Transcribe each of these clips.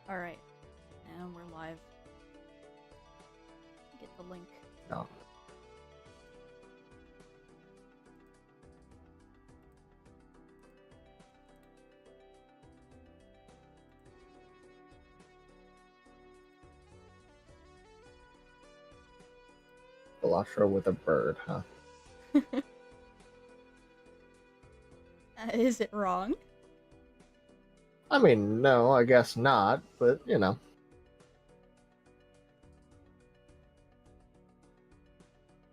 Alright. And we're live. Get the link. No. Balatro with a bird, huh? Is it wrong? I mean, no, I guess not, but, you know.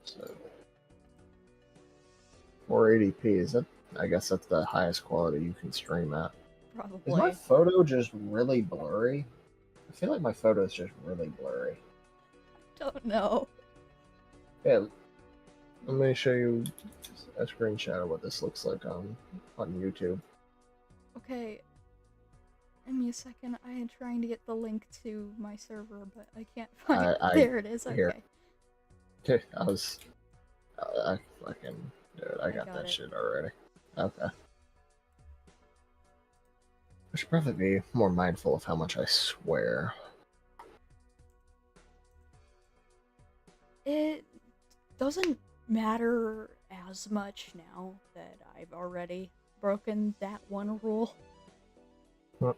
So, 480p, is it? I guess that's the highest quality you can stream at. Probably. Is my photo just really blurry? I feel like my photo is just really blurry. Don't know. Yeah, let me show you a screenshot of what this looks like on YouTube. Okay. Give me a second. I am trying to get the link to my server, but I can't find it. There it is. Okay. Here. I fucking, dude, I got that shit already. Okay. I should probably be more mindful of how much I swear. It doesn't matter as much now that I've already broken that one rule. What?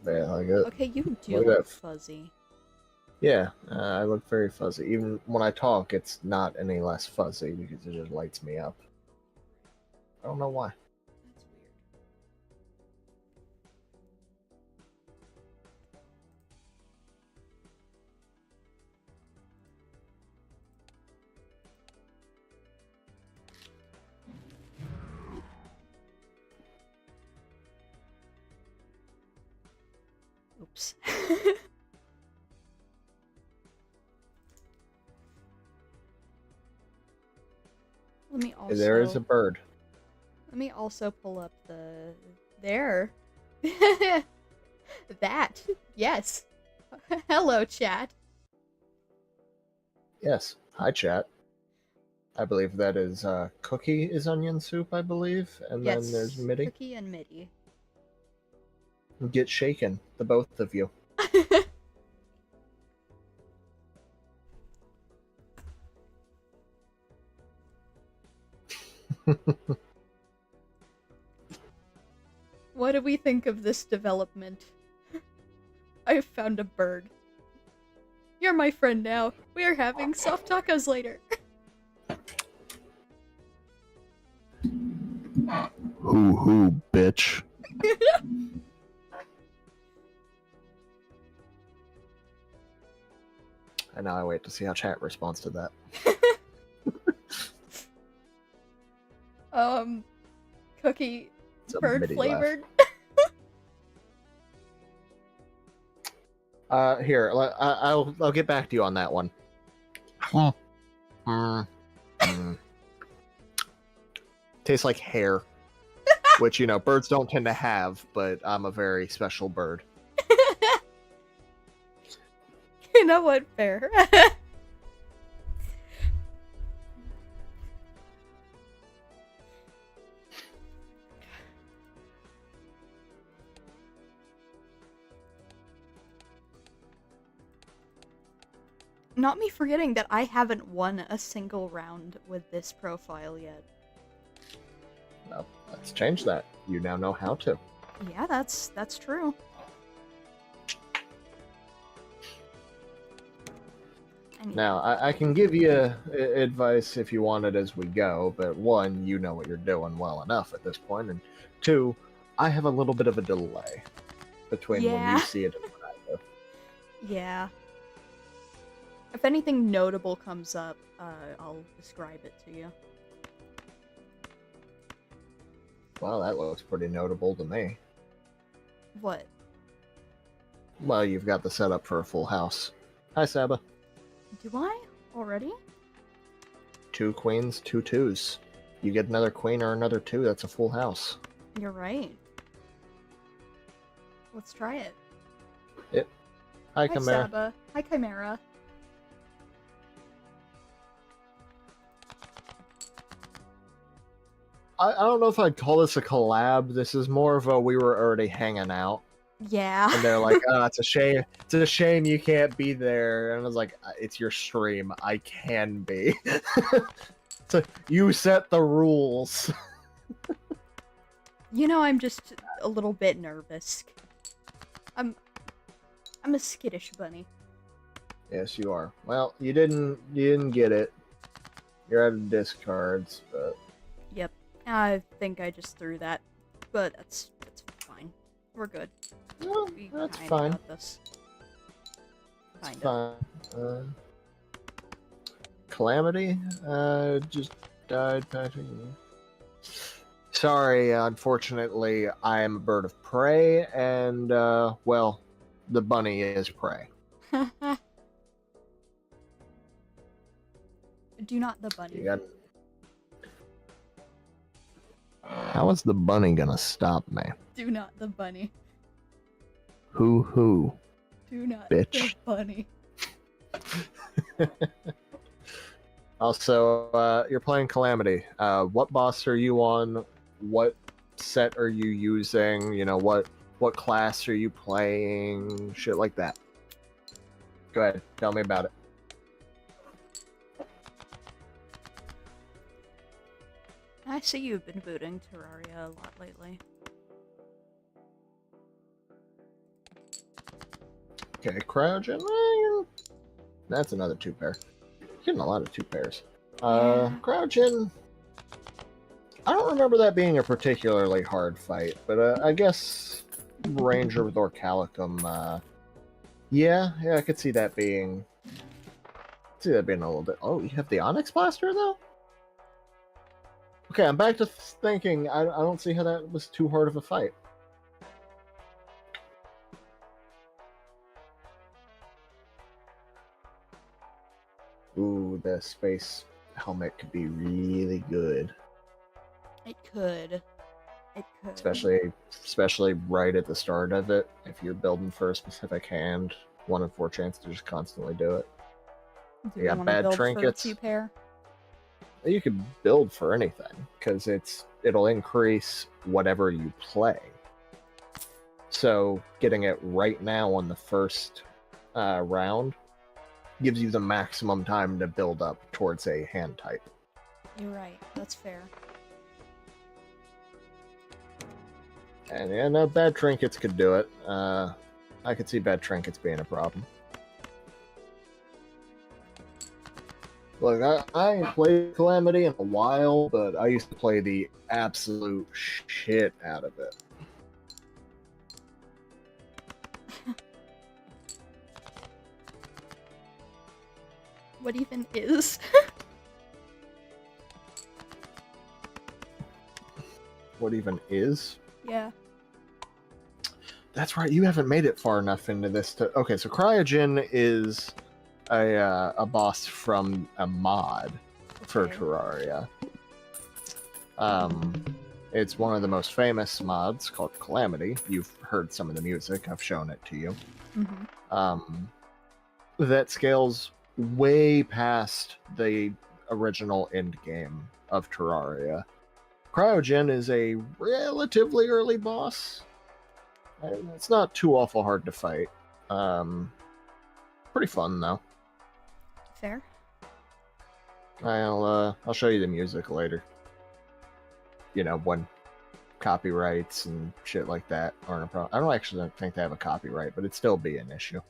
Yeah, like it. Okay, you do look fuzzy. Yeah, I look very fuzzy. Even when I talk, it's not any less fuzzy because it just lights me up. I don't know why. That's weird. Oops. Let me also... There is a bird. Let me also pull up the... There. That. Yes. Hello, chat. Yes. Hi, chat. I believe that is Cookie is onion soup, I believe. And yes, then there's Mitty. Cookie and Mitty. Get shaken, the both of you. What do we think of this development? I've found a bird. You're my friend now. We are having soft tacos later. Hoo, bitch. And now I wait to see how chat responds to that. Cookie, bird flavored. Here, I'll get back to you on that one. Tastes like hair, which, you know, birds don't tend to have, but I'm a very special bird. You know what? Fair. Not me forgetting that I haven't won a single round with this profile yet. Well, let's change that. You now know how to. Yeah, that's true. Now, I can give you advice if you want it as we go, but one, you know what you're doing well enough at this point, and two, I have a little bit of a delay between when you see it and when I do. Yeah. If anything notable comes up, I'll describe it to you. Well, that looks pretty notable to me. What? Well, you've got the setup for a full house. Hi, Saba. Do I? Already? 2 queens, 2 twos. You get another queen or another 2, that's a full house. You're right. Let's try it. Yep. Hi, Hi, Chimera. Saba. Hi, Chimera. I don't know if I'd call this a collab. This is more of a we were already hanging out. Yeah. And they're like, oh, it's a shame. It's a shame you can't be there. And I was like, it's your stream. I can be. So you set the rules. You know, I'm just a little bit nervous. I'm a skittish bunny. Yes, you are. Well, you didn't get it. You're out of discards, but Yep. I think I just threw that, but that's fine. We're good. well, We that's kinda fine. got this. It's Kinda. fine. Calamity just died, Patrick. Sorry, unfortunately, I am a bird of prey, and well, the bunny is prey. Do not the bunny. You got... How is the bunny gonna stop me? Do not the bunny. Who? Do not Bitch. the bunny. Also, you're playing Calamity. What boss are you on? What set are you using? You know, what class are you playing? Shit like that. Go ahead, tell me about it. I see you've been booting Terraria a lot lately. Okay, Cryogen. That's another 2-pair. Getting a lot of 2-pairs. Yeah. Cryogen. I don't remember that being a particularly hard fight, but I guess Ranger with Orcalicum. Yeah, I could see that being. A little bit. Oh, you have the Onyx Blaster though. Okay, I'm back to thinking. I don't see how that was too hard of a fight. Ooh, the space helmet could be really good. It could. It could. Especially right at the start of it. If you're building for a specific hand, 1 in 4 chance to just constantly do it. Do You you got want to bad build trinkets. for a 2-pair? You could build for anything because it'll increase whatever you play. So getting it right now on the first round gives you the maximum time to build up towards a hand type. You're right. That's fair. And yeah, no, bad trinkets could do it. I could see bad trinkets being a problem. Look, I ain't played Calamity in a while, but I used to play the absolute shit out of it. What even is? What even is? Yeah. That's right, you haven't made it far enough into this to... Okay, so Cryogen is a boss from a mod for Okay. Terraria. It's one of the most famous mods called Calamity. You've heard some of the music, I've shown it to you. Mm-hmm. That scales way past the original end game of Terraria. Cryogen is a relatively early boss. It's not too awful hard to fight. Pretty fun though. Fair. I'll show you the music later. You know, when copyrights and shit like that aren't a problem. I don't actually think they have a copyright, but it'd still be an issue.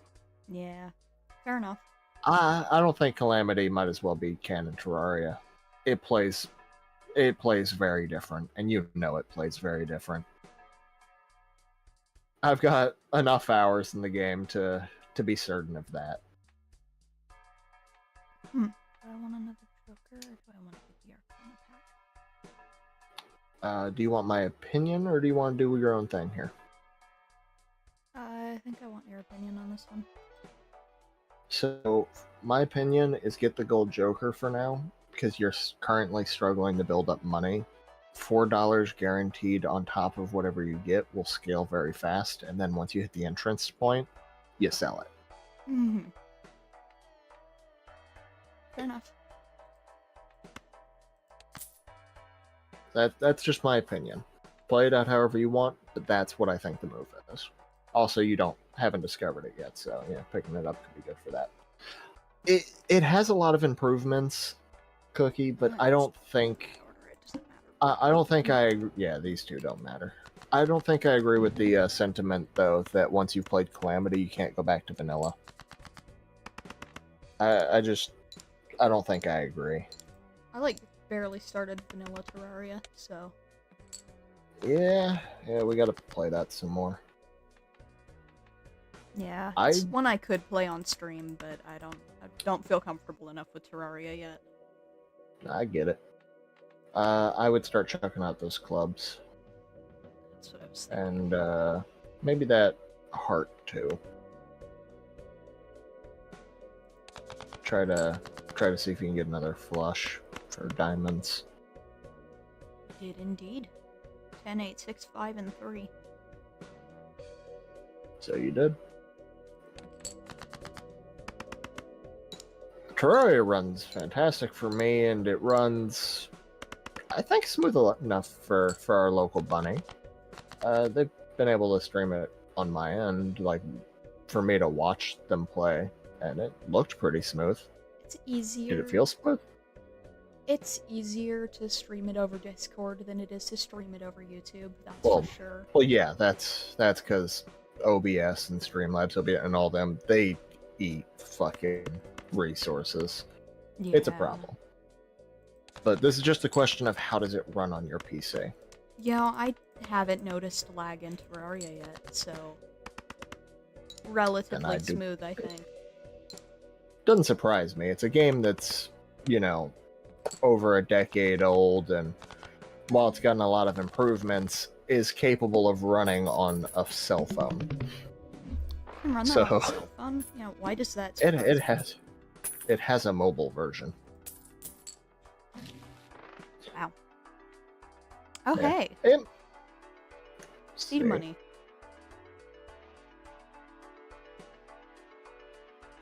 Yeah. Fair enough. I don't think Calamity might as well be canon Terraria. It plays very different, and you know it plays very different. I've got enough hours in the game to be certain of that. Do I want another Joker, or do I want to get the Arcana pack? Do you want my opinion, or do you want to do your own thing here? I think I want your opinion on this one. So, my opinion is get the gold Joker for now, because you're currently struggling to build up money. $4 guaranteed on top of whatever you get will scale very fast, and then once you hit the entrance point, you sell it. Hmm. Fair enough. That's just my opinion. Play it out however you want, but that's what I think the move is. Also, you haven't discovered it yet, so yeah, picking it up could be good for that. It has a lot of improvements, Cookie, but I don't think I don't think yeah, these two don't matter. I don't think I agree with the sentiment though that once you've played Calamity, you can't go back to vanilla. I don't think I agree. I like barely started vanilla Terraria, so Yeah, we gotta play that some more. yeah, it's one I could play on stream, but I don't feel comfortable enough with Terraria yet. I get it. I would start checking out those clubs. That's what I was thinking. And maybe that heart too. Try to see if you can get another flush for diamonds. Did indeed. 10, 8, 6, 5, and 3. So you did. Terraria runs fantastic for me, and it runs, I think, smooth enough for our local bunny. They've been able to stream it on my end, like, for me to watch them play, and it looked pretty smooth. It's easier. Did it feel smooth? It's easier to stream it over Discord than it is to stream it over YouTube, that's for sure. Well, yeah, that's because OBS and Streamlabs, OBS, and all them, they eat fucking resources. Yeah. It's a problem. But this is just a question of how does it run on your PC. Yeah, I haven't noticed lag in Terraria yet, so relatively smooth, I think. Doesn't surprise me. It's a game that's, over a decade old, and while it's gotten a lot of improvements, is capable of running on a cell phone. You can run that on a cell phone? Yeah, why does that surprise It has a mobile version. Wow. Oh, yeah. Hey. Seed money.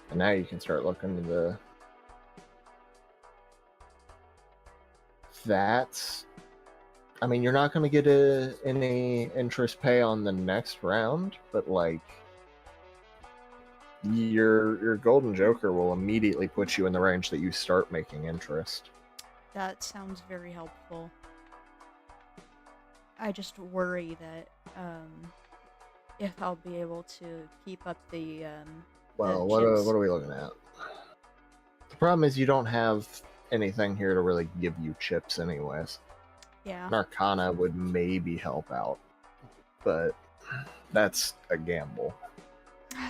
And now you can start looking at the... That's... I mean, you're not going to get any interest pay on the next round, but, like... Your Golden Joker will immediately put you in the range that you start making interest. That sounds very helpful. I just worry that, if I'll be able to keep up the, Well, what are we looking at? The problem is you don't have anything here to really give you chips anyways. Yeah. Arcana would maybe help out, but that's a gamble.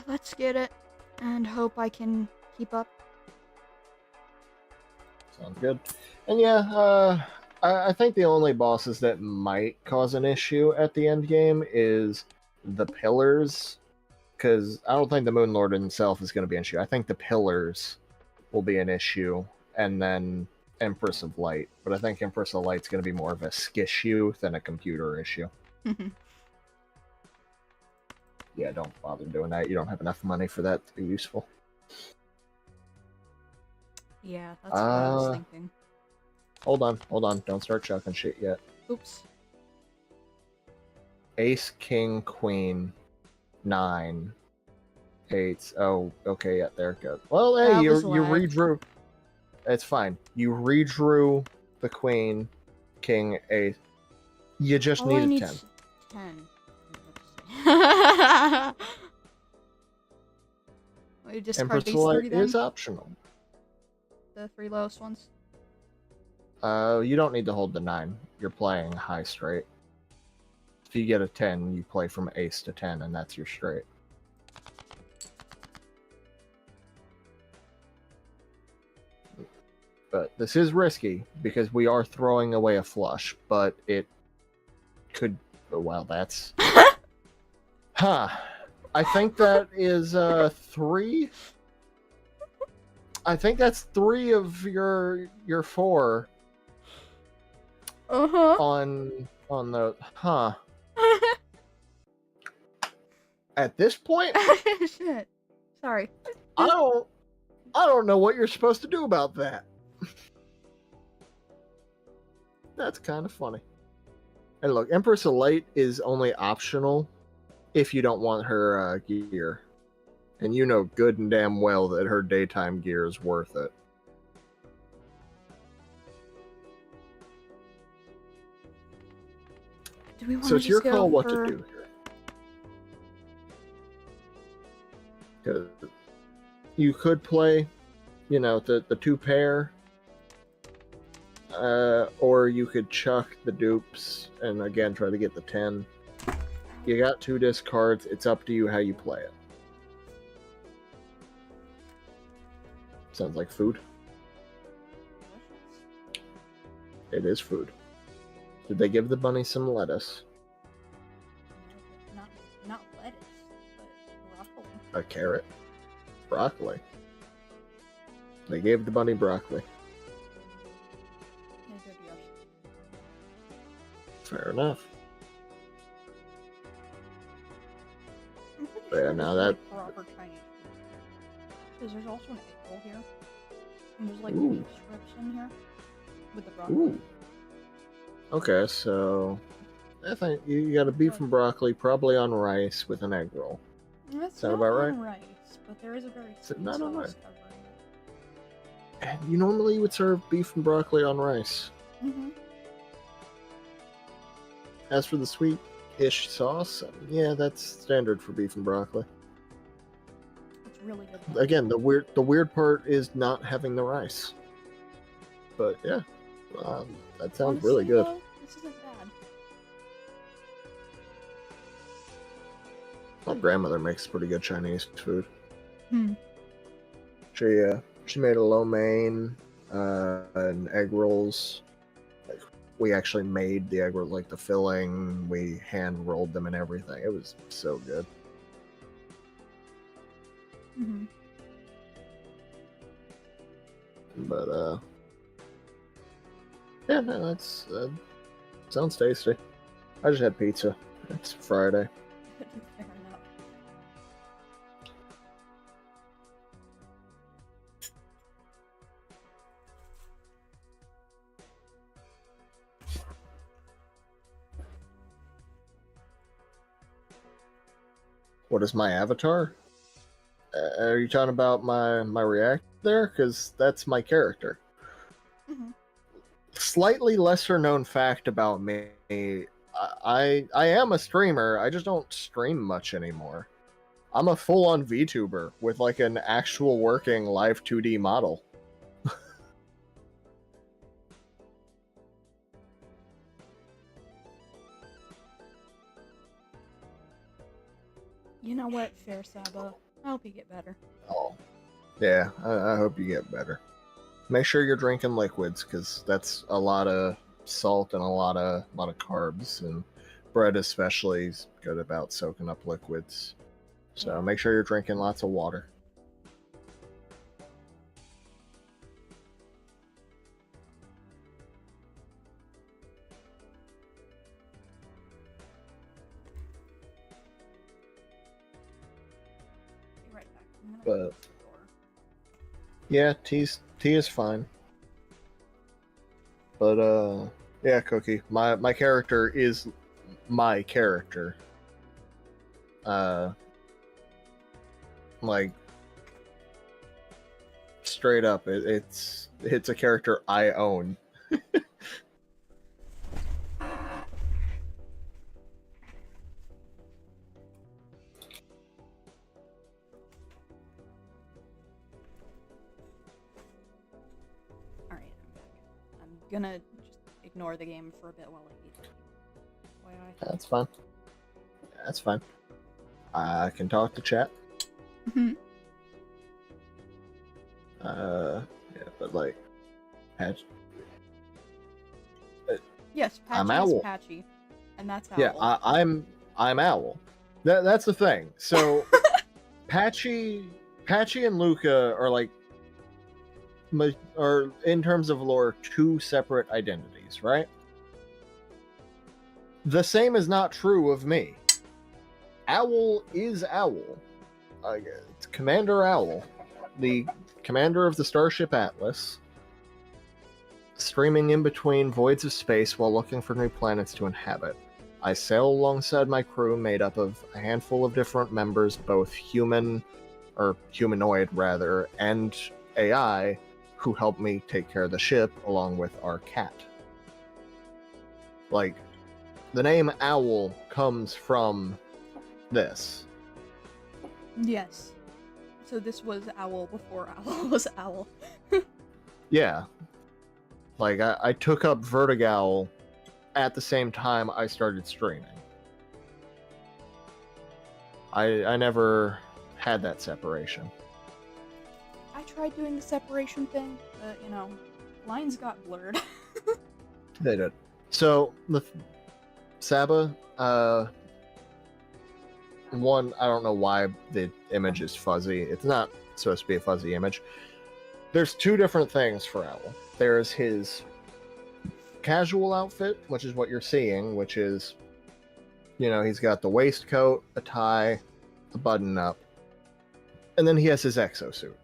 Let's get it, and hope I can keep up. Sounds good. And yeah, I think the only bosses that might cause an issue at the end game is the pillars, because I don't think the Moon Lord himself is going to be an issue. I think the pillars will be an issue, and then Empress of Light. But I think Empress of Light's going to be more of a skissue than a computer issue. Yeah, don't bother doing that. You don't have enough money for that to be useful. Yeah, that's what I was thinking. Hold on. Don't start chucking shit yet. Oops. Ace, King, Queen, 9, 8. Oh, okay, yeah, there it goes. Well, hey, you redrew. It's fine. You redrew the Queen, King, Ace. You just needed 10. 10. We discard these 3 then? Is optional. The 3 lowest ones? You don't need to hold the 9. You're playing high straight. If you get a 10, you play from ace to 10, and that's your straight. But this is risky, because we are throwing away a flush, but it could... Well, that's... Huh. I think that is 3. I think that's 3 of your 4. On the At this point, shit. Sorry. I don't know what you're supposed to do about that. That's kind of funny. And look, Empress of Light is only optional if you don't want her gear. And you know good and damn well that her daytime gear is worth it. Do we want So to it's your just go call what for... to do here. Because you could play, you know, the two pair, or you could chuck the dupes and again try to get the 10. You got 2 discards. It's up to you how you play it. Sounds like food. It is food. Did they give the bunny some lettuce? Not lettuce, but broccoli. A carrot? Broccoli. They gave the bunny broccoli. Yeah, good, yes. Fair enough. I'm pretty Yeah, sure now this is, that- like, proper Chinese food. Because there's also an egg roll here. And there's like Ooh. beef strips in here. With the broccoli. Ooh. Okay, so I think you got a beef and broccoli, probably on rice with an egg roll. That's Sound not about on right? rice, but there is a very Is it sweet not on sauce rice? covering it. And you normally would serve beef and broccoli on rice. Mm-hmm. As for the sweet-ish sauce, yeah, that's standard for beef and broccoli. It's really good. Though. Again, the weird part is not having the rice. But yeah, that sounds Honestly, really good. Though, this isn't bad. My grandmother makes pretty good Chinese food. Hmm. She made a lo mein, and egg rolls. Like, we actually made the egg roll, like the filling. We hand rolled them and everything. It was so good. Mm-hmm. But yeah, no, that's sounds tasty. I just had pizza. It's Friday. Fair enough. What is my avatar? Are you talking about my react there? Because that's my character. Mm-hmm. Slightly lesser known fact about me. I am a streamer. I just don't stream much anymore. I'm a full-on VTuber with like an actual working live 2D model. You know what, Fair Saba? I hope you get better. Oh, yeah. I hope you get better. Make sure you're drinking liquids because that's a lot of salt and a lot of carbs, and bread especially is good about soaking up liquids. So Yeah. make sure you're drinking lots of water. Be right back. I'm gonna But- close the door. Yeah, tea is fine. But yeah, Cookie. My character is my character. Like straight up, it's a character I own. Alright, I'm back. I'm gonna just ignore the game for a bit while I eat. FYI. That's fine. That's fine. I can talk to chat. Mm-hmm. Yeah, but like, Patch. Yes, I'm Patchy is Owl. Patchy. And that's Yeah, Owl. I'm Owl. That's the thing. So, Patchy and Luca are like, are in terms of lore, 2 separate identities, right? The same is not true of me. Owl is Owl. It's Commander Owl. the commander of the Starship Atlas, streaming in between voids of space while looking for new planets to inhabit. I sail alongside my crew made up of a handful of different members, both human, or humanoid rather, and AI, who help me take care of the ship along with our cat. Like, the name Owl comes from this. Yes. So this was Owl before Owl was Owl. Yeah. Like, I took up Vertigowl at the same time I started streaming. I never had that separation. I tried doing the separation thing, but, you know, lines got blurred. They did. So, the Saba, one, I don't know why the image is fuzzy. It's not supposed to be a fuzzy image. There's two different things for Owl. There's his casual outfit, which is what you're seeing, which is, you know, he's got the waistcoat, a tie, a button-up, and then he has his exosuit.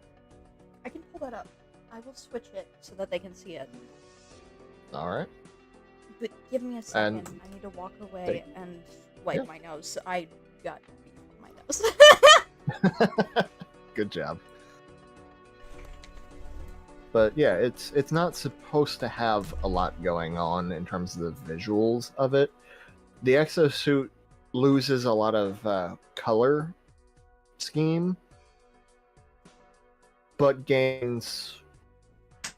I can pull that up. I will switch it so that they can see it. Alright. But give me a second. I need to walk away and wipe my nose. I got beef on my nose. Good job. But yeah, it's not supposed to have a lot going on in terms of the visuals of it. The exosuit loses a lot of color scheme, but gains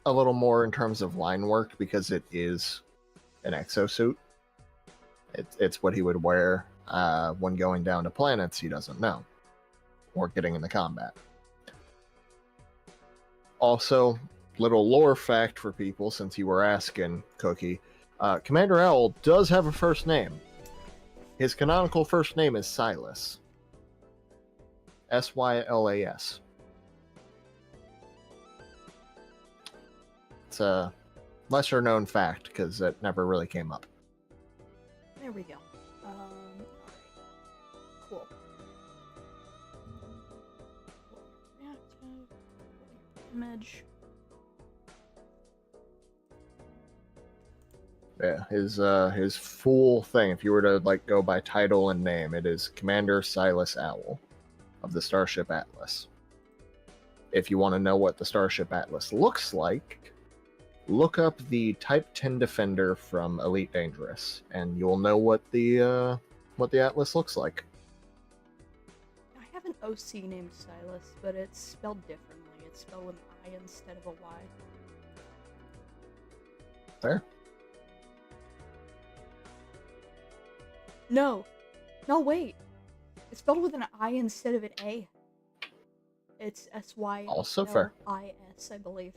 a little more in terms of line work because it is an exosuit. It's what he would wear when going down to planets he doesn't know, or getting into combat. Also, little lore fact for people, since you were asking, Cookie, Commander Owl does have a first name. His canonical first name is Silas. Sylas. It's a lesser known fact, because it never really came up. There we go. Cool. Image. Yeah, his full thing, if you were to like go by title and name, it is Commander Silas Owl of the Starship Atlas. If you want to know what the Starship Atlas looks like, look up the Type 10 Defender from Elite Dangerous, and you'll know what the Atlas looks like. I have an OC named Silas, but it's spelled differently. It's spelled with an I instead of a Y. Fair. No, wait. It's spelled with an I instead of an A. It's S-Y-L-I-S, Also fair. I believe.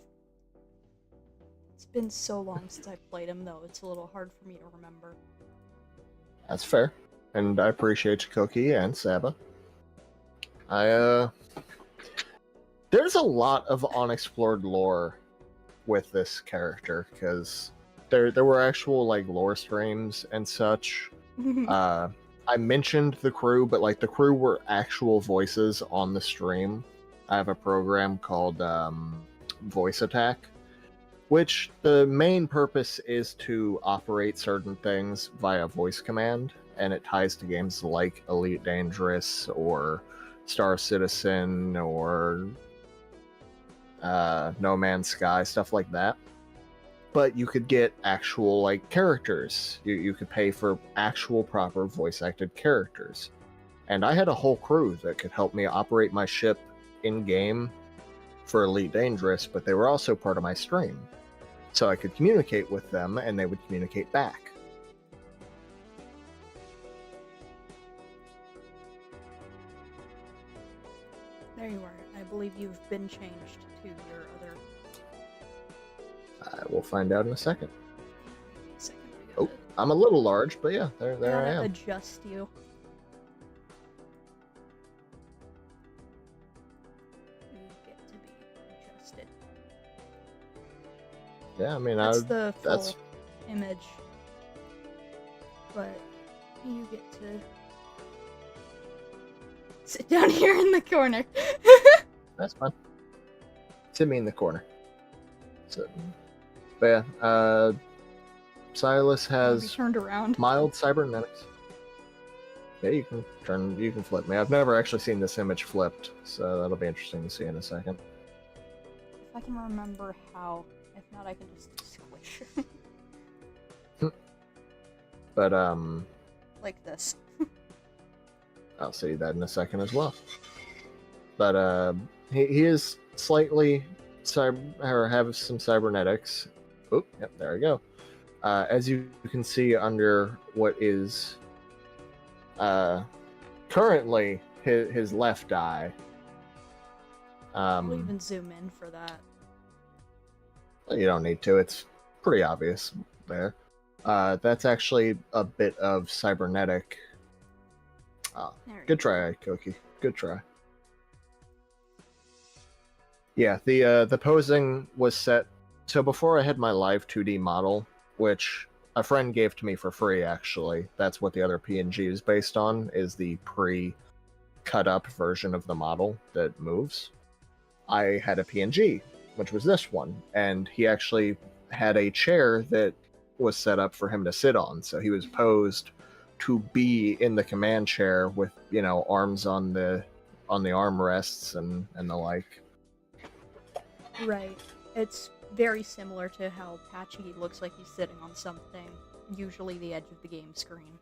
It's been so long since I played him, though. It's a little hard for me to remember. That's fair. And I appreciate you, Cookie and Saba. There's a lot of unexplored lore with this character, because there were actual, like, lore streams and such. I mentioned the crew, but like the crew were actual voices on the stream. I have a program called Voice Attack, which the main purpose is to operate certain things via voice command, and it ties to games like Elite Dangerous or Star Citizen or No Man's Sky, stuff like that. But you could get actual, like, characters. You could pay for actual proper voice-acted characters. And I had a whole crew that could help me operate my ship in-game for Elite Dangerous, but they were also part of my stream. So I could communicate with them, and they would communicate back. There you are. I believe you've been changed to your other... I will find out in a second. Wait a second, Oh, I'm a little large, but yeah, there I am. Adjust you. You get to be adjusted. Yeah, I mean, That's the full image. But you get to sit down here in the corner. That's fine. Timmy in the corner. So, but yeah, Silas Be has turned around. mild cybernetics. Yeah, you can flip me. I've never actually seen this image flipped, so that'll be interesting to see in a second. If I can remember how. If not, I can just squish. But Like this. I'll see that in a second as well. But he is slightly have some cybernetics. Oh, yep, there we go. As you can see under what is currently his left eye. I'll even zoom in for that. You don't need to. It's pretty obvious there. That's actually a bit of cybernetic. Good try, Koki. Good try. Yeah, the posing was set. So before I had my live 2D model, which a friend gave to me for free, actually. That's what the other PNG is based on, is the pre-cut up version of the model that moves. I had a PNG, which was this one, and he actually had a chair that was set up for him to sit on, so he was posed to be in the command chair with, you know, arms on the armrests and the like. Right. It's very similar to how Patchy looks like he's sitting on something, usually the edge of the game screen.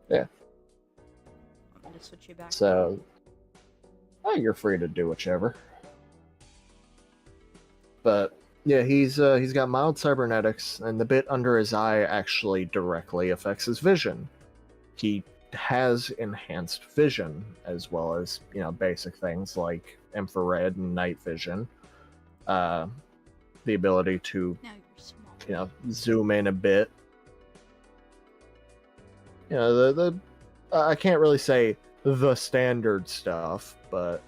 Yeah. I'm going to switch you back. So, you're free to do whichever. But yeah, he's got mild cybernetics, and the bit under his eye actually directly affects his vision. He has enhanced vision, as well as, you know, basic things like infrared and night vision. The ability to, Now you're small. you know, zoom in a bit. You know, the I can't really say the standard stuff, but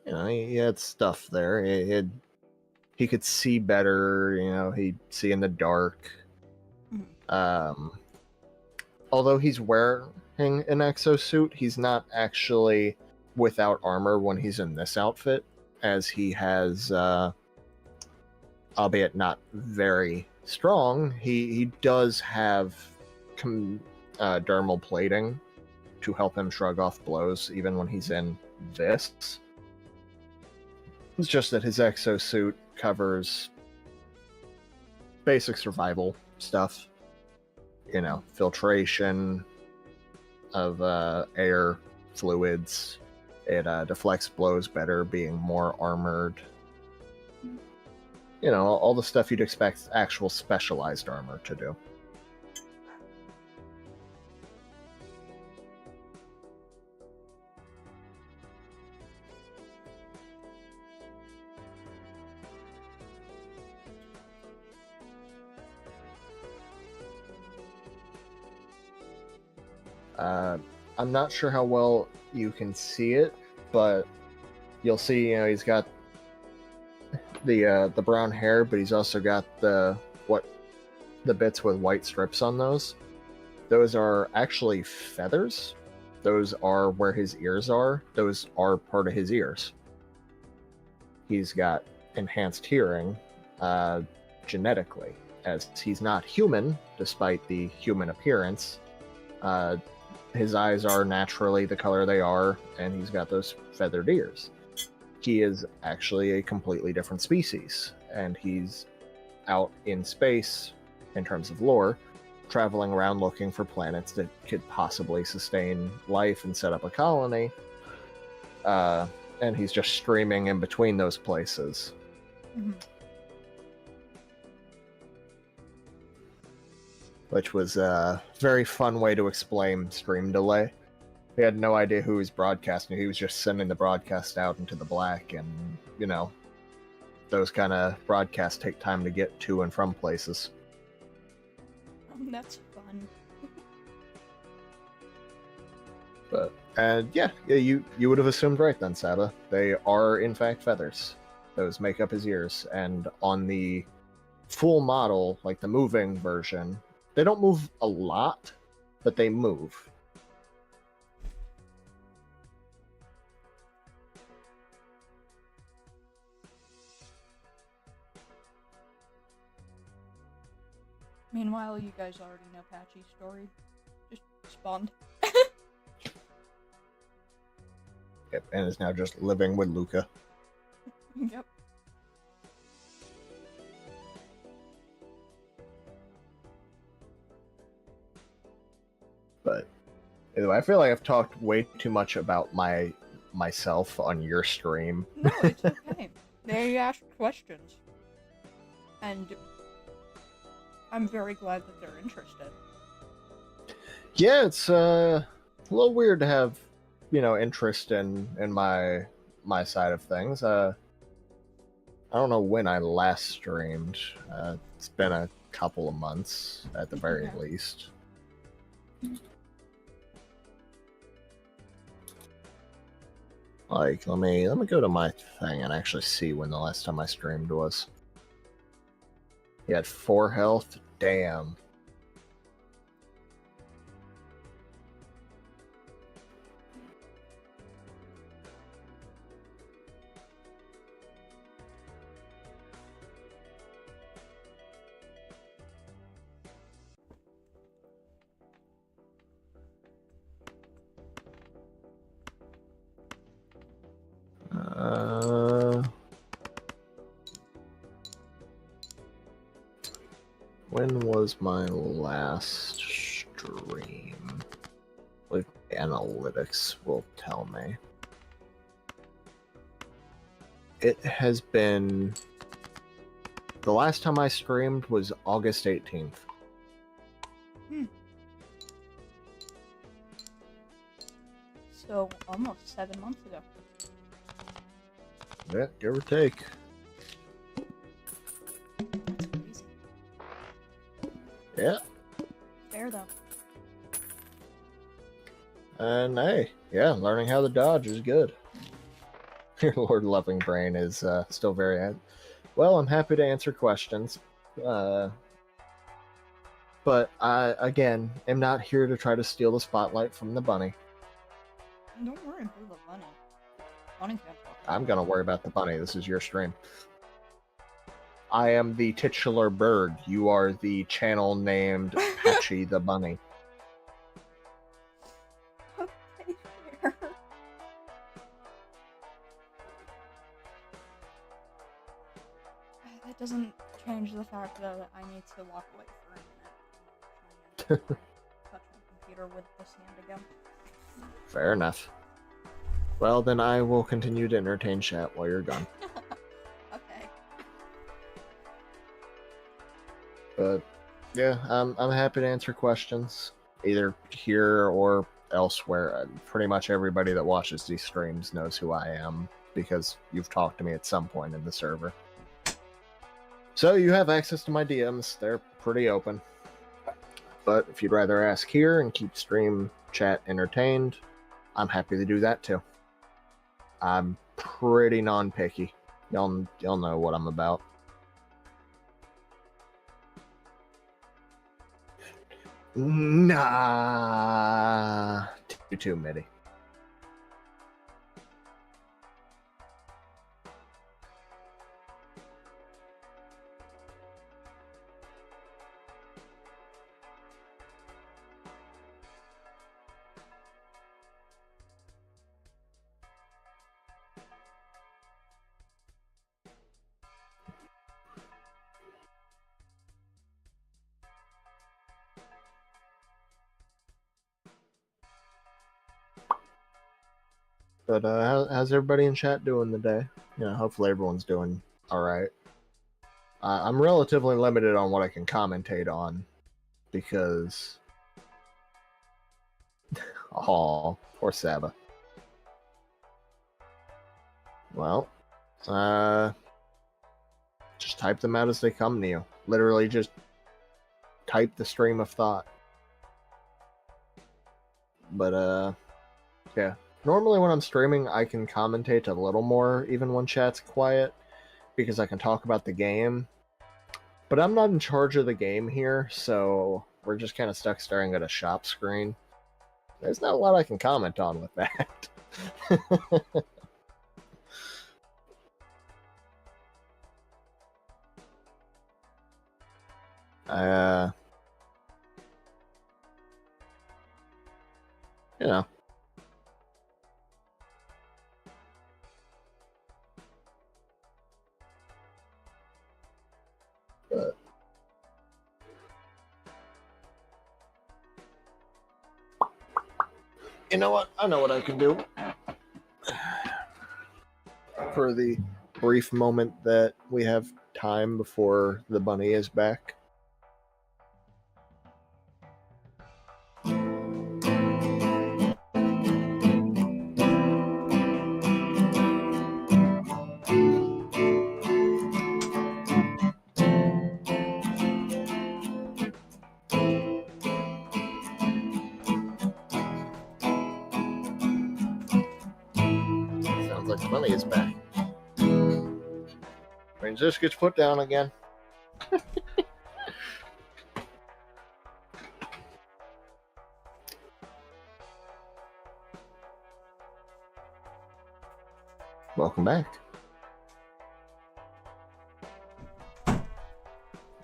you know, he had stuff there. He could see better, you know, he'd see in the dark. Although he's wearing an exosuit, he's not actually without armor when he's in this outfit, as he has, albeit not very strong, he does have dermal plating to help him shrug off blows even when he's in this. It's just that his exosuit covers basic survival stuff. You know, filtration of air, fluids. It deflects blows better, being more armored. You know, all the stuff you'd expect actual specialized armor to do. I'm not sure how well you can see it, but you'll see, you know, he's got the brown hair, but he's also got the bits with white strips on those. Those are actually feathers. Those are where his ears are. Those are part of his ears. He's got enhanced hearing genetically, as he's not human, despite the human appearance. His eyes are naturally the color they are, and he's got those feathered ears. He is actually a completely different species, and he's out in space, in terms of lore, traveling around looking for planets that could possibly sustain life and set up a colony. And he's just streaming in between those places. Mm-hmm. Which was a very fun way to explain stream delay. He had no idea who was broadcasting. He was just sending the broadcast out into the black, and, you know, those kind of broadcasts take time to get to and from places. That's fun. But, and yeah, you would have assumed right then, Saba. They are, in fact, feathers. Those make up his ears, and on the full model, like the moving version, they don't move a lot, but they move. Meanwhile, you guys already know Patchy's story. Just spawned. Yep, and is now just living with Luca. Yep. But anyway, I feel like I've talked way too much about myself on your stream. No, it's okay. They asked questions. And I'm very glad that they're interested. Yeah, it's a little weird to have, interest in my side of things. I don't know when I last streamed. It's been a couple of months at the very least. Like, let me go to my thing and actually see when the last time I streamed was. You had 4 health? Damn. When was my last stream? Like, analytics will tell me. It has been... The last time I streamed was August 18th. So, almost 7 months ago. Yeah, give or take. That's crazy. Yeah. Fair, though. And hey, yeah, learning how to dodge is good. Your Lord Loving Brain is still very... Well, I'm happy to answer questions. But I, again, am not here to try to steal the spotlight from the bunny. Don't worry about the bunny. Bunny can't talk. I'm gonna worry about the bunny. This is your stream. I am the titular bird. You are the channel named PatchyTheBunny. Okay, fair. That doesn't change the fact, though, that I need to walk away for a minute. Touch my computer with this hand again. Fair enough. Well, then I will continue to entertain chat while you're gone. Okay. But yeah, I'm happy to answer questions, either here or elsewhere. Pretty much everybody that watches these streams knows who I am, because you've talked to me at some point in the server. So you have access to my DMs. They're pretty open. But if you'd rather ask here and keep stream chat entertained, I'm happy to do that too. I'm pretty non-picky. Y'all know what I'm about. Nah, too MIDI. But how's everybody in chat doing today? Hopefully everyone's doing all right. I'm relatively limited on what I can commentate on because, oh, poor Saba. Well, just type them out as they come to you. Literally, just type the stream of thought. But yeah. Normally when I'm streaming, I can commentate a little more, even when chat's quiet, because I can talk about the game. But I'm not in charge of the game here, so we're just kind of stuck staring at a shop screen. There's not a lot I can comment on with that. you know. But you know what? I know what I can do. For the brief moment that we have time before the bunny is back. Sounds like the bunny is back. Means this gets put down again. Welcome back.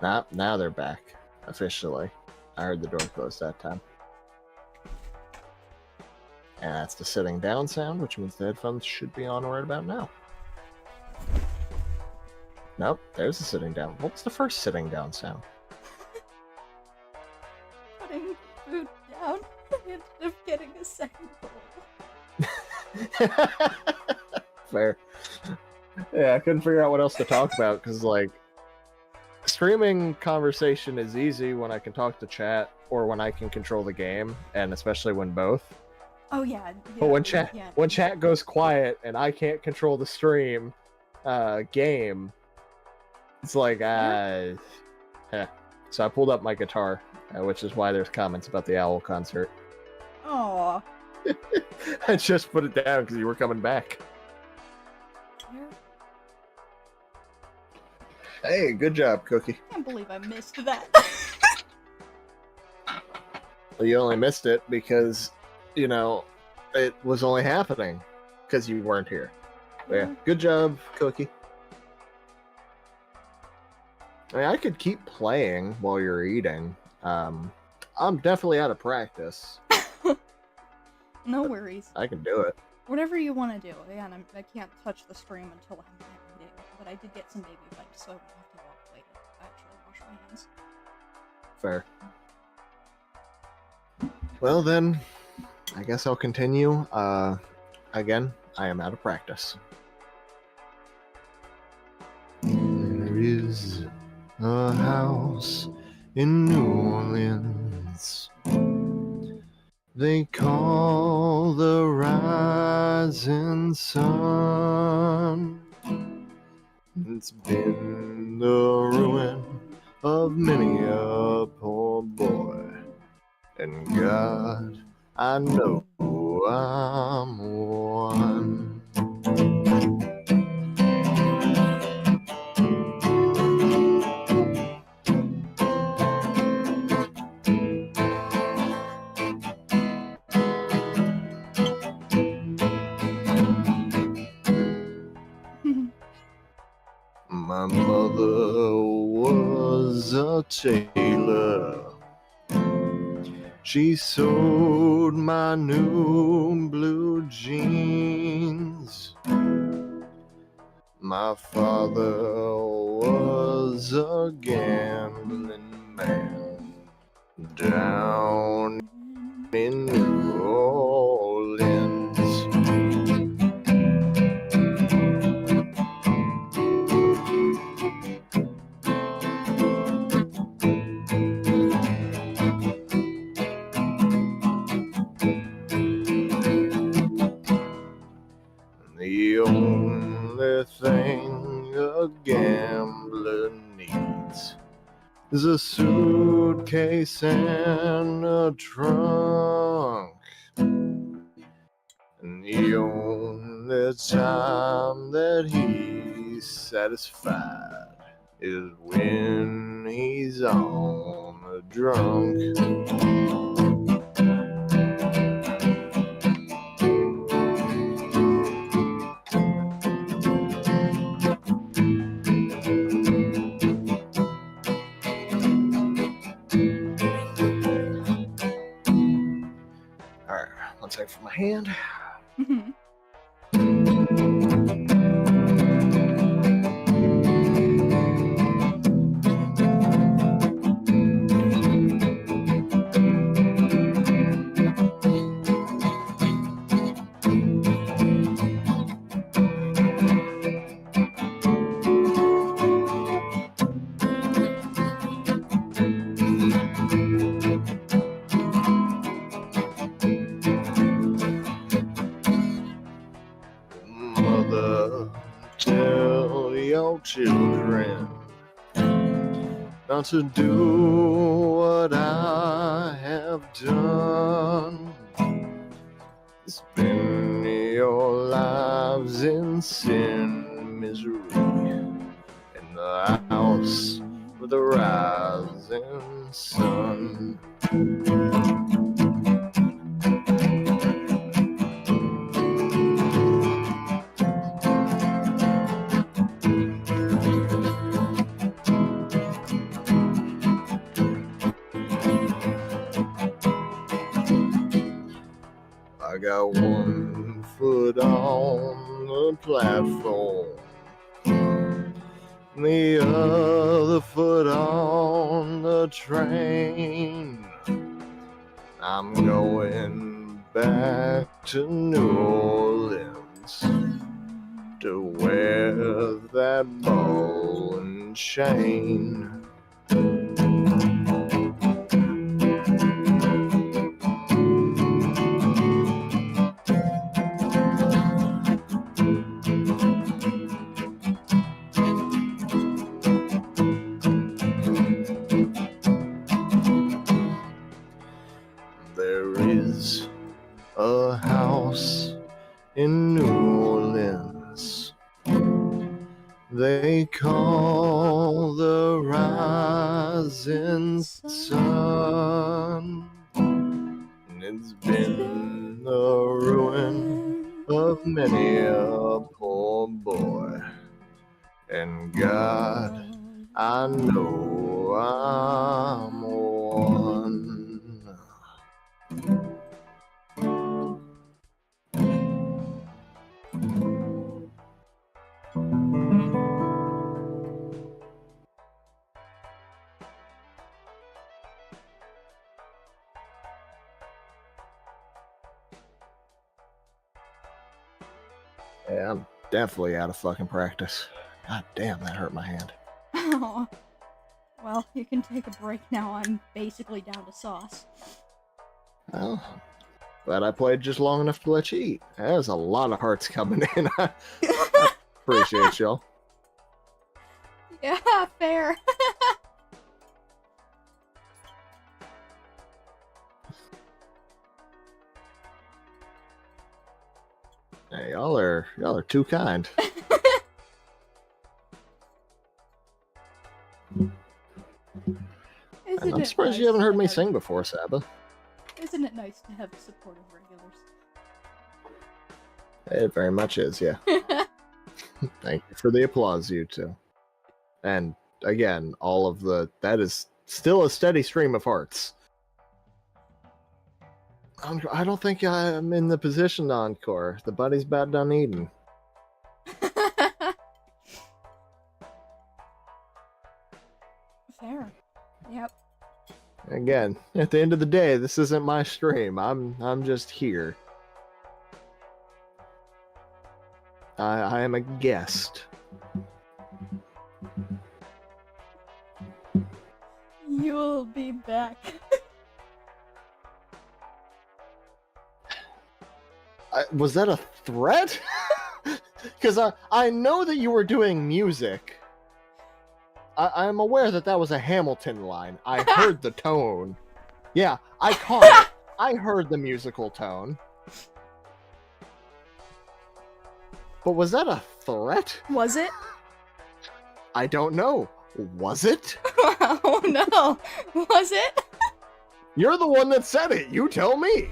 Now they're back. Officially. I heard the door close that time. And that's the sitting down sound, which means the headphones should be on right about now. Nope, there's the sitting down. What was the first sitting down sound? Putting food down instead of getting a second bowl. Fair. Yeah, I couldn't figure out what else to talk about because, like, streaming conversation is easy when I can talk to chat or when I can control the game, and especially when both. Oh yeah. But when chat goes quiet and I can't control the stream game, it's like So I pulled up my guitar, which is why there's comments about the Owl concert. Aww. I just put it down because you were coming back. Hey, good job, Cookie. I can't believe I missed that. Well, you only missed it because, you know, it was only happening because you weren't here. But yeah, good job, Cookie. I mean, I could keep playing while you're eating. I'm definitely out of practice. No worries. I can do it. Whatever you want to do. Again, I can't touch the stream until I'm done eating, but I did get some baby wipes, so I don't have to walk away to actually wash my hands. Fair. Well then, I guess I'll continue. Again, I am out of practice. There is a house in New Orleans they call the rising sun. It's been the ruin of many a poor boy, and God, I know I'm one. My mother was a tailor. She sewed my new blue jeans. My father was a gambling man down in New Orleans. The only thing a gambler needs is a suitcase and a trunk. And the only time that he's satisfied is when he's on a drunk. Alright, One second for my hand. Mhm. Mother, tell your children not to do what I have done. Spend your lives in sin, misery, in the house with the rising sun. I got one foot on the platform, the other foot on the train. I'm going back to New Orleans to wear that ball and chain. There is a house in New Orleans they call the rising sun. And it's been the ruin of many a poor boy. And God, I know I'm one. Yeah, I'm definitely out of fucking practice. God damn, that hurt my hand. Oh. Well, you can take a break now. I'm basically down to sauce. Well, glad I played just long enough to let you eat. There's a lot of hearts coming in. I appreciate y'all. Yeah, fair. Hey, y'all are too kind. I'm surprised you haven't heard me sing before, Saba. Isn't it nice to have supportive regulars? It very much is, yeah. Thank you for the applause, you two. And again, all of that is still a steady stream of hearts. I don't think I'm in the position to encore. The buddy's about done eating. Fair. Yep. Again, at the end of the day, this isn't my stream. I'm just here. I am a guest. You'll be back. Was that a threat? Because I know that you were doing music. I'm aware that was a Hamilton line. I heard the tone. Yeah, I caught it. I heard the musical tone. But was that a threat? Was it? I don't know. Was it? Oh no. Was it? You're the one that said it. You tell me.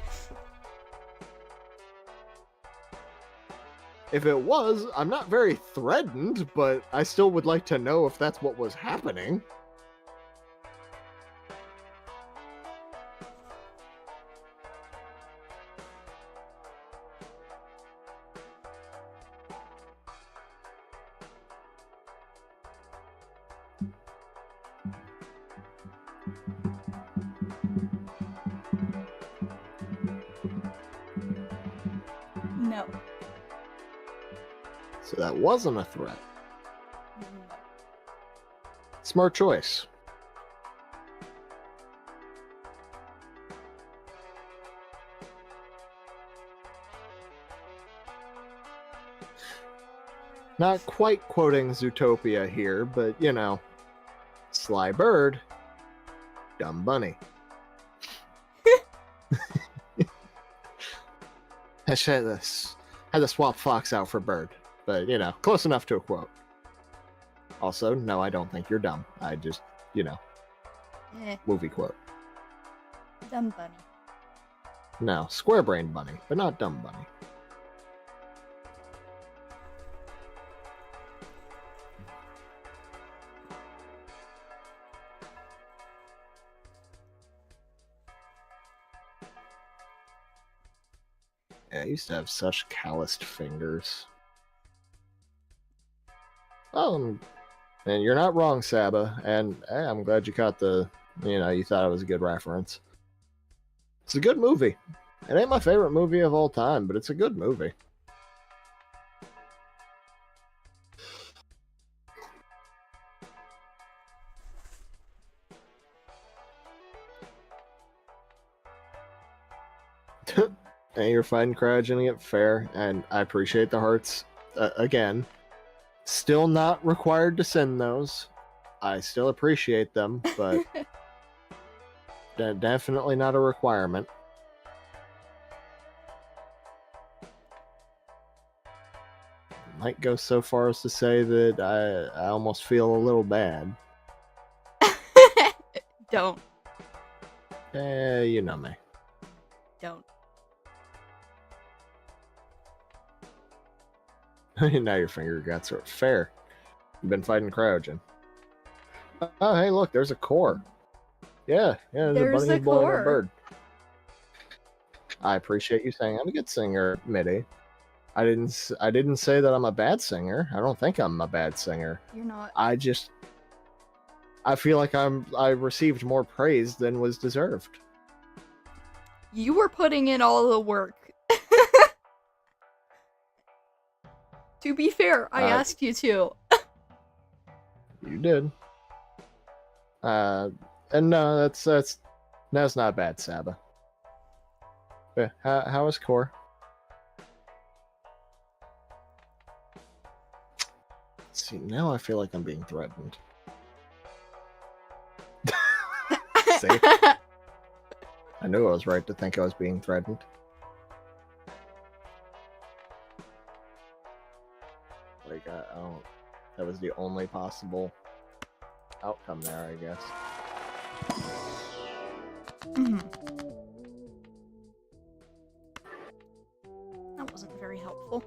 If it was, I'm not very threatened, but I still would like to know if that's what was happening. No. So that wasn't a threat. No. Smart choice. Not quite quoting Zootopia here, but you know, sly bird, dumb bunny. I had to swap fox out for bird, but you know, close enough to a quote. Also, no, I don't think you're dumb. I just, you know, movie quote. Dumb bunny. No, square-brained bunny, but not dumb bunny. Yeah, I used to have such calloused fingers. Oh, and you're not wrong, Saba. And hey, I'm glad you caught the, you know, you thought it was a good reference. It's a good movie. It ain't my favorite movie of all time, but it's a good movie. And you're fighting cryogening it fair, and I appreciate the hearts. Again, still not required to send those. I still appreciate them, but definitely not a requirement. Might go so far as to say that I almost feel a little bad. Don't. You know me. Don't. Now your finger got sort of fair. You've been fighting cryogen. Oh, hey, look, there's a core. Yeah, there's a bunny, a boy, and a bird. I appreciate you saying I'm a good singer, Mitty. I didn't say that I'm a bad singer. I don't think I'm a bad singer. You're not. I feel like I received more praise than was deserved. You were putting in all the work. To be fair, I asked you to. You did. And no, that's not bad, Saba. But how is Core? See, now I feel like I'm being threatened. See? I knew I was right to think I was being threatened. Like, I don't... That was the only possible outcome there, I guess. That wasn't very helpful.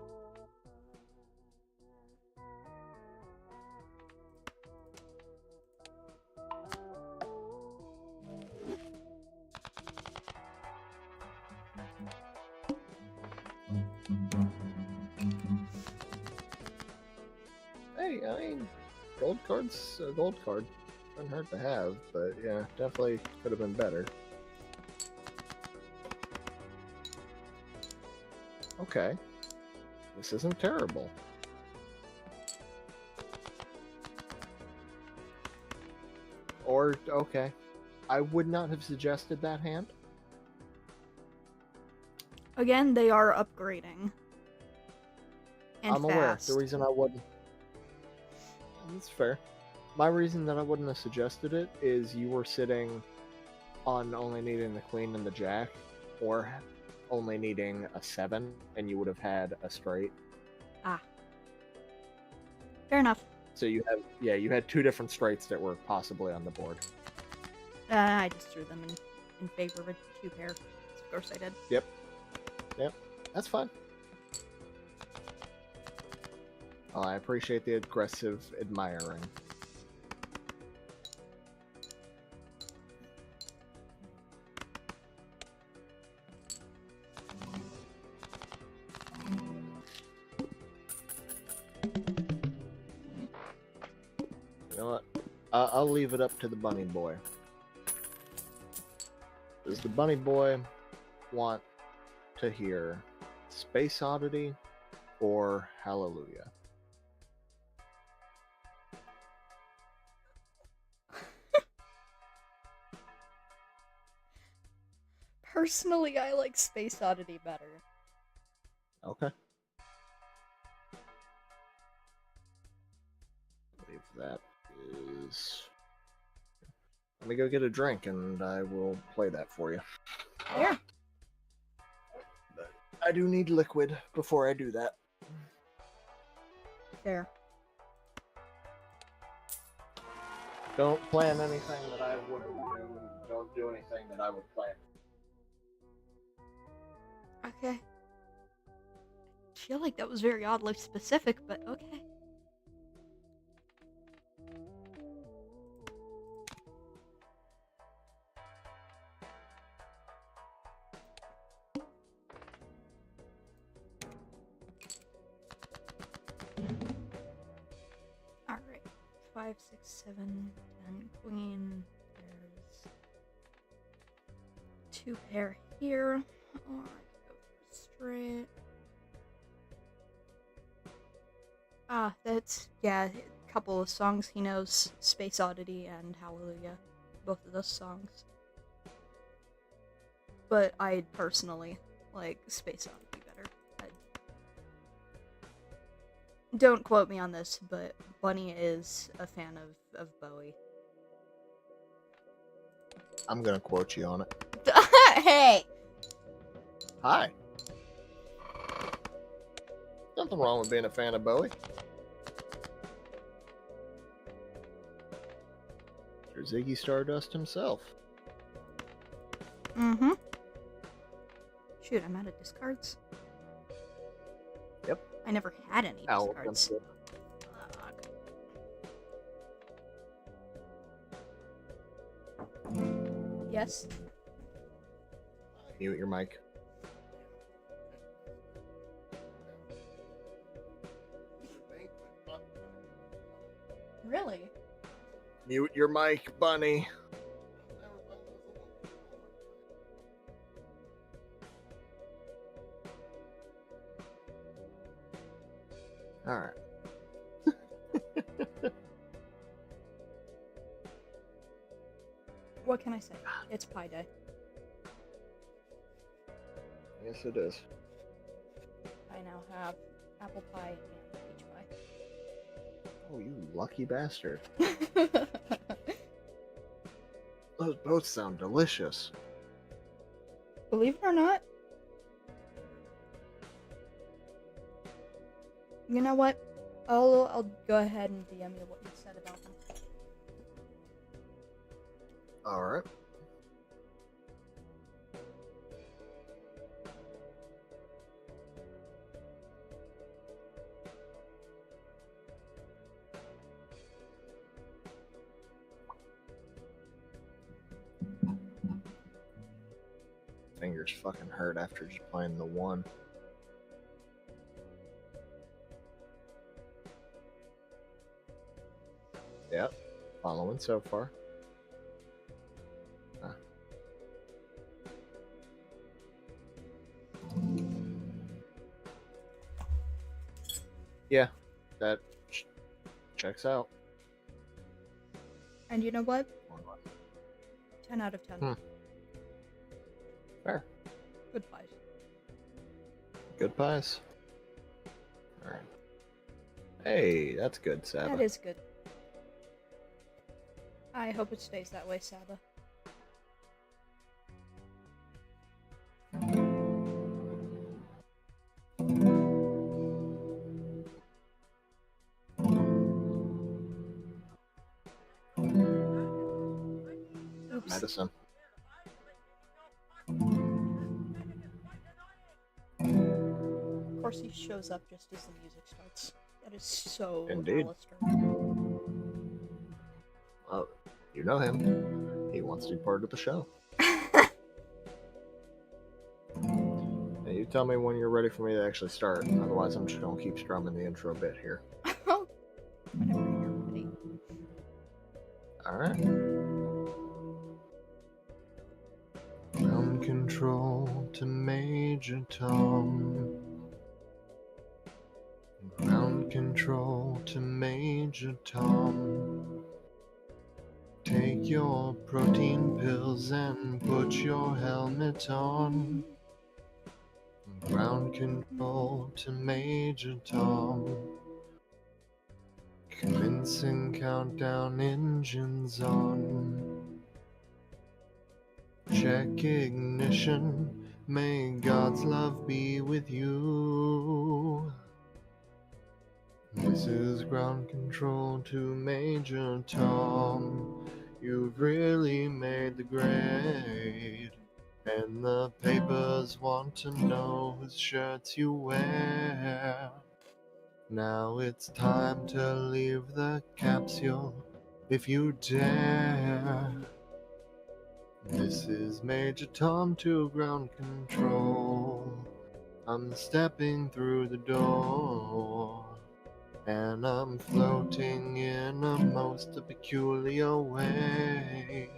Hey, I mean, gold card's a gold card. Doesn't hurt to have, but yeah, definitely could have been better. Okay. This isn't terrible. Or, okay. I would not have suggested that hand. Again, they are upgrading. And I'm aware. fast. The reason I wouldn't... That's fair. My reason that I wouldn't have suggested it is you were sitting on only needing the queen and the jack, or only needing a 7, and you would have had a straight. Ah. Fair enough. So you had 2 different straights that were possibly on the board. I just threw them in favor of a 2 pair. Of course I did. Yep. That's fine. Oh, I appreciate the aggressive admiring. You know what? I'll leave it up to the bunny boy. Does the bunny boy want to hear Space Oddity or Hallelujah? Personally, I like Space Oddity better. Okay. I believe that is... Let me go get a drink and I will play that for you. Yeah. But I do need liquid before I do that. Fair. Don't plan anything that I wouldn't do, and don't do anything that I would plan. Okay. I feel like that was very oddly specific, but okay. Alright. 5, 6, 7, 10, queen. There's 2 pair here. Or I could go for straight. Ah, that's, yeah, a couple of songs he knows, Space Oddity and Hallelujah. Both of those songs. But I personally like Space Oddity better. Don't quote me on this, but Bunny is a fan of Bowie. I'm gonna quote you on it. Hey! Hi. Nothing wrong with being a fan of Bowie. Or Ziggy Stardust himself. Mm-hmm. Shoot, I'm out of discards. Yep. I never had any discards. Yes? Mute your mic. Really? Mute your mic, Bunny. Alright. What can I say? It's Pie Day. Yes, it is. I now have apple pie and peach pie. Oh, you lucky bastard. Those both sound delicious. Believe it or not, you know what? I'll go ahead and DM you what you said about them. Alright. Fingers fucking hurt after just playing the one. Yep, following so far. Yeah, that checks out. And you know what? 10 out of 10. Fair. Good pies. Good pies. Alright. Hey, that's good, Saba. That is good. I hope it stays that way, Saba. Oops. Medicine. Of course he shows up just as the music starts. That is so Indeed. Alistair. Oh, you know him. He wants to be part of the show. Now you tell me when you're ready for me to actually start. Otherwise, I'm just going to keep strumming the intro bit here. Whenever you're ready. Alright. From control to Major Tom. Ground control to Major Tom. Take your protein pills and put your helmet on. Ground control to Major Tom. Commencing countdown, engines on. Check ignition, may God's love be with you. This is ground control to Major Tom. You've really made the grade. And the papers want to know whose shirts you wear. Now it's time to leave the capsule, if you dare. This is Major Tom to ground control. I'm stepping through the door, and I'm floating in a most peculiar way.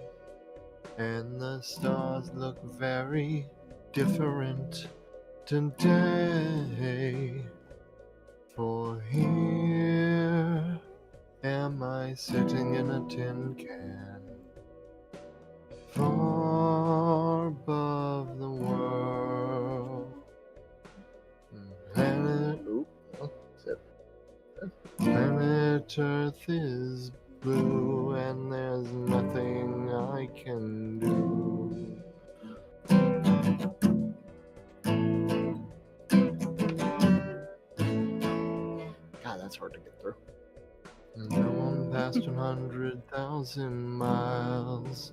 And the stars look very different today. For here am I sitting in a tin can, far above the world. Planet Earth is blue, and there's nothing I can do. God, that's hard to get through. I'm past 100,000 miles.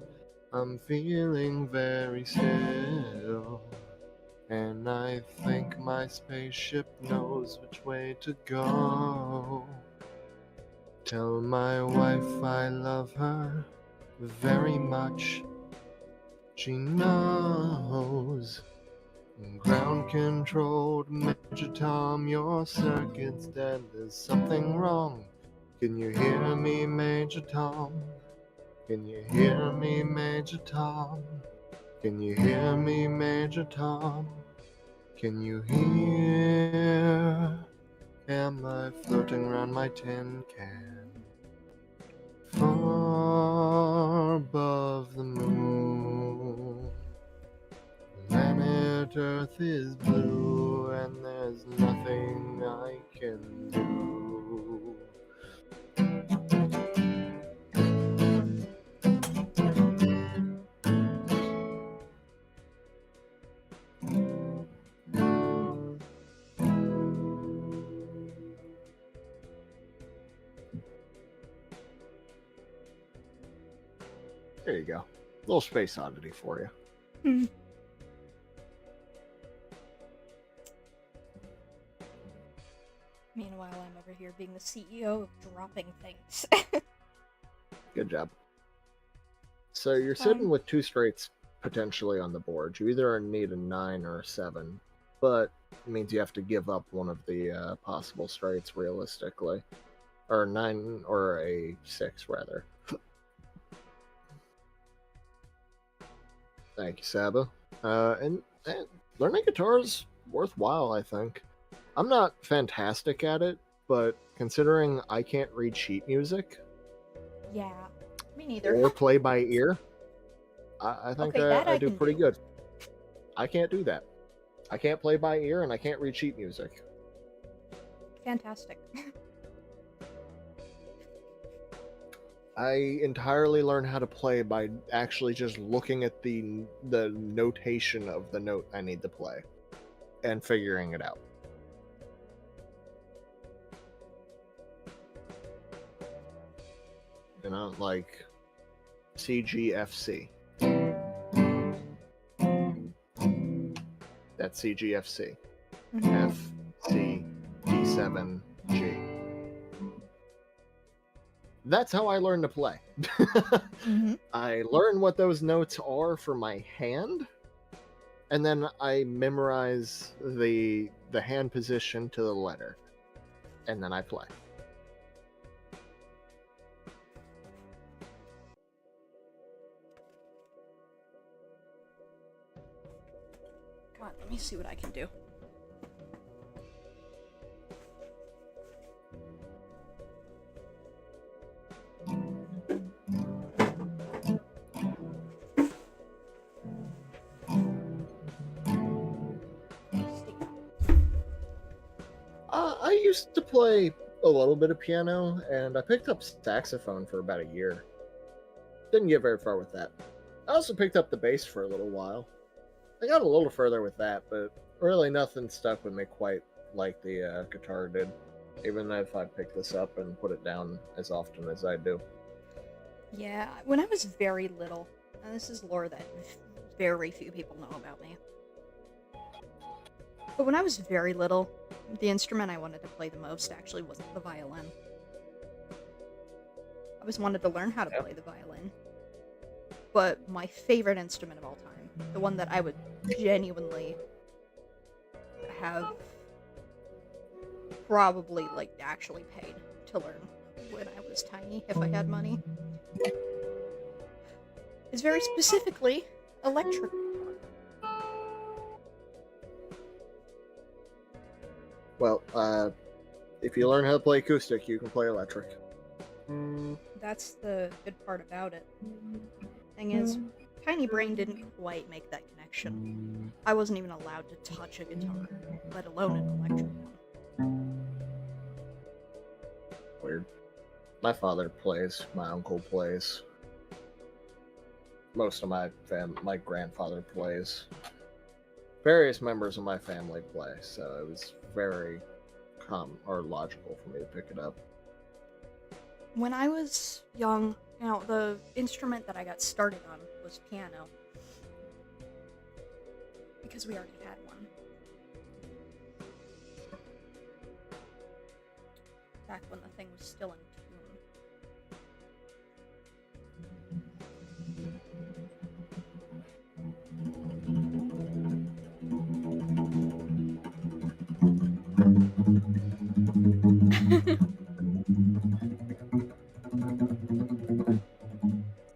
I'm feeling very still. And I think my spaceship knows which way to go. Tell my wife I love her very much. She knows. Ground controlled, Major Tom, your circuit's dead. There's something wrong. Can you hear me, Major Tom? Can you hear me, Major Tom? Can you hear me, Major Tom? Can you hear? Am I floating around my tin can? Far above the moon. Planet Earth is blue, and there's nothing I can do. There you go. Little space oddity for you. Meanwhile, I'm over here being the CEO of dropping things. Good job. So you're sitting with two straights potentially on the board. You either need a 9 or a 7, but it means you have to give up one of the possible straights realistically. Or 9 or a 6, rather. Thank you, Saba. And learning guitar is worthwhile, I think. I'm not fantastic at it, but considering I can't read sheet music, yeah, me neither. or play by ear, I think I do pretty good. I can't do that. I can't play by ear, and I can't read sheet music. Fantastic. I entirely learned how to play by actually just looking at the notation of the note I need to play and figuring it out. You know, like CGFC. That's CGFC. F, C, D7, G. That's how I learned to play. I learn what those notes are for my hand, and then I memorize the hand position to the letter, and then I play. Come on, let me see what I can do. I used to play a little bit of piano, and I picked up saxophone for about a year. Didn't get very far with that. I also picked up the bass for a little while. I got a little further with that, but really nothing stuck with me quite like the guitar did, even if I pick this up and put it down as often as I do. Yeah, when I was very little, and this is lore that very few people know about me, but when I was very little, the instrument I wanted to play the most actually wasn't the violin. I always wanted to learn how to play the violin. But my favorite instrument of all time, the one that I would genuinely have probably, like, actually paid to learn when I was tiny, if I had money, is very specifically electric. Well, if you learn how to play acoustic, you can play electric. That's the good part about it. Thing is, tiny brain didn't quite make that connection. I wasn't even allowed to touch a guitar, let alone an electric one. Weird. My father plays. My uncle plays. Most of my grandfather plays. Various members of my family play, so it was very logical for me to pick it up. When I was young, the instrument that I got started on was piano. Because we already had one. Back when the thing was still in tune.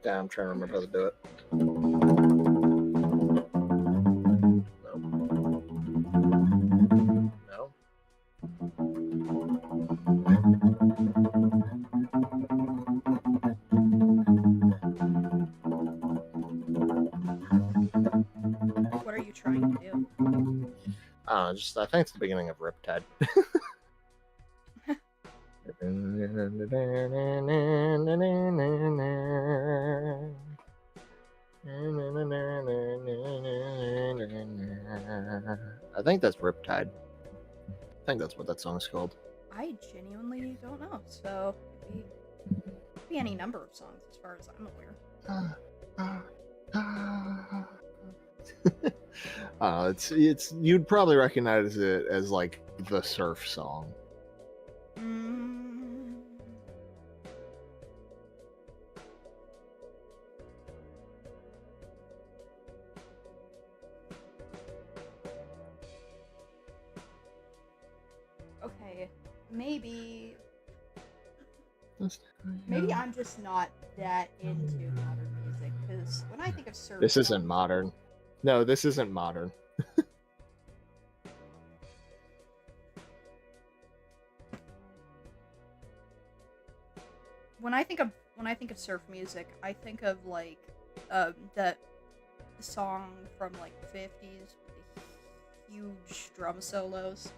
Yeah, I'm trying to remember how to do it. No. What are you trying to do? I think it's the beginning of Riptide. I think that's Riptide. I think that's what that song's called. I genuinely don't know, so it could be any number of songs as far as I'm aware. It's you'd probably recognize it as like the surf song. Okay, maybe I'm just not that into modern music, because when I think of surf, this isn't modern. No, this isn't modern. When I think of surf music, I think of like that song from like the 50s with the huge drum solos.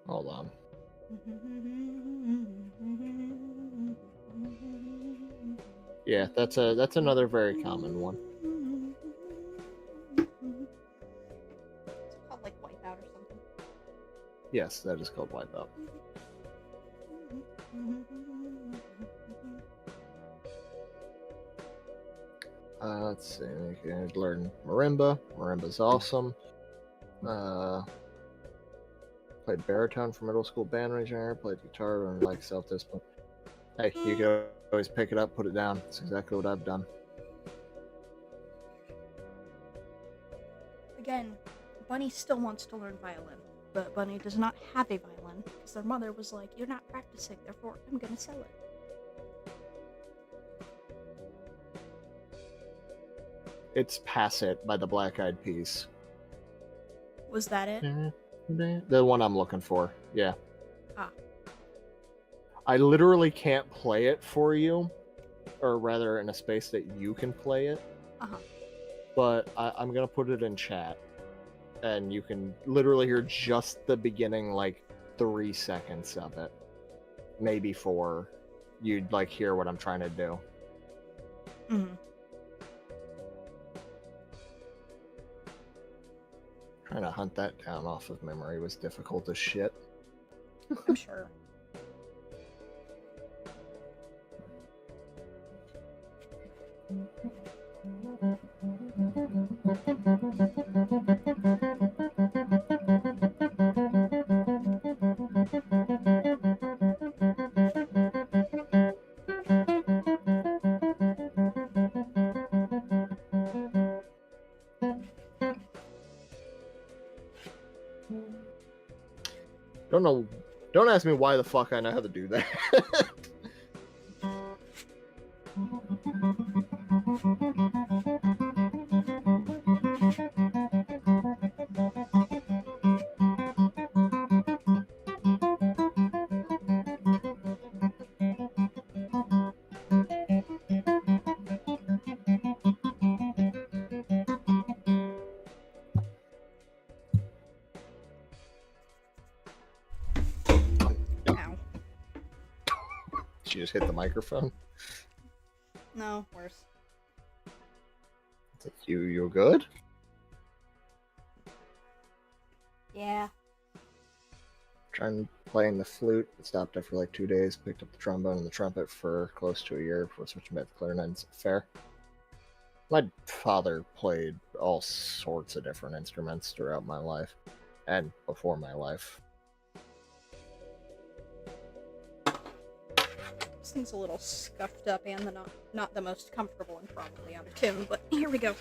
Hold on. Yeah, that's another very common one. Is it called like Wipeout or something? Yes, that is called Wipeout. Let's see. You can learn marimba. Marimba's awesome. Played baritone for middle school band engineer. Played guitar and like self-discipline. Hey, you can always pick it up, put it down. That's exactly what I've done. Again, Bunny still wants to learn violin, but Bunny does not have a violin because their mother was like, "You're not practicing, therefore I'm gonna sell it." It's Pass It by the Black Eyed Peas. Was that it? The one I'm looking for, yeah. Ah. I literally can't play it for you, or rather in a space that you can play it. Uh-huh. But I'm going to put it in chat. and you can literally hear just the beginning, like 3 seconds of it, maybe 4. You'd like hear what I'm trying to do. Mm-hmm. Trying to hunt that down off of memory was difficult as shit. I'm sure. Don't know. Don't ask me why the fuck I know how to do that. Ow. She just hit the microphone. No, worse. It's like, you good? Yeah. Trying playing the flute. Stopped after like 2 days. Picked up the trombone and the trumpet for close to a year before switching back to clarinet. Is it fair? My father played all sorts of different instruments throughout my life and before my life. This thing's a little scuffed up and not the most comfortable and probably out of tune, but here we go.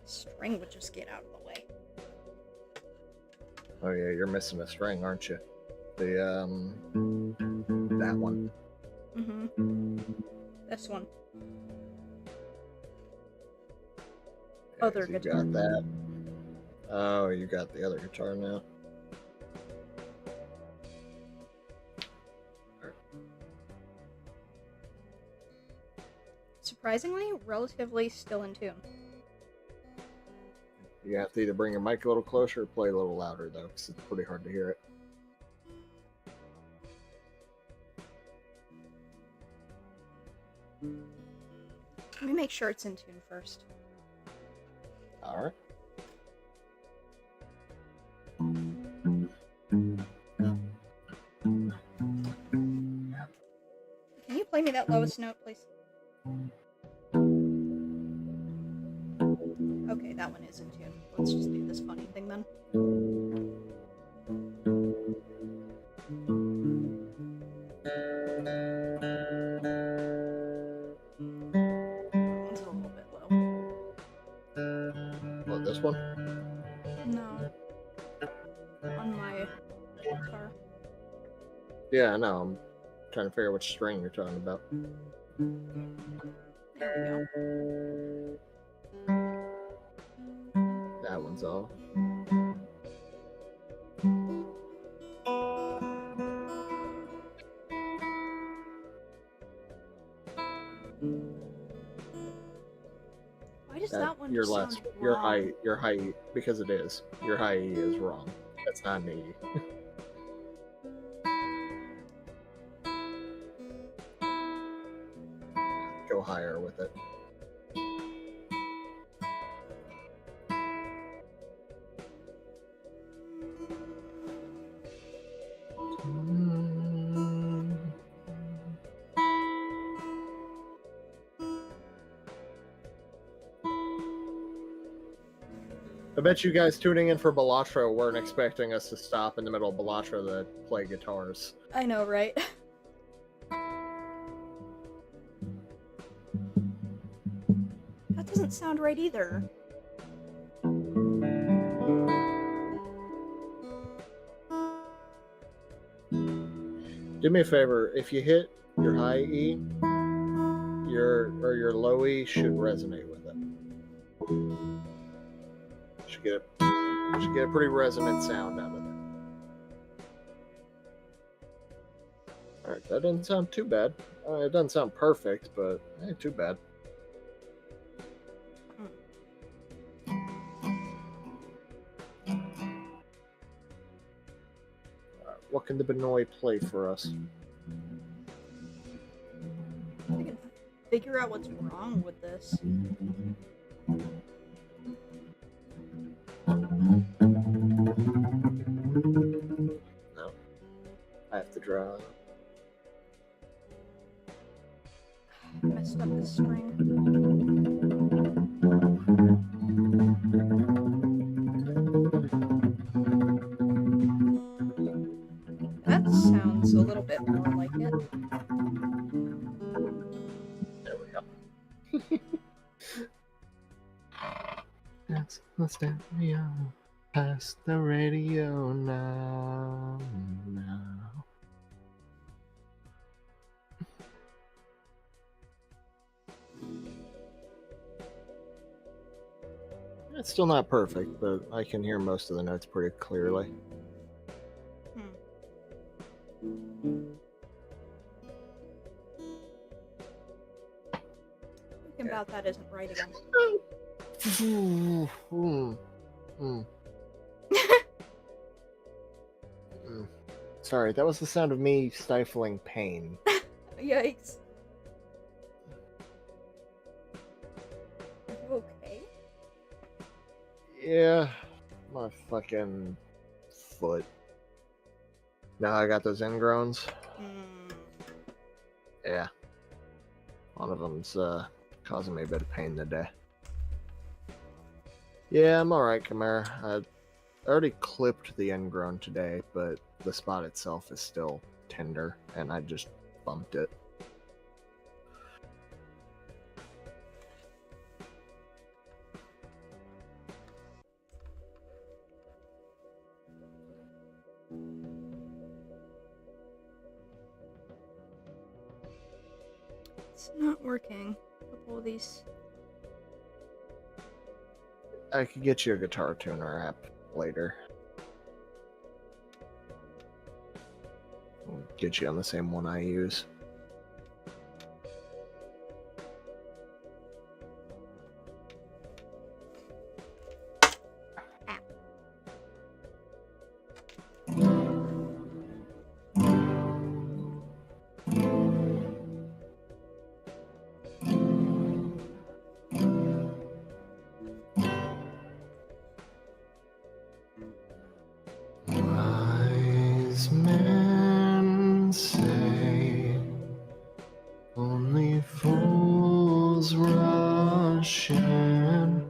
String would just get out of the way. Oh yeah, you're missing a string, aren't you? The that one. Mm-hmm. This one. Yeah, Other so you guitar. got that. Oh, you got the other guitar now. Surprisingly, relatively still in tune. You have to either bring your mic a little closer or play a little louder, though, because it's pretty hard to hear it. Let me make sure it's in tune first. Alright. Can you play me that lowest note, please? Okay, that one is in tune. Let's just do this funny thing then. One's a little bit low. What, this one? No. On my guitar. Yeah, I know. I'm trying to figure out which string you're talking about. There we go. That one's all. Why does that one Your just last, sound your wrong? high, because it is. Your high E is wrong. That's not an E. Go higher with it. I bet you guys tuning in for Balatro weren't expecting us to stop in the middle of Balatro to play guitars. I know, right? That doesn't sound right either. Do me a favor, if you hit your high E, your low E should resonate with it. Should get a pretty resonant sound out of it. Alright, that doesn't sound too bad. It doesn't sound perfect, but ain't too bad. What can the Benoy play for us? I can figure out what's wrong with this. No. I have to draw. Messed up the string. That sounds a little bit more like it. There we go. That's the stereo. Past the radio now. It's still not perfect, but I can hear most of the notes pretty clearly. Thinking about that isn't right again. Sorry, that was the sound of me stifling pain. Yikes. Are you okay? Yeah, my fucking foot. Now I got those ingrowns. Yeah. One of them's causing me a bit of pain today. Yeah, I'm alright, Chimera. I already clipped the ingrown today, but the spot itself is still tender, and I just bumped it. It's not working. A couple of these. I could get you a guitar tuner app later. I'll get you on the same one I use. Wise men say only fools rush in,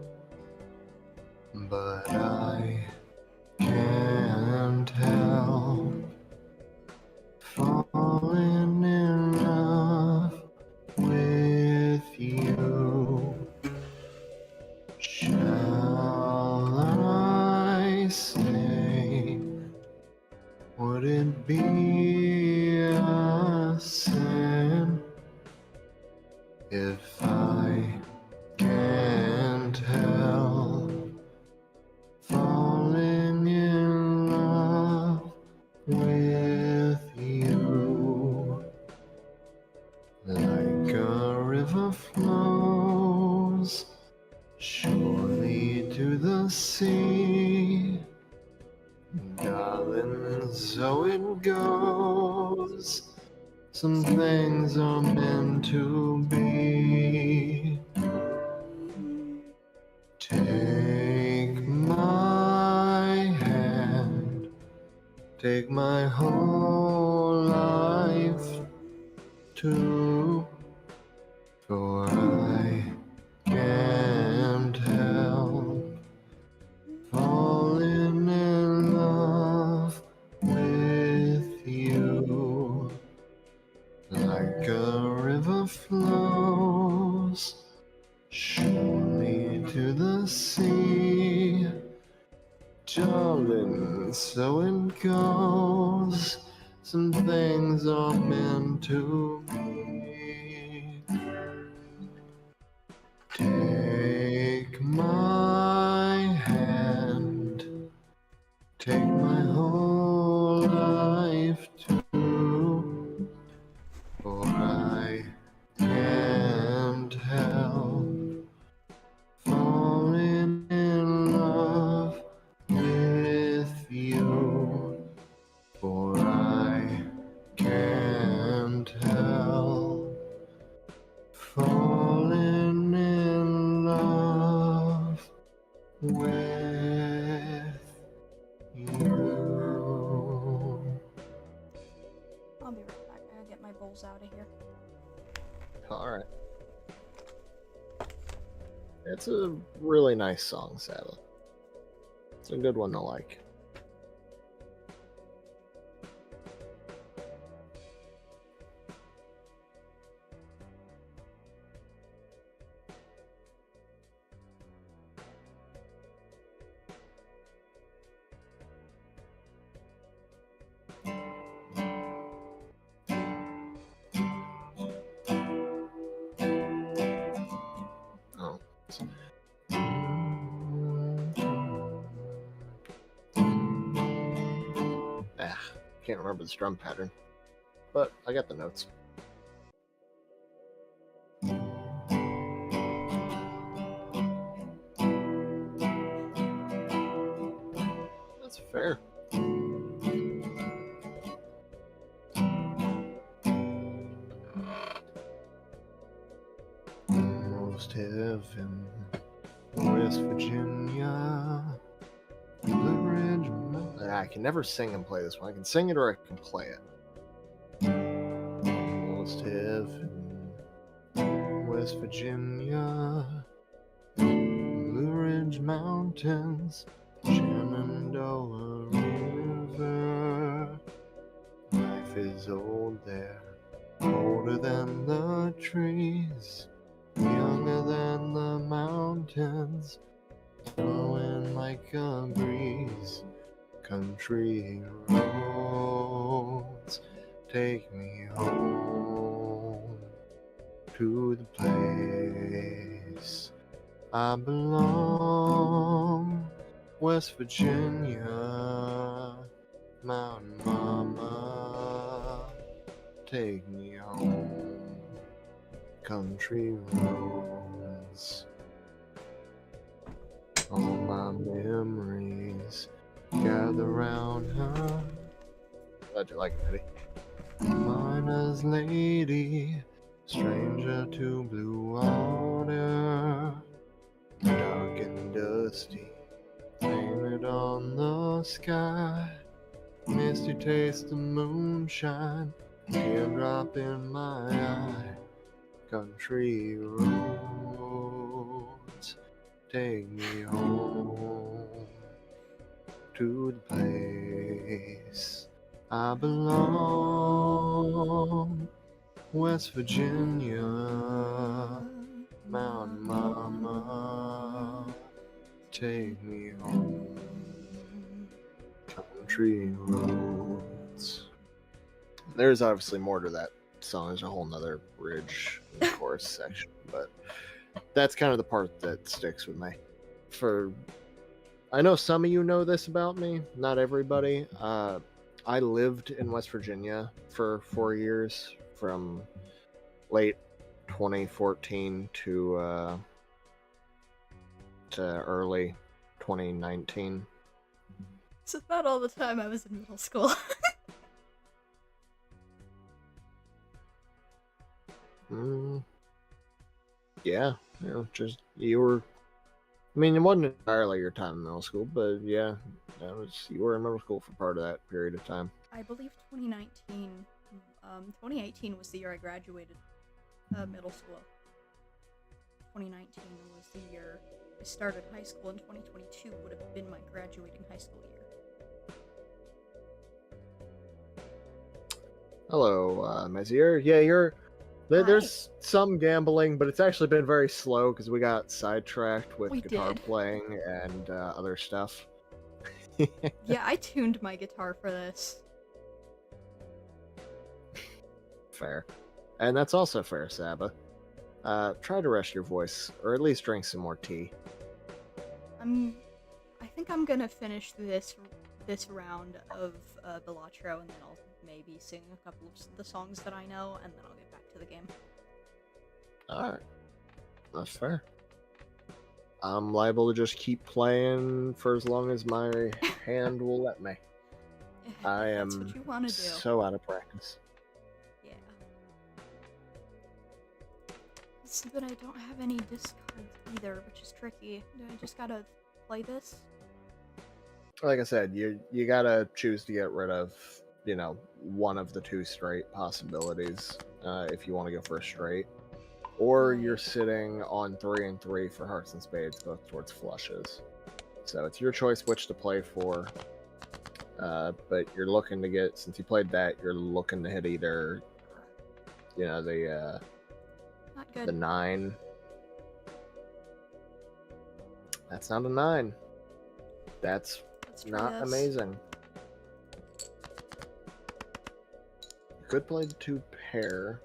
but I can't help falling in love with you. Shall I say, would it be a sin if I can't help falling in love with you? Like a river flows surely to the sea, darling, so it goes. Some things are meant to be. Take my hand, take my whole life too, for I can't help falling in love with you. Like a river flows surely to the sea, darling, so it goes. Some things are meant to be. Take my hand, take my whole life too, for I can't help falling in love with you, for I with you. I'll be right back. I gotta get my bowls out of here. Alright. It's a really nice song, Sabbath. It's a good one to like. Oh. Can't remember the strum pattern, but I got the notes. That's fair. Almost heaven, West Virginia. Blue Ridge. I can never sing and play this one. I can sing it or I can play it. Almost heaven, West Virginia. Blue Ridge Mountains, Shenandoah River. Life is old there, older than the trees, younger than the mountains, flowing like a breeze. Country roads take me home to the place I belong, West Virginia, Mountain Mama, take me home, country roads. All my memories gather round her. Glad you like it, Eddie. Miner's lady, stranger to blue water, dark and dusty, painted on the sky. Misty taste of moonshine, teardrop in my eye. Country roads take me home to the place I belong, West Virginia, Mountain Mama, take me home, country roads. There's obviously more to that song. There's a whole nother bridge and chorus section, but that's kind of the part that sticks with me. I know some of you know this about me, not everybody. I lived in West Virginia for 4 years, from late 2014 to early 2019. It's about all the time I was in middle school. Yeah, just you were. I mean, it wasn't entirely your time in middle school, but yeah, you were in middle school for part of that period of time. I believe 2019, 2018 was the year I graduated middle school. 2019 was the year I started high school, and 2022 would have been my graduating high school year. Hello, Mezier. Yeah, there's some gambling, but it's actually been very slow because we got sidetracked with guitar playing and other stuff. Yeah, I tuned my guitar for this. Fair. And that's also fair, Saba. Try to rest your voice, or at least drink some more tea. I think I'm gonna finish this round of Balatro, and then I'll maybe sing a couple of the songs that I know, and then I'll get back to the game. Alright. That's fair. I'm liable to just keep playing for as long as my hand will let me. I am That's what you want to do. So out of practice. Yeah. But I don't have any discards either, which is tricky. I just gotta play this? Like I said, you gotta choose to get rid of, one of the two straight possibilities if you want to go for a straight. Or you're Right. sitting on 3 and 3 for hearts and spades, both towards flushes. So it's your choice which to play for. But you're looking to get, since you played that, you're looking to hit either, the Not good. the 9. That's not a 9. That's Let's try not this. amazing. You could play the 2 pair,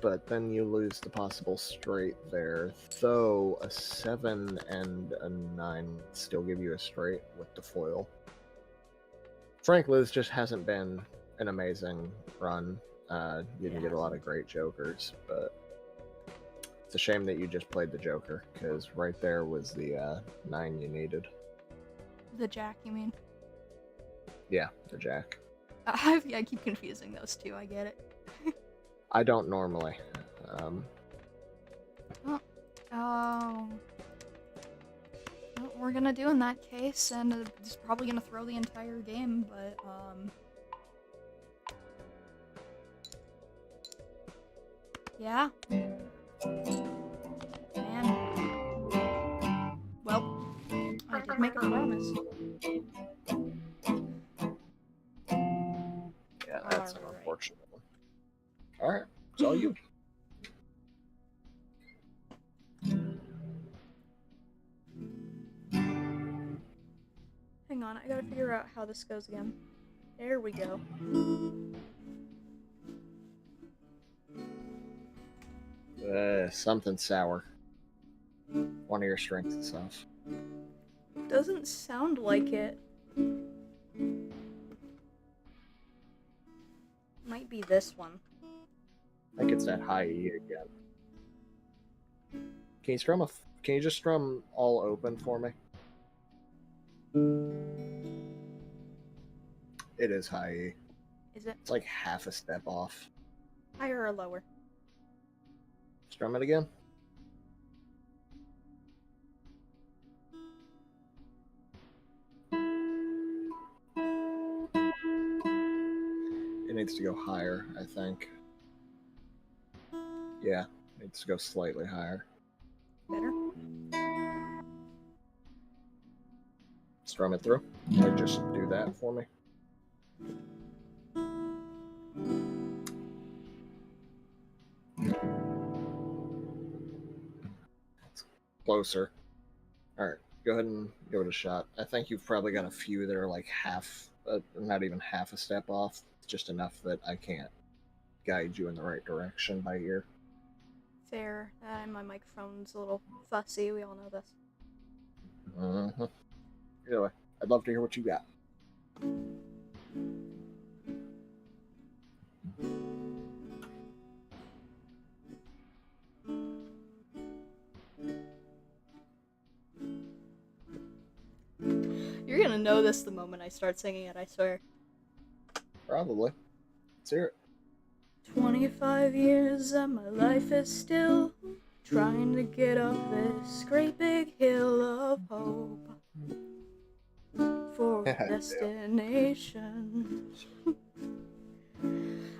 but then you lose the possible straight there. Though a 7 and a 9 still give you a straight with the foil. Frankly, this just hasn't been an amazing run. You didn't get a lot of great jokers, but it's a shame that you just played the joker, because right there was the 9 you needed. The jack, you mean? Yeah, the jack. I keep confusing those two, I get it. I don't normally. Well, we're gonna do in that case, and it's probably gonna throw the entire game, but, yeah. Man. Well, I did make a promise. Yeah, that's an Alright. unfortunate one. Alright, it's all you. Hang on, I gotta figure out how this goes again. There we go. Something sour. One of your strengths is off. Doesn't sound like it. Might be this one. I think it's that high E again. Can you just strum all open for me? It is high E. Is it It's like half a step off. higher or lower? Strum it again. It needs to go higher, I think. Yeah, it needs to go slightly higher. Better? Strum it through. Like, just do that for me. It's closer. Alright, go ahead and give it a shot. I think you've probably got a few that are like half, not even half a step off. It's just enough that I can't guide you in the right direction by ear. Fair. My microphone's a little fussy, we all know this. Anyway, I'd love to hear what you got. You're gonna know this the moment I start singing it, I swear. Probably. Let's hear it. 25 years and my life is still trying to get up this great big hill of hope for a destination.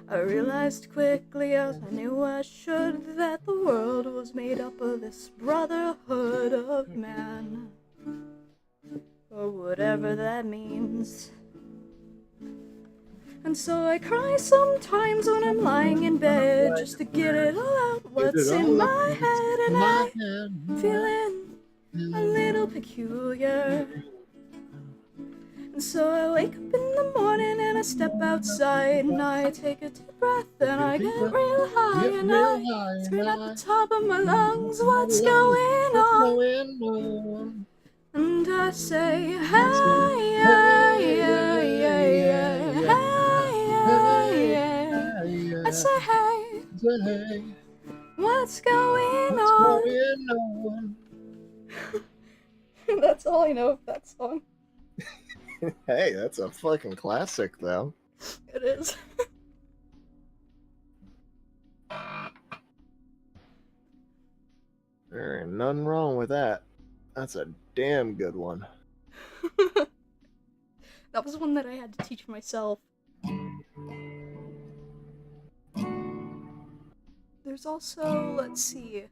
I realized quickly as I knew I should that the world was made up of this brotherhood of man, or whatever that means. And so I cry sometimes when I'm lying in bed just to get it all out what's in my head, and I'm feeling a little peculiar. And so I wake up in the morning and I step outside and I take a deep breath and I get real high and I scream at the top of my lungs, what's going on? And I say, hey, yeah, yeah, yeah, yeah, hey. I say, hey, what's going on? That's all I know of that song. Hey, that's a fucking classic, though. It is. There ain't nothing wrong with that. That's a damn good one. That was one that I had to teach myself. There's also, let's see.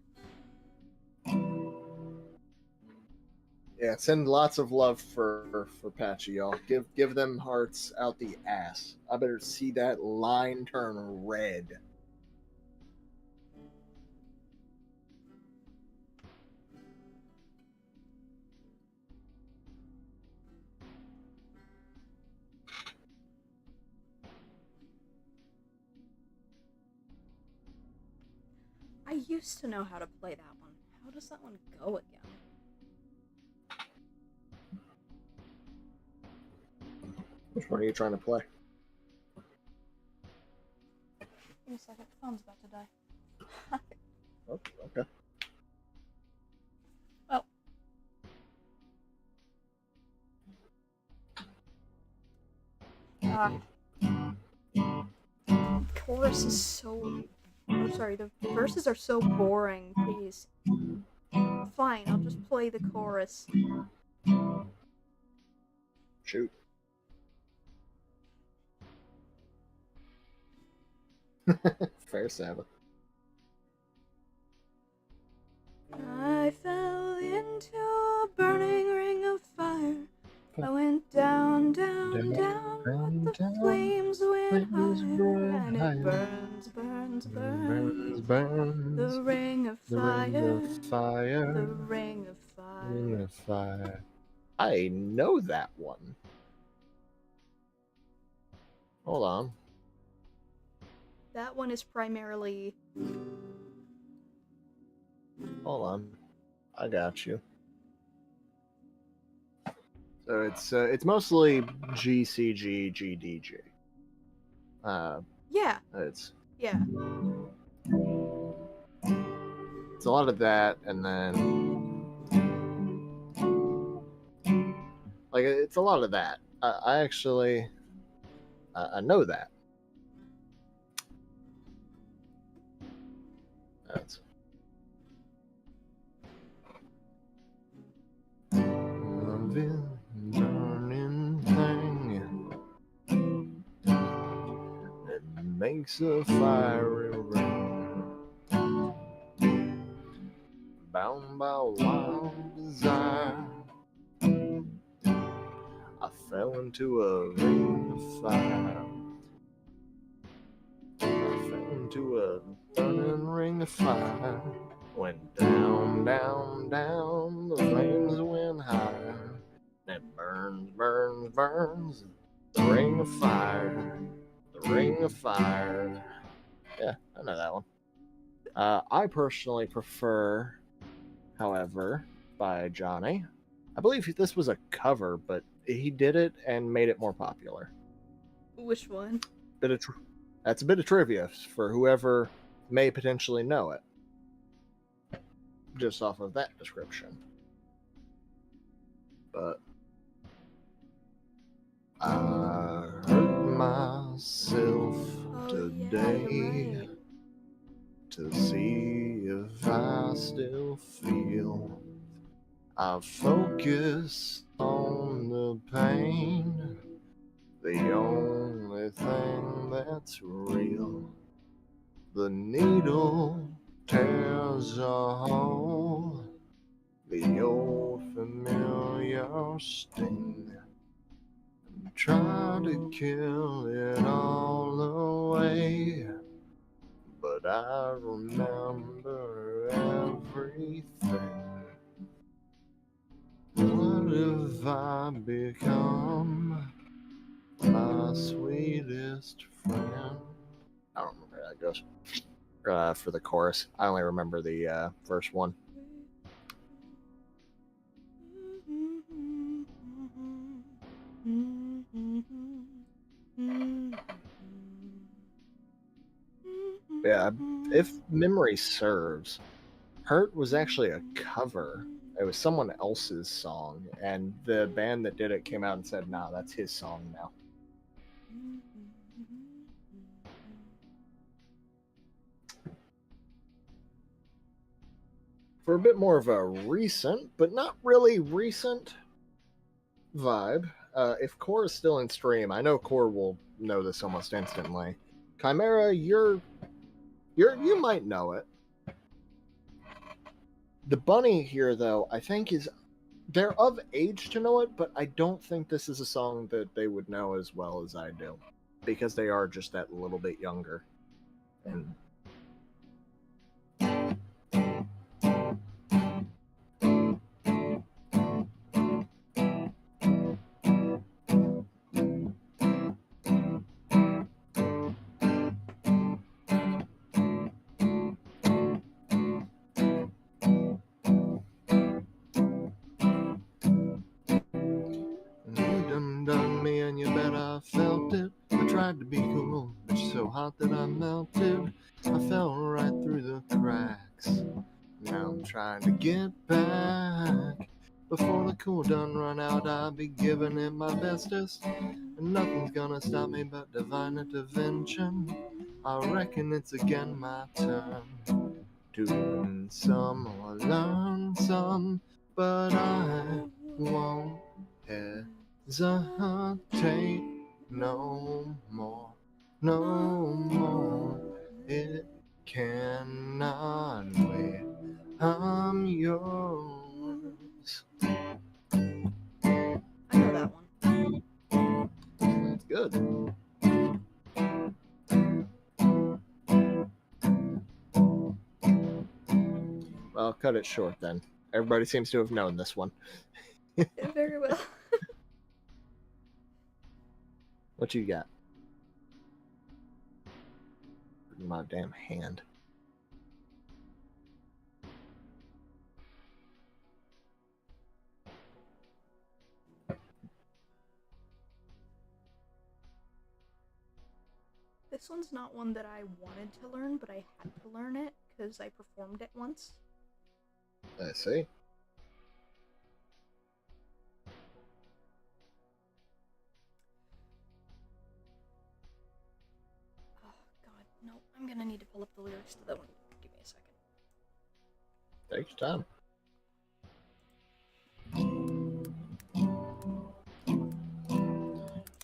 Yeah, send lots of love for Patchy, y'all. Give them hearts out the ass. I better see that line turn red. I used to know how to play that one. How does that one go again? Which one are you trying to play? Give me a second. Phone's about to die. Oh, okay. Oh. Chorus is so... Oh, sorry, the verses are so boring, please. Fine, I'll just play the chorus. Shoot. Fair Sabbath. I fell into a burning ring of fire. I went down, down, down, but the flames went higher, and it burns, burns, burns. The ring of fire, the ring of fire. Ring of fire. I know that one. Hold on. That one is primarily... Hold on. I got you. So it's mostly GCG, GDG. Yeah. It's Yeah. a lot of that, and then like it's a lot of that. I actually I know that. That's burning thing that makes a fiery ring, bound by wild desire. I fell into a ring of fire. I fell into a burning ring of fire. Went down, down, down. The flames went higher. It burns, burns, burns. The ring of fire. The ring of fire. Yeah, I know that one. I personally prefer, however, by Johnny. I believe this was a cover, but he did it and made it more popular. Which one? That's a bit of trivia for whoever may potentially know it, just off of that description. But I hurt myself today to see if I still feel. I focus on the pain, the only thing that's real. The needle tears a hole, the old familiar sting. Try to kill it all away, but I remember everything. What have I become, my sweetest friend? I don't remember how that goes. For the chorus, I only remember the verse 1. Yeah, if memory serves, Hurt was actually a cover. It was someone else's song, and the band that did it came out and said, nah, that's his song now. for a bit more of a recent, but not really recent vibe, if Core is still in stream, I know Core will know this almost instantly. Chimera, you might know it. The bunny here, though, I think they're of age to know it, but I don't think this is a song that they would know as well as I do, because they are just that little bit younger. And done me and you bet I felt it. I tried to be cool, but you're so hot that I melted. I fell right through the cracks. Now I'm trying to get back. Before the cool done run out, I'll be giving it my bestest. And nothing's gonna stop me but divine intervention. I reckon it's again my turn to win some or learn some, but I won't hesitate no more, no more. It cannot wait. I'm yours. I know that one. That's good. Well, I'll cut it short then. Everybody seems to have known this one. Very well. What you got? My damn hand. This one's not one that I wanted to learn, but I had to learn it because I performed it once. I see. Oh, God. No, I'm gonna need to pull up the lyrics to that one. Give me a second. Take your time.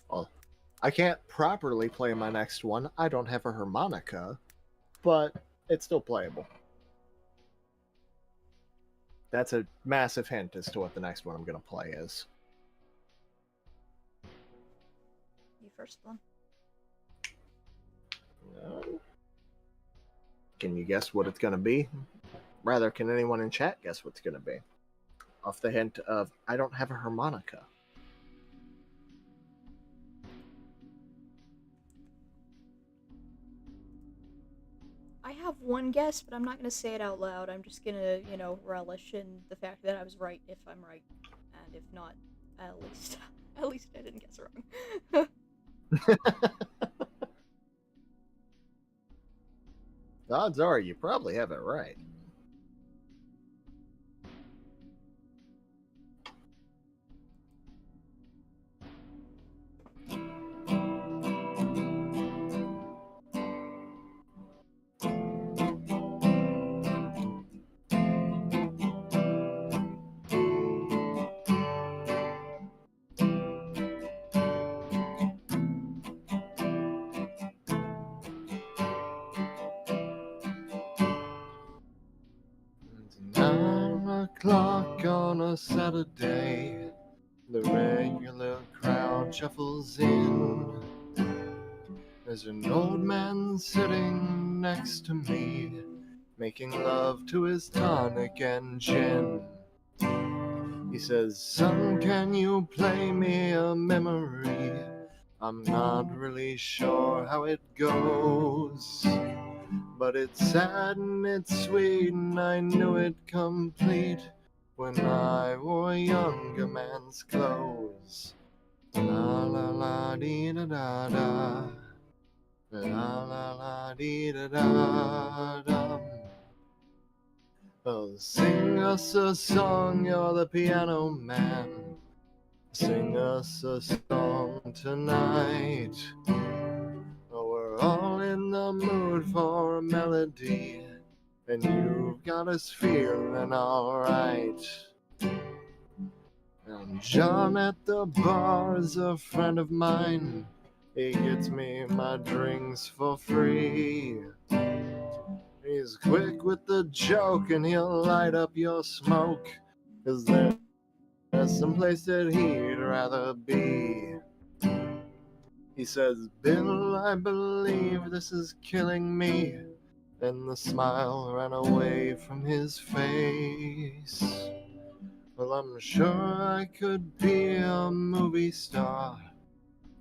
Well, I can't properly play my next one. I don't have a harmonica, but it's still playable. That's a massive hint as to what the next one I'm going to play is. You first one. Can you guess what it's going to be? Rather, can anyone in chat guess what's going to be? Off the hint of, I don't have a harmonica. I have one guess, but I'm not gonna say it out loud. I'm just gonna, relish in the fact that I was right if I'm right, and if not, at least I didn't guess wrong. The odds are you probably have it right. It's 9 o'clock on a Saturday. The regular crowd shuffles in. There's an old man sitting next to me, making love to his tonic and gin. He says, son, can you play me a memory? I'm not really sure how it goes, but it's sad and it's sweet and I knew it complete when I wore younger man's clothes. La la la dee da da da, la la la dee da da da. Oh, sing us a song, you're the piano man. Sing us a song tonight. Oh, we're all in the mood for a melody. and you've got us feeling alright. And John at the bar is a friend of mine. He gets me my drinks for free. He's quick with the joke and he'll light up your smoke, 'cause there's some place that he'd rather be. He says, Bill, I believe this is killing me. And the smile ran away from his face. Well, I'm sure I could be a movie star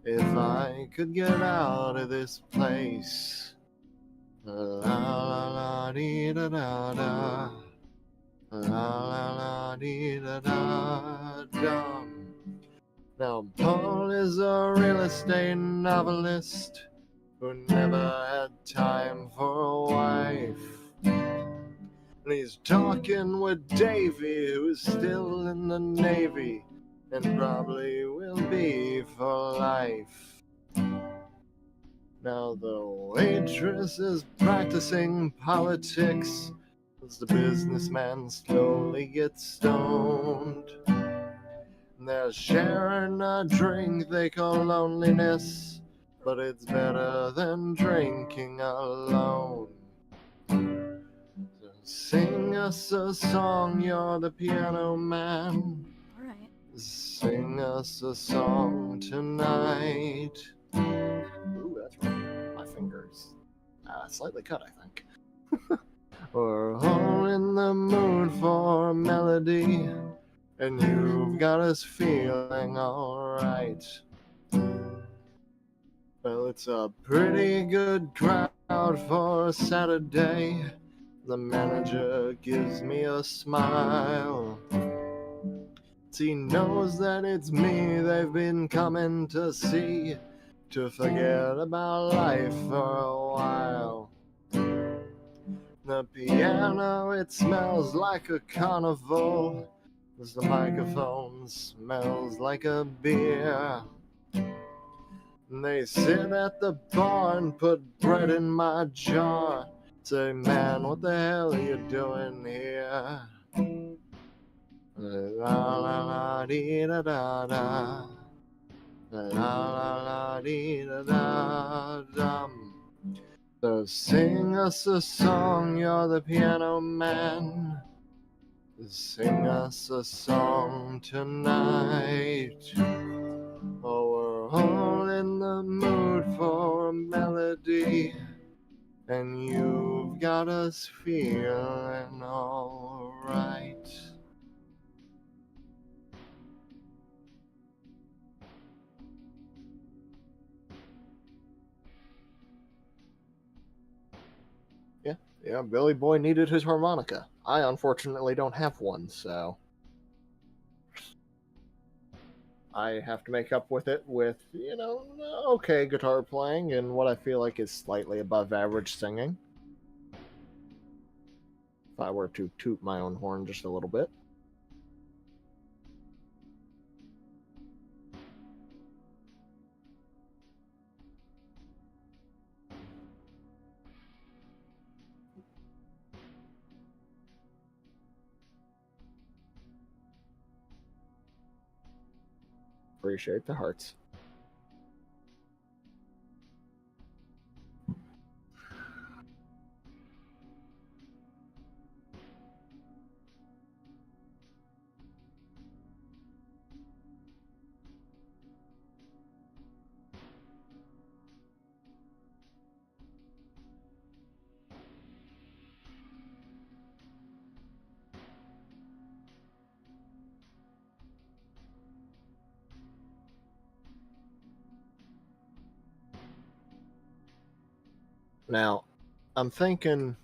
if I could get out of this place. La la la dee da da da. La la la dee da da dum. Now, Paul is a real estate novelist who never had time for a wife. And he's talking with Davy, who's still in the Navy and probably will be for life. Now the waitress is practicing politics as the businessman slowly gets stoned. And they're sharing a drink they call loneliness, but it's better than drinking alone. So sing us a song, you're the piano man. All right. Sing us a song tonight. Ooh, that's right. My fingers slightly cut, I think. We're all in the mood for a melody, and you've got us feeling alright. Well, it's a pretty good crowd for a Saturday. The manager gives me a smile. He knows that it's me they've been coming to see, to forget about life for a while. The piano, it smells like a carnival, as the microphone smells like a beer. And they sit at the bar and put bread in my jar. Say, man, what the hell are you doing here? La la la dee da da da. La la la dee da da dum. So sing us a song, you're the piano man. Sing us a song tonight. Oh, we're all in the mood for a melody, and you've got us feeling alright. Yeah, Billy Boy needed his harmonica. I unfortunately don't have one, so I have to make up with it with, okay guitar playing and what I feel like is slightly above average singing. If I were to toot my own horn just a little bit. Appreciate the hearts. Now, I'm thinking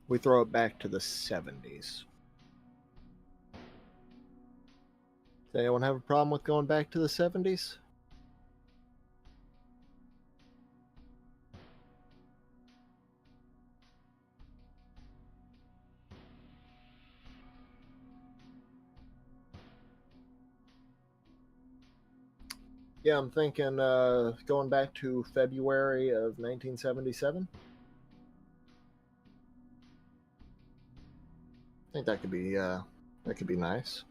we throw it back to the 70s. Does anyone have a problem with going back to the 70s? Yeah, I'm thinking going back to February of 1977. think that could be nice.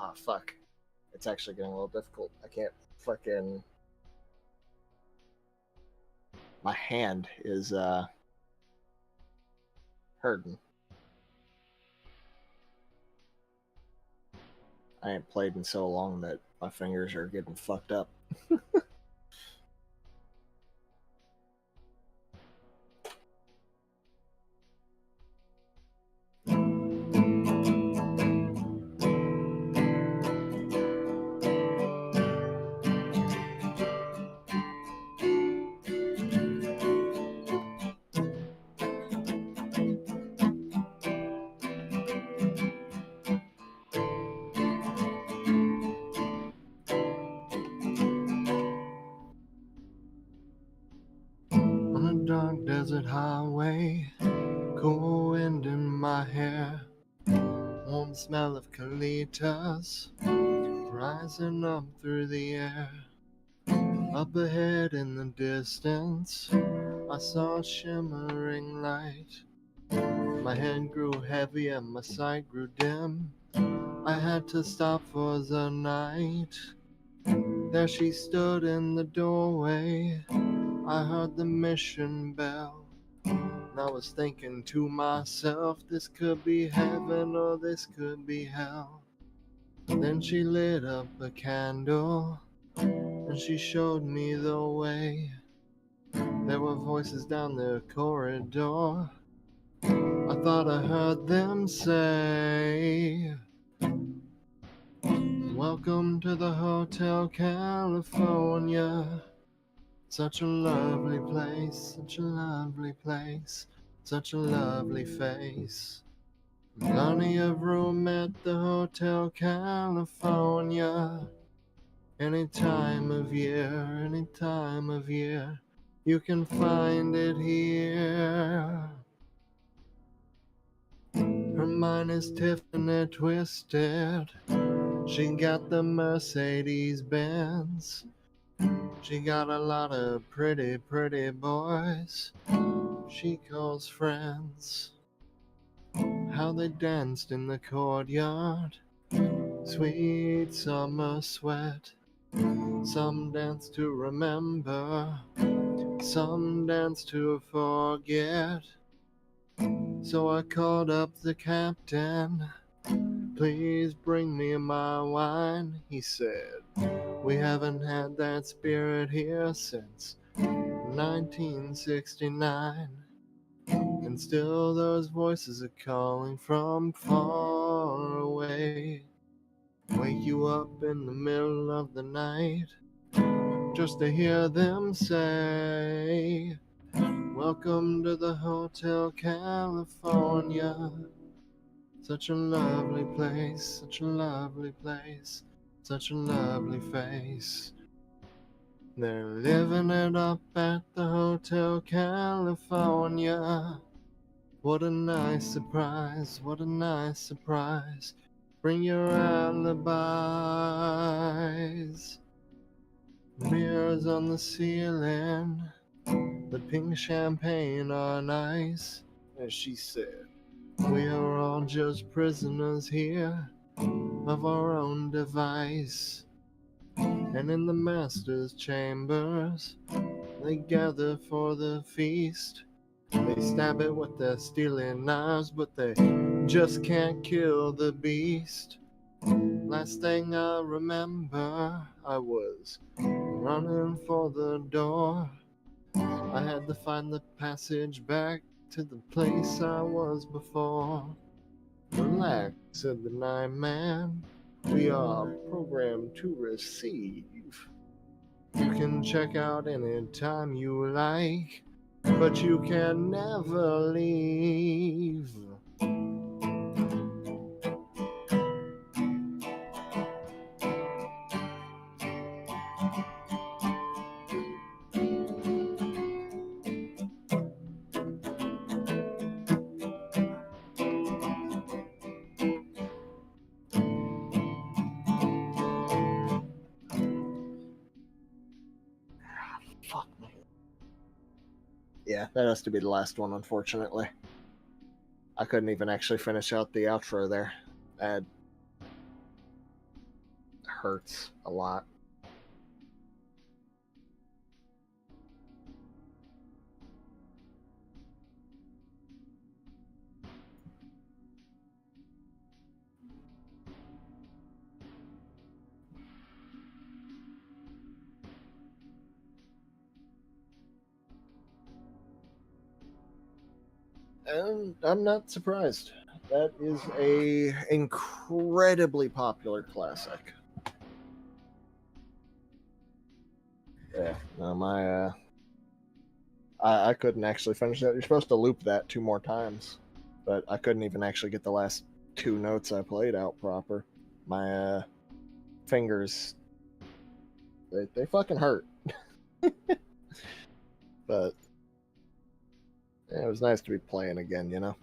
Ah, fuck. It's actually getting a little difficult. I can't fucking... My hand is, hurting. I ain't played in so long that my fingers are getting fucked up. On a dark desert highway, cool wind in my hair, warm smell of colitas rising up through the air. Up ahead in the distance, I saw a shimmering light. My head grew heavy and my sight grew dim. I had to stop for the night. There she stood in the doorway. I heard the mission bell. And I was thinking to myself, this could be heaven or this could be hell. Then she lit up a candle and she showed me the way. There were voices down the corridor. I thought I heard them say, welcome to the Hotel California. Such a lovely place, such a lovely place, such a lovely face. Plenty of room at the Hotel California. Any time of year, you can find it here. Her mind is Tiffany twisted. She got the Mercedes Benz. She got a lot of pretty, pretty boys she calls friends. How they danced in the courtyard, sweet summer sweat. Some dance to remember, some dance to forget. So I called up the captain, please bring me my wine. He said, we haven't had that spirit here since 1969. And still those voices are calling from far away. Wake you up in the middle of the night just to hear them say, welcome to the Hotel California. Such a lovely place, such a lovely place, such a lovely face. They're living it up at the Hotel California. What a nice surprise, what a nice surprise. Bring your alibis. Mirrors on the ceiling, the pink champagne on ice. As she said, we are all just prisoners here of our own device. And in the master's chambers, they gather for the feast. They stab it with their stealing knives, but they just can't kill the beast. Last thing I remember, I was running for the door. I had to find the passage back to the place I was before. Relax, said the night man. We are programmed to receive. You can check out any time you like. but you can never leave. Fuck me. Yeah, that has to be the last one, unfortunately. I couldn't even actually finish out the outro there. That hurts a lot. And I'm not surprised. That is a incredibly popular classic. Yeah, no, I couldn't actually finish that. You're supposed to loop that 2 more times, but I couldn't even actually get the last 2 notes I played out proper. My fingers, they fucking hurt. But yeah, it was nice to be playing again, you know?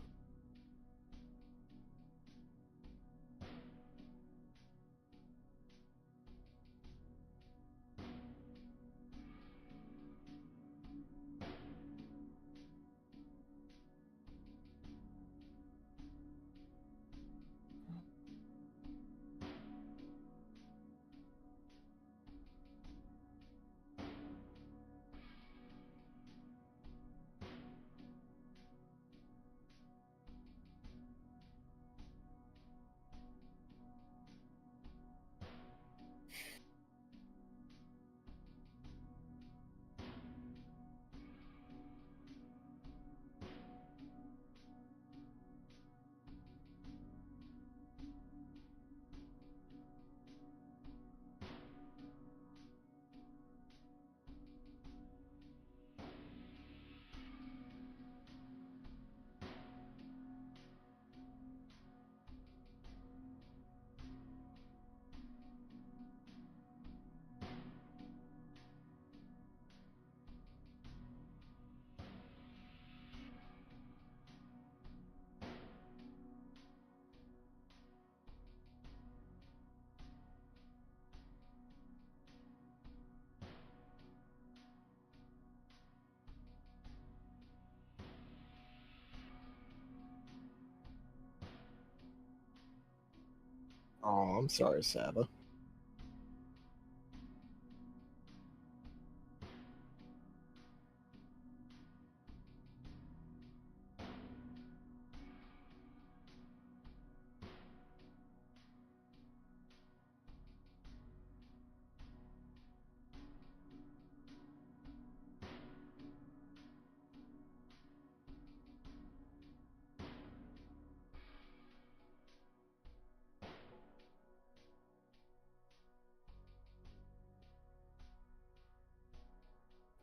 Oh, I'm sorry, Saba.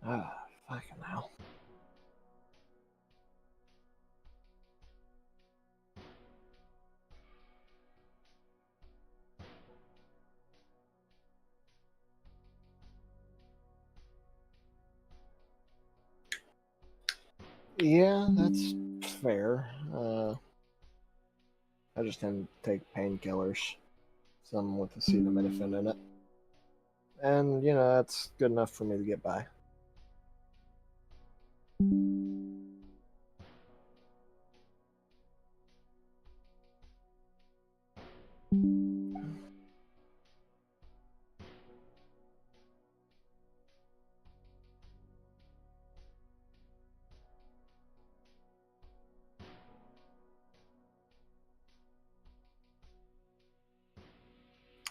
Ah, fucking hell. Yeah, that's fair. I just tend to take painkillers, some with acetaminophen in it. And, you know, that's good enough for me to get by.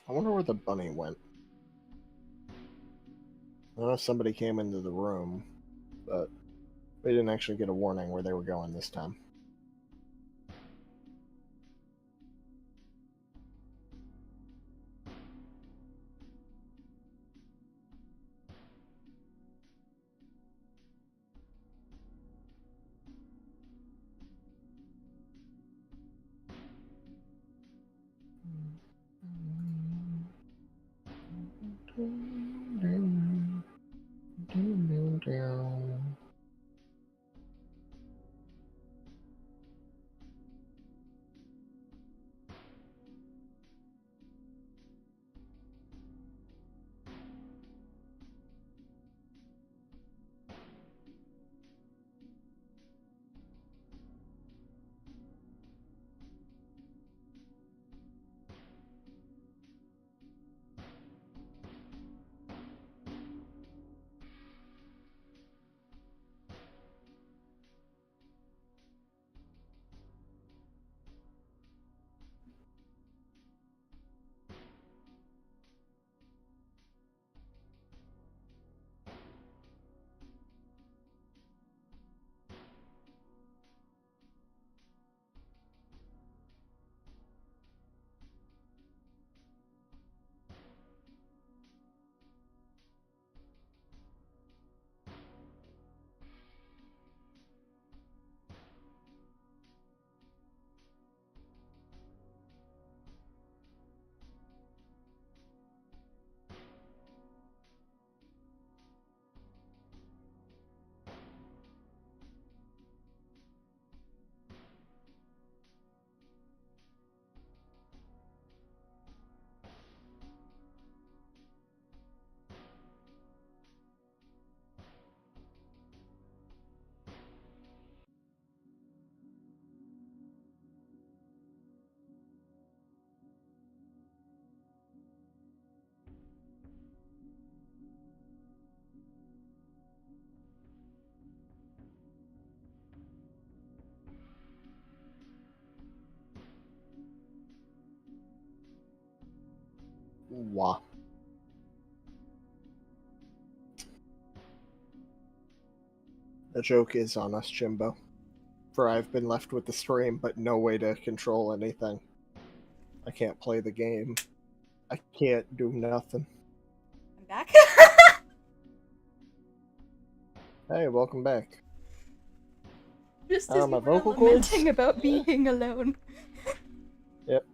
I wonder where the bunny went. I know somebody came into the room, but we didn't actually get a warning where they were going this time. Wah. The joke is on us, Jimbo. For I've been left with the stream, but no way to control anything. I can't play the game. I can't do nothing. I'm back. Hey, welcome back. Just How as are my you were vocal cords? lamenting about being alone. Yep.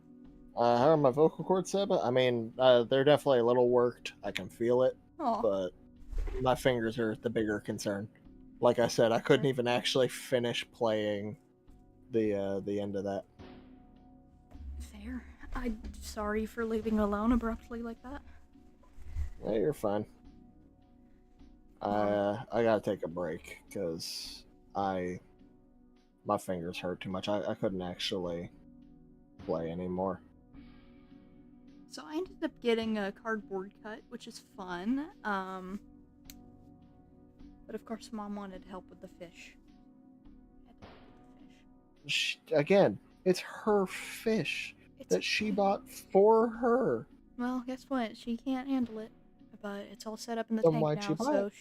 How are my vocal cords, Seba? I mean, they're definitely a little worked. I can feel it, Oh, but my fingers are the bigger concern. Like I said, I couldn't Sure. even actually finish playing the end of that. fair. I'm sorry for leaving alone abruptly like that. Yeah, you're fine. I gotta take a break because my fingers hurt too much. I couldn't actually play anymore. So I ended up getting a cardboard cut, which is fun. But of course, Mom wanted help with the fish. Again, it's her fish It's that she bought for her. Well, guess what? She can't handle it. But it's all set up in the Then tank why'd she now, buy so it?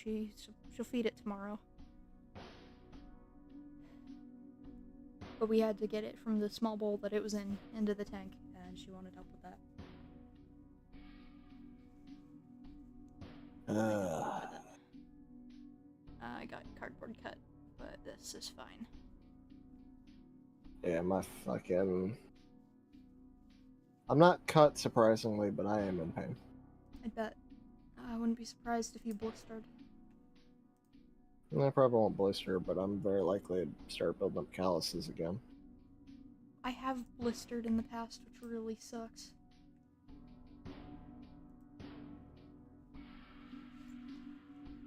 she'll feed it tomorrow. But we had to get it from the small bowl that it was in into the tank, and she wanted help with that. I got cardboard cut, but this is fine. Yeah, my fucking... I'm not cut, surprisingly, but I am in pain. I bet. I wouldn't be surprised if you blistered. I probably won't blister, but I'm very likely to start building up calluses again. I have blistered in the past, which really sucks.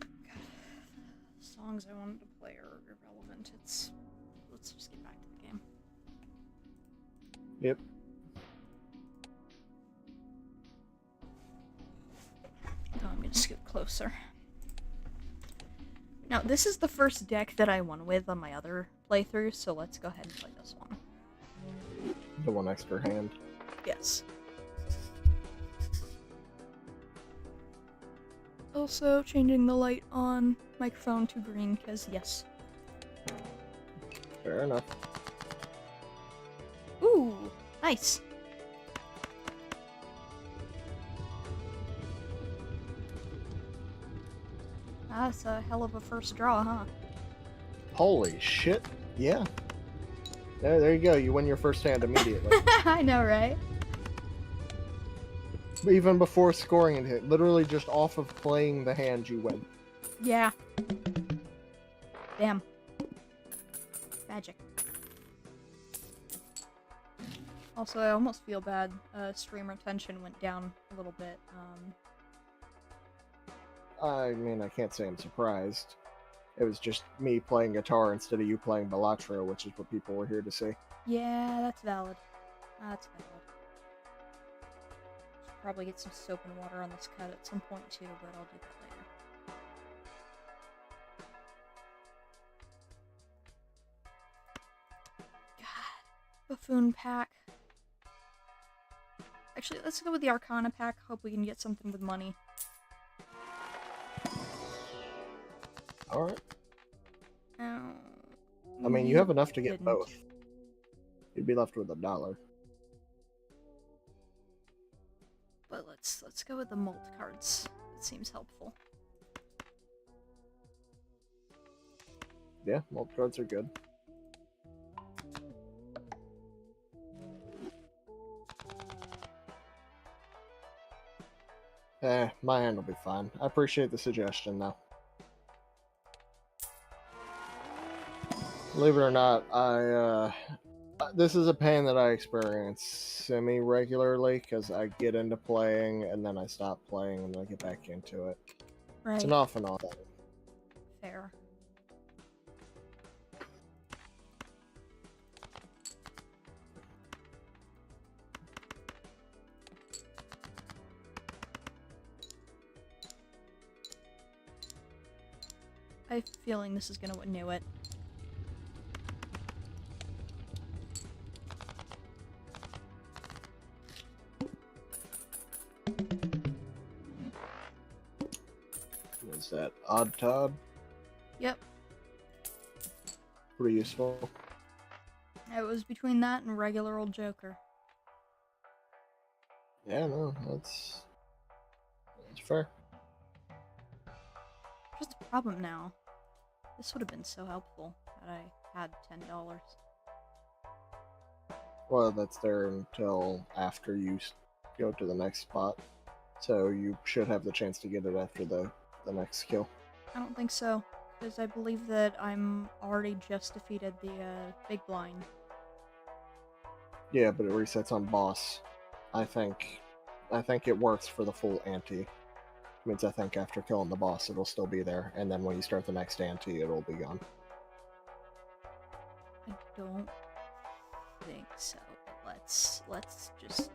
God. The songs I wanted to play are irrelevant. Let's just get back to the game. Yep. Oh, I'm gonna scoot closer. Now, this is the first deck that I won with on my other playthrough, so let's go ahead and play this one. The one extra hand. Yes. Also, changing the light on microphone to green, because yes. Fair enough. Ooh, nice. That's a hell of a first draw, huh? Holy shit. Yeah. There you go. You win your first hand immediately. I know, right? Even before scoring it, literally just off of playing the hand, you win. Yeah. Damn. Magic. Also, I almost feel bad. Stream retention went down a little bit. I mean, I can't say I'm surprised. It was just me playing guitar instead of you playing Balatro, which is what people were here to see. Yeah, that's valid. That's valid. Should probably get some soap and water on this cut at some point too, but I'll do that later. God. Buffoon pack. Actually, let's go with the Arcana pack. Hope we can get something with money. Alright. Oh, I mean, you have enough to get didn't. both. You'd be left with $1. But let's go with the molt cards. It seems helpful. Yeah, mult cards are good. My hand will be fine. I appreciate the suggestion, though. Believe it or not, this is a pain that I experience semi-regularly, because I get into playing, and then I stop playing, and then I get back into it. Right. It's an off and on thing. Fair. I have a feeling this is gonna renew it. What's that? Odd Todd? Yep. Pretty useful. It was between that and regular old Joker. Yeah, no, that's fair. Just a problem now. This would have been so helpful had I had $10. Well, that's there until after you go to the next spot. So you should have the chance to get it after the next kill. I don't think so, because I believe that I'm already just defeated the big blind. Yeah, but it resets on boss. I think it works for the full ante. Means I think after killing the boss it'll still be there, and then when you start the next ante it'll be gone. I don't think so, but let's just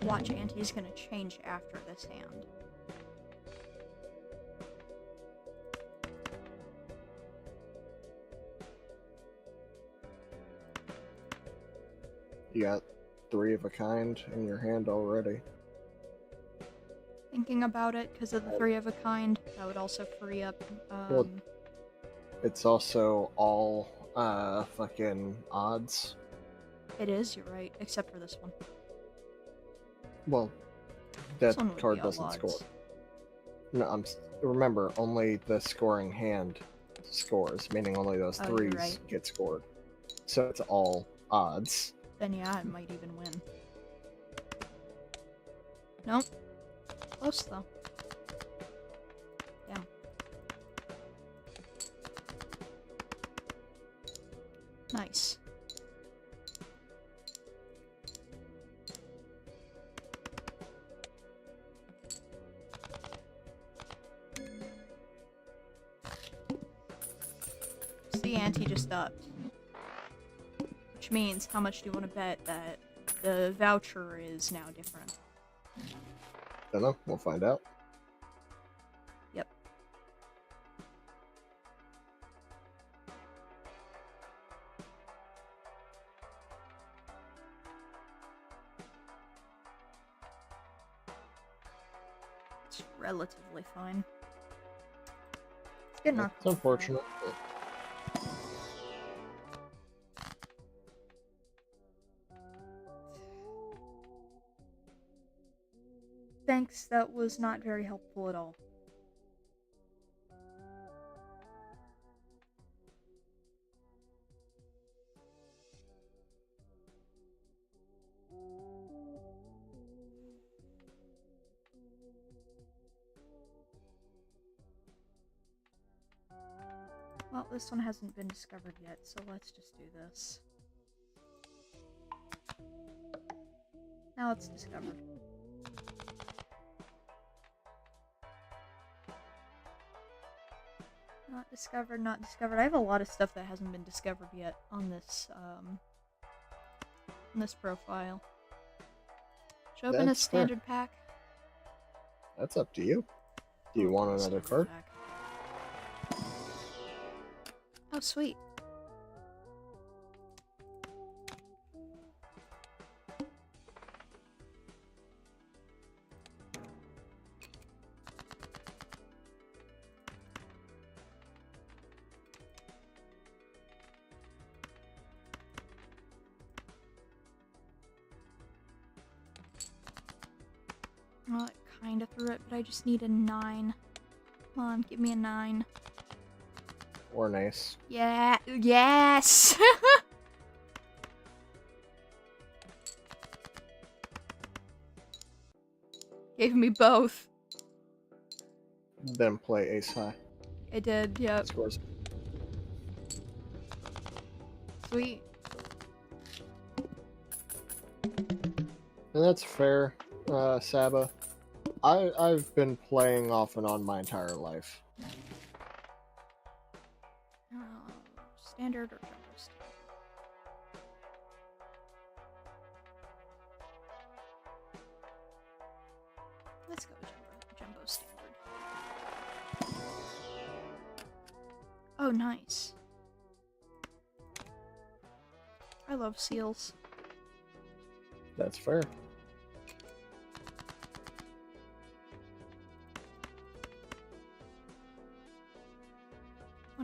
watch. Auntie's gonna change after this hand. You got 3 of a kind in your hand already. Thinking about it, because of the 3 of a kind, that would also free up. Well, it's also all fucking odds. It is. You're right, except for this one. Well, This that one would card be all doesn't odds. score. No, remember, only the scoring hand scores, meaning only those Oh, you're 3s right. get scored. So it's all odds. Then yeah, it might even win. Nope. Close though. Damn. Nice. The ante just upped. Which means, how much do you want to bet that the voucher is now different? Don't know. We'll find out. Yep. It's relatively fine. It's getting our It's unfortunate. Thanks, that was not very helpful at all. Well, this one hasn't been discovered yet, so let's just do this. Now it's discovered. Not discovered, not discovered. I have a lot of stuff that hasn't been discovered yet on this profile. Should I open a That's fair. standard pack? That's up to you. Do you I'll want open a another standard card? pack. Oh, sweet. Well, it kind of threw it, but I just need a 9. Come on, give me a 9. Or an ace? Yeah, yes! Gave me both. Then play ace high. It did, yep. Scores. Sweet. And that's fair, Saba. I've been playing off and on my entire life. Standard or jumbo standard? Let's go jumbo standard. Oh, nice. I love seals. That's fair.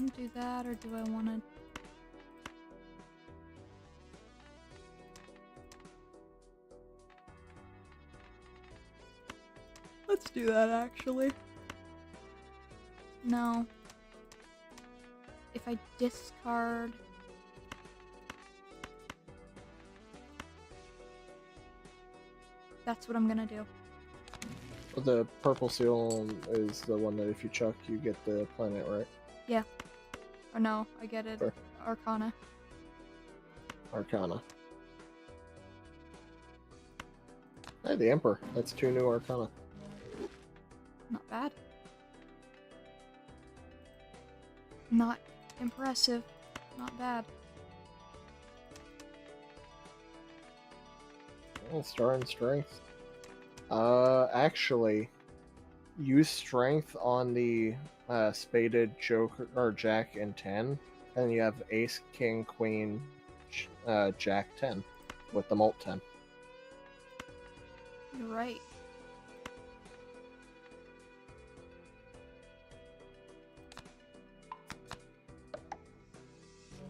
want to do that, or do I want to... Let's do that, actually. No. If I discard... That's what I'm gonna do. The purple seal is the one that if you chuck, you get the planet, right? Yeah. Or no, I get it. Sure. Arcana. Arcana. Hey, the Emperor. That's 2 new Arcana. Not bad. Not impressive. Not bad. Well, star and strength. Actually, use strength on the spaded Joker or Jack and 10, and you have Ace, King, Queen, Jack 10 with the Molt 10. You're right.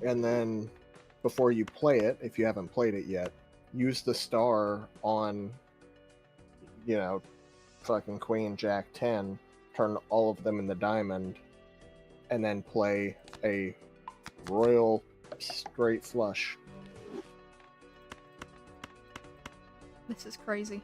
And then, before you play it, if you haven't played it yet, use the star on, you know, fucking Queen, Jack 10, turn all of them in the diamond, and then play a royal straight flush. This is crazy.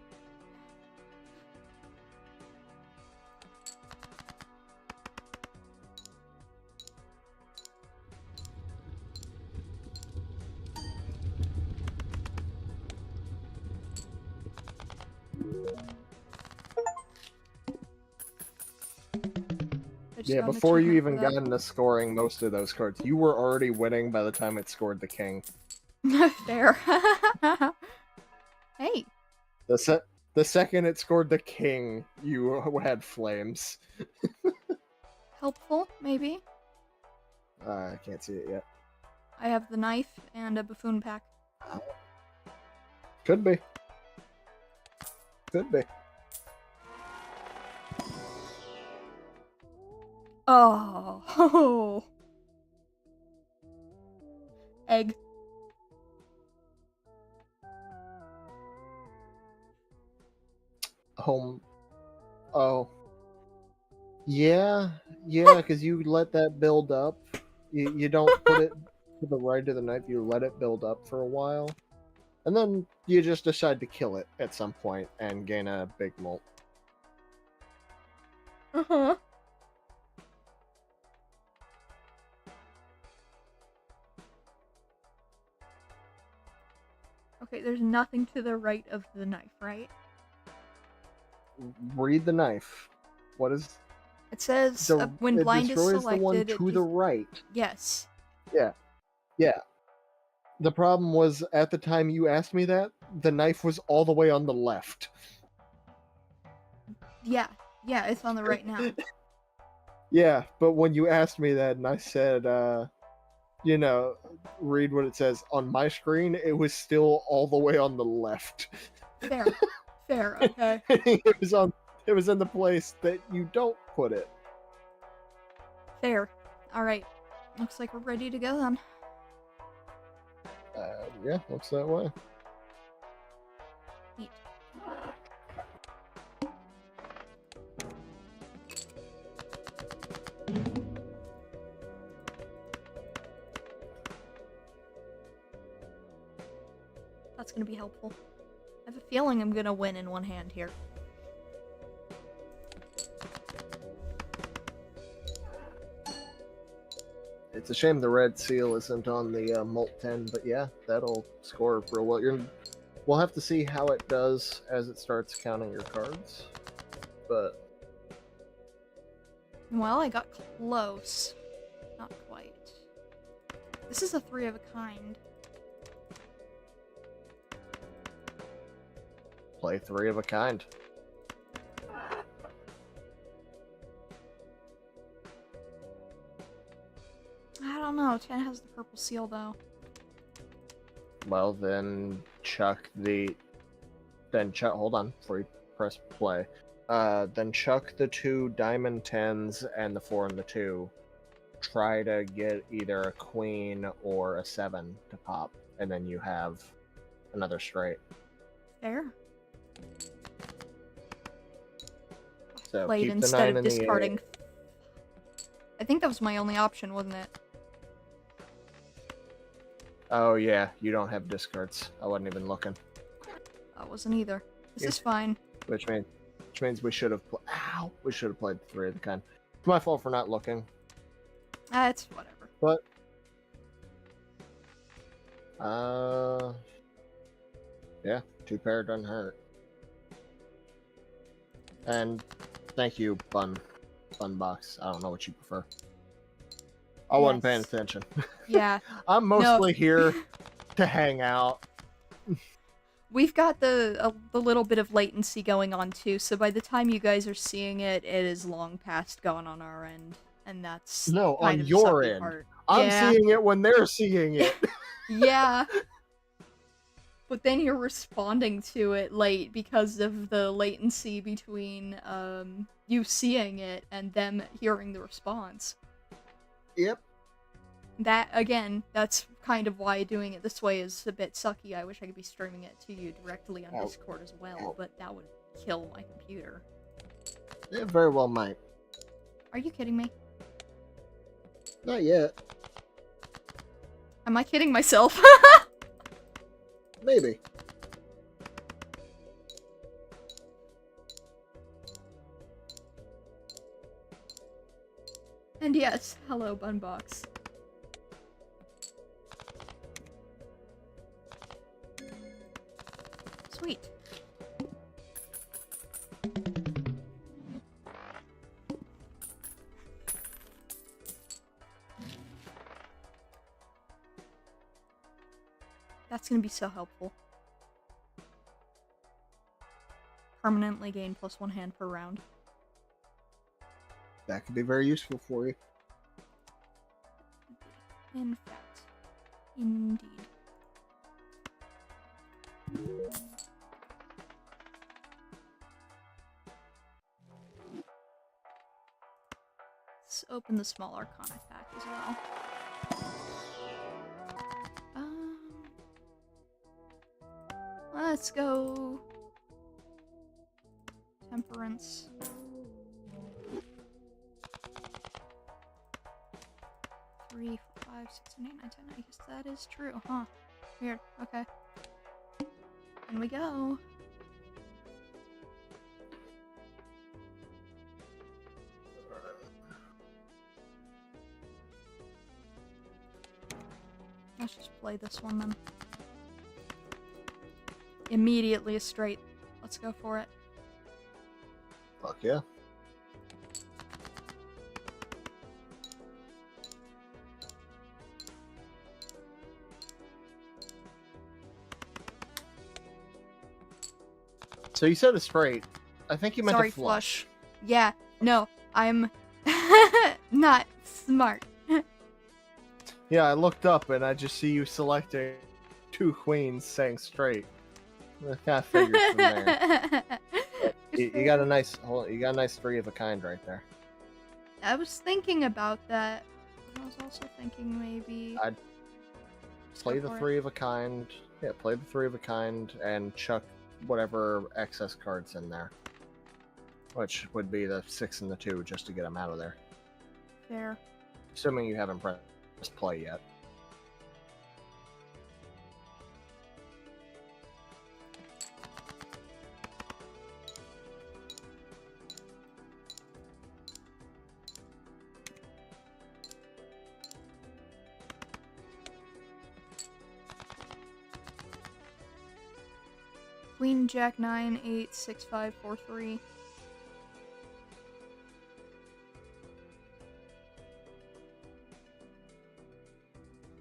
Yeah, before you even got into scoring most of those cards, you were already winning by the time it scored the king. Fair. Hey. The second it scored the king, you had flames. Helpful, maybe. I can't see it yet. I have the knife and a buffoon pack. Could be. Could be. Oh. Egg. Home. Oh. Yeah, because you let that build up. You don't put it to the right of the knife, you let it build up for a while. And then you just decide to kill it at some point and gain a big molt. Uh-huh. Okay, there's nothing to the right of the knife, right? Read the knife. What is... It says when blind is selected, the one to the right. Yes. Yeah. The problem was, at the time you asked me that, the knife was all the way on the left. Yeah, it's on the right now. Yeah, but when you asked me that and I said, read what it says on my screen, it was still all the way on the left. Fair, okay. It was in the place that you don't put it. Fair. Alright. Looks like we're ready to go then. Yeah, looks that way. Neat. That's gonna be helpful. I have a feeling I'm gonna win in one hand here. It's a shame the red seal isn't on the Molt 10, but yeah, that'll score real well. We'll have to see how it does as it starts counting your cards. But well, I got close. Not quite. This is a 3 of a kind. play 3 of a kind. I don't know. 10 has the purple seal, though. Well, then chuck the... hold on, before you press play. Then chuck the 2 diamond 10s and the 4 and the 2. try to get either a queen or a 7 to pop, and then you have another straight. Fair. So Played keep the instead 9 of and the discarding. 8. I think that was my only option, wasn't it? Oh yeah, you don't have discards. I wasn't even looking. I wasn't either. This Yeah. is fine. Which means we should have. We should have played the 3 of the kind. It's my fault for not looking. It's whatever. But yeah, 2 pair doesn't hurt. And thank you, Bun Box. I don't know what you prefer. I wasn't paying Yes. attention. Yeah. I'm mostly here to hang out. We've got the little bit of latency going on too, so by the time you guys are seeing it, it is long past gone on our end, and that's No, kind on of your sucky end. part. I'm Yeah. seeing it when they're seeing it. Yeah. But then you're responding to it late because of the latency between you seeing it and them hearing the response. Yep. That, again, that's kind of why doing it this way is a bit sucky. I wish I could be streaming it to you directly on Discord as well, but that would kill my computer. It very well might. Are you kidding me? Not yet. Am I kidding myself? Maybe. And yes, hello, Bunbox. Sweet. That's gonna be so helpful. Permanently gain +1 hand per round. That could be very useful for you. In fact, indeed. Let's open the small Arcana pack as well. Let's go. Temperance. Three, 4, 5, 6, 7, 8, 9, 10. I guess that is true, huh? Weird. Okay. In we go. Let's just play this one then. Immediately a straight. Let's go for it. Fuck yeah. So you said a straight. I think you meant Sorry, a flush. Yeah, no, I'm not smart. Yeah, I looked up and I just see you selecting 2 queens saying straight. I kind of figured from there. You got a nice 3 of a kind right there. I was thinking about that. I was also thinking maybe I'd play the 3 of a kind. Yeah, play the 3 of a kind and chuck whatever excess cards in there, which would be the 6 and the 2 just to get them out of there. Fair. Assuming you haven't pressed play yet. Queen, Jack, 9, 8, 6, 5, 4, 3.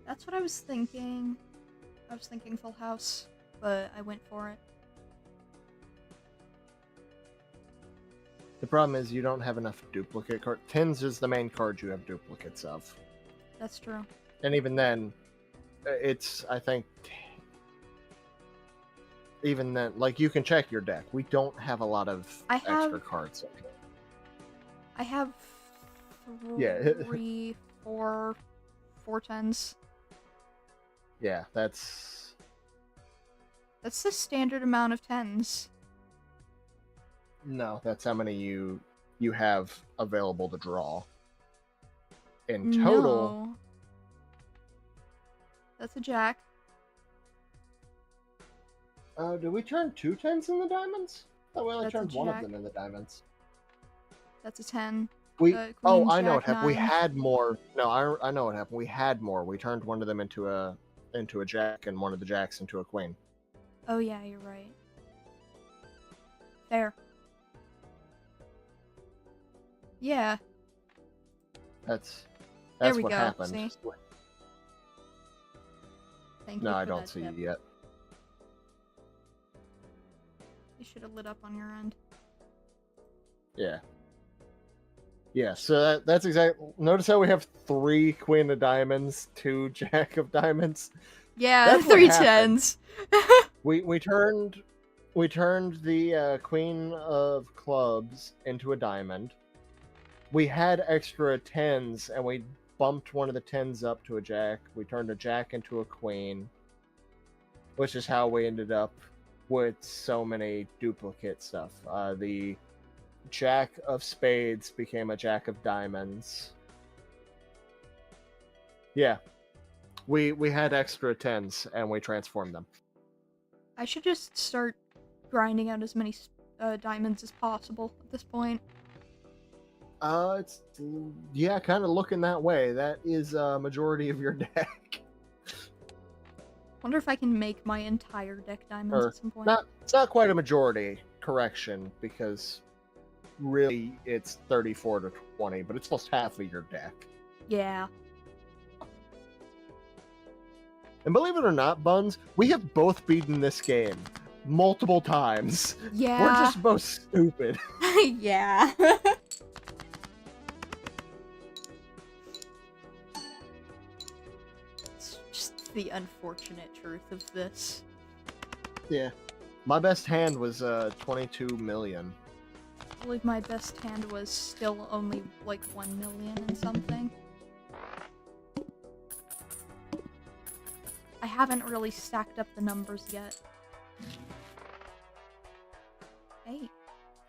That's what I was thinking. I was thinking full house, but I went for it. The problem is you don't have enough duplicate cards. 10s is the main card you have duplicates of. That's true. And even then, it's, I think, even then, like, you can check your deck. We don't have a lot of extra cards. I have Yeah. 3, four tens. Yeah, that's That's the standard amount of tens. no, that's how many you have available to draw. In total, No. That's a jack. did we turn 2 10s in the diamonds? Oh, we only That's a turned one of jack. them in the diamonds. That's a 10. We Queen, I know what jack, happened. We 9. had more. No, I know what happened. We had more. We turned one of them into a jack and one of the jacks into a queen. Oh yeah, you're right. Fair. Yeah. That's There we what go, happened. see? Thank No, you I for don't that see tip. you yet. You should have lit up on your end. Yeah. Yeah, so that's exactly. Notice how we have 3 queen of diamonds, 2 jack of diamonds. Yeah, That's what 3 happened. 10s. We turned the queen of clubs into a diamond. We had extra 10s, and we bumped one of the 10s up to a jack. We turned a jack into a queen, which is how we ended up with so many duplicate stuff. The jack of spades became a jack of diamonds. Yeah. We had extra 10s, and we transformed them. I should just start grinding out as many diamonds as possible at this point. It's kind of looking that way. That is a majority of your deck. Wonder if I can make my entire deck diamonds at some point. It's not quite a majority, correction, because really it's 34 to 20, but it's almost half of your deck. Yeah. And believe it or not, Buns, we have both beaten this game multiple times. Yeah. We're just both stupid. Yeah. It's just the unfortunate truth of this. Yeah. My best hand was 22 million. I believe my best hand was still only like 1 million and something. I haven't really stacked up the numbers yet. Hey.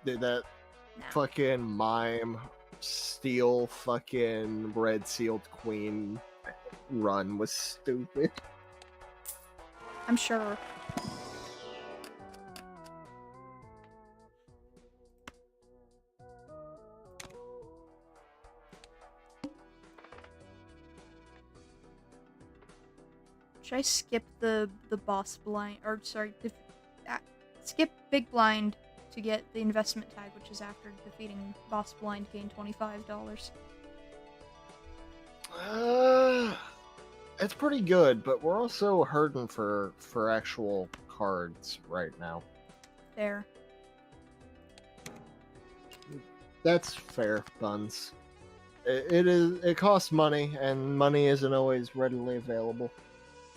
Did that fucking mime steal fucking red sealed queen run was stupid. I'm sure. Should I skip the boss blind, or sorry, skip big blind to get the investment tag, which is after defeating boss blind, gain $25. It's pretty good, but we're also hurting for actual cards right now. Fair. That's fair, Buns. It costs money, and money isn't always readily available.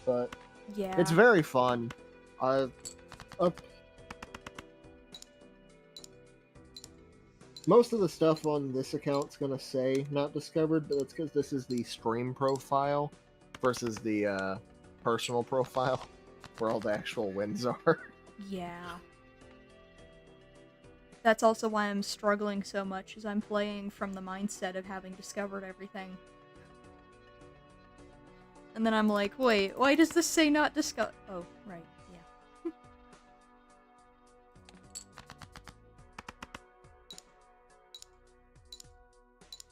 But yeah, it's very fun. Most of the stuff on this account's gonna say not discovered, but that's because this is the stream profile versus the personal profile, where all the actual wins are. Yeah. That's also why I'm struggling so much, is I'm playing from the mindset of having discovered everything. And then I'm like, wait, why does this say not discovered? Oh, right, yeah.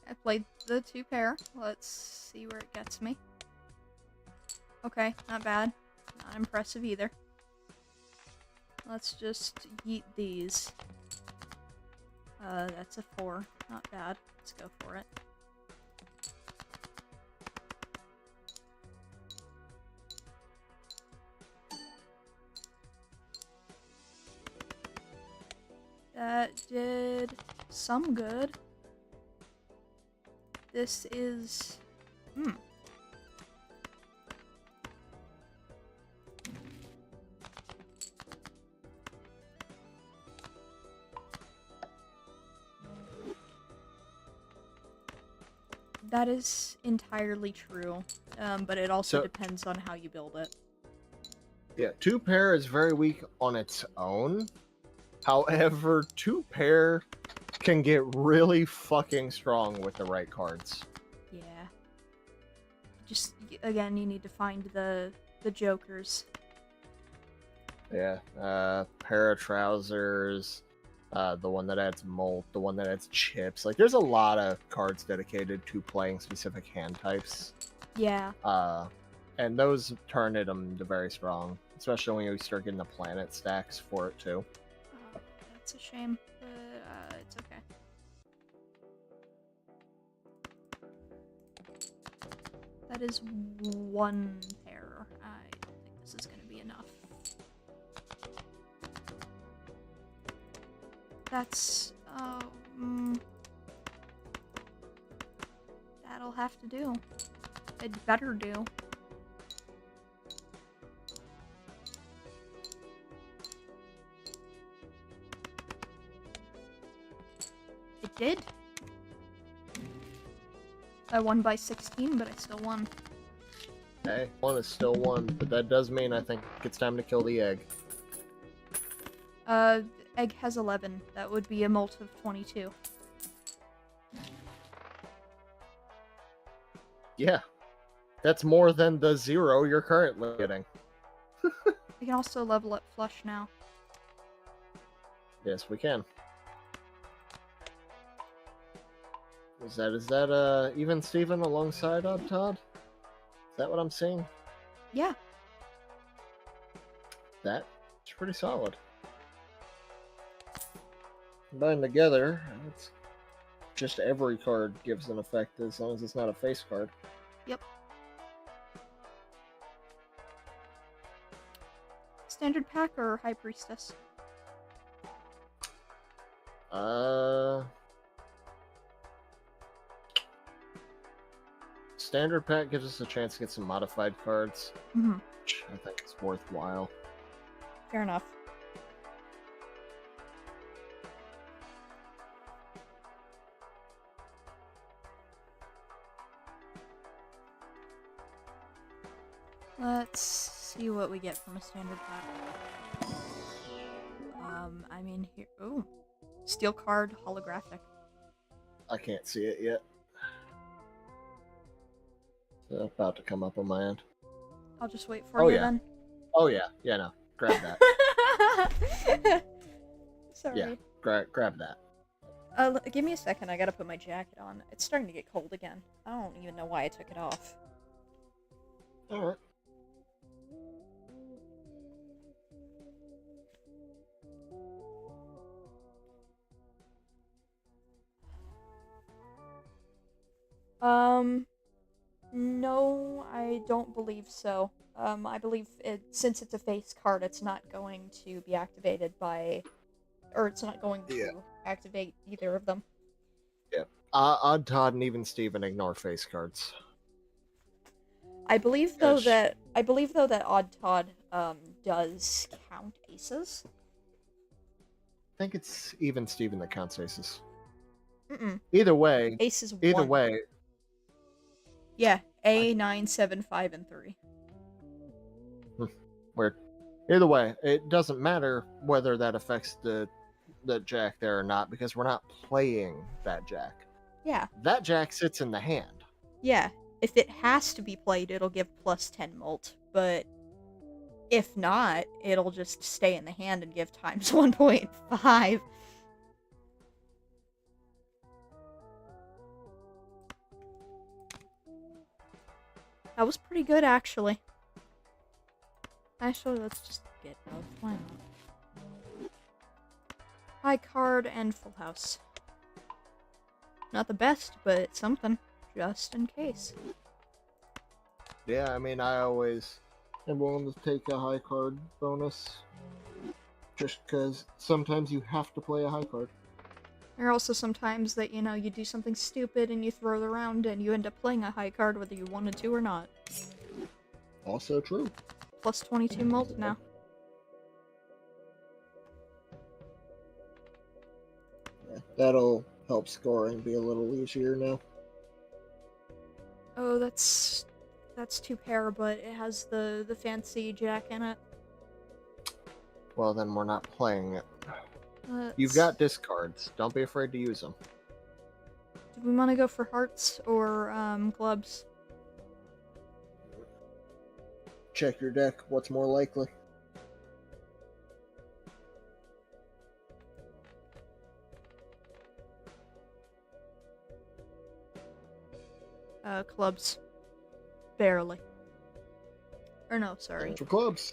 I played the 2 pair. Let's see where it gets me. Okay, not bad. Not impressive either. Let's just yeet these. That's a 4. Not bad. Let's go for it. That did some good. This is... That is entirely true, but it also So- depends on how you build it. Yeah, 2-pair is very weak on its own. However, 2-pair can get really fucking strong with the right cards. Yeah. Just, again, you need to find the jokers. Yeah, pair of trousers, the one that adds molt, the one that adds chips. Like, there's a lot of cards dedicated to playing specific hand types. Yeah. And those turn it into very strong, especially when you start getting the planet stacks for it too. That's a shame, but it's okay. That is 1 pair. I don't think this is going to be enough. That's, that'll have to do. It better do. It did. I won by 16, but I still won. Hey, 1 is still 1, but that does mean I think it's time to kill the egg. Egg has 11. That would be a molt of 22. Yeah, that's more than the 0 you're currently getting. We can also level up flush now. Yes, we can. Is that even Steven alongside Odd Todd? Is that what I'm seeing? Yeah. That's pretty solid. Combined together, it's just every card gives an effect as long as it's not a face card. Yep. Standard pack or High Priestess? Standard pack gives us a chance to get some modified cards, which I think is worthwhile. Fair enough. Let's see what we get from a standard pack. I mean, here. Ooh. Steel card holographic. I can't see it yet. So about to come up on my end. I'll just wait for you yeah. then. Oh yeah, no, grab that. Sorry. Yeah, grab that. Give me a second. I gotta put my jacket on. It's starting to get cold again. I don't even know why I took it off. All right. No, I don't believe so. I believe since it's a face card, it's not going to be activated by, or it's not going to activate either of them. Yeah. Odd Todd and even Steven ignore face cards. I believe though that Odd Todd does count aces. I think it's even Steven that counts aces. Either way, ace is 1. Either way. Yeah, A, 9, 7, 5, and 3. Weird. Either way, it doesn't matter whether that affects the jack there or not, because we're not playing that jack. Yeah. That jack sits in the hand. Yeah. If it has to be played, it'll give plus 10 molt, but if not, it'll just stay in the hand and give times 1.5. That was pretty good, actually. Actually, let's just get both. Why not? High card and full house. Not the best, but it's something. Just in case. Yeah, I mean, I always am willing to take a high card bonus. Just because sometimes you have to play a high card. There are also sometimes that, you know, you do something stupid and you throw it around and you end up playing a high card whether you wanted to or not. Also true. Plus 22 molt now. Yeah, that'll help scoring be a little easier now. Oh, that's 2 pair, but it has the fancy jack in it. Well, then we're not playing it. Let's... You've got discards. Don't be afraid to use them. Do we want to go for hearts or clubs? Check your deck. What's more likely? Clubs. Barely. Or no, sorry. For clubs.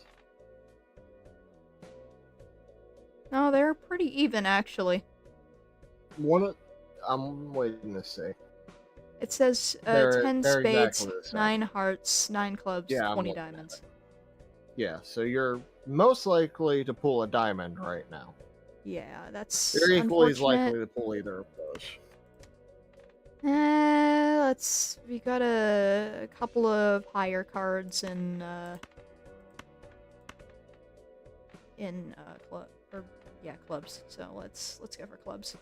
No, they're pretty even, actually. I'm waiting to see. It says 10 they're spades, exactly the same. 9 hearts, 9 clubs, Yeah, 20 diamonds. Yeah, so you're most likely to pull a diamond right now. Yeah, that's You're equally as unfortunate. likely to pull either of those. We got a couple of higher cards in clubs. So let's go for clubs.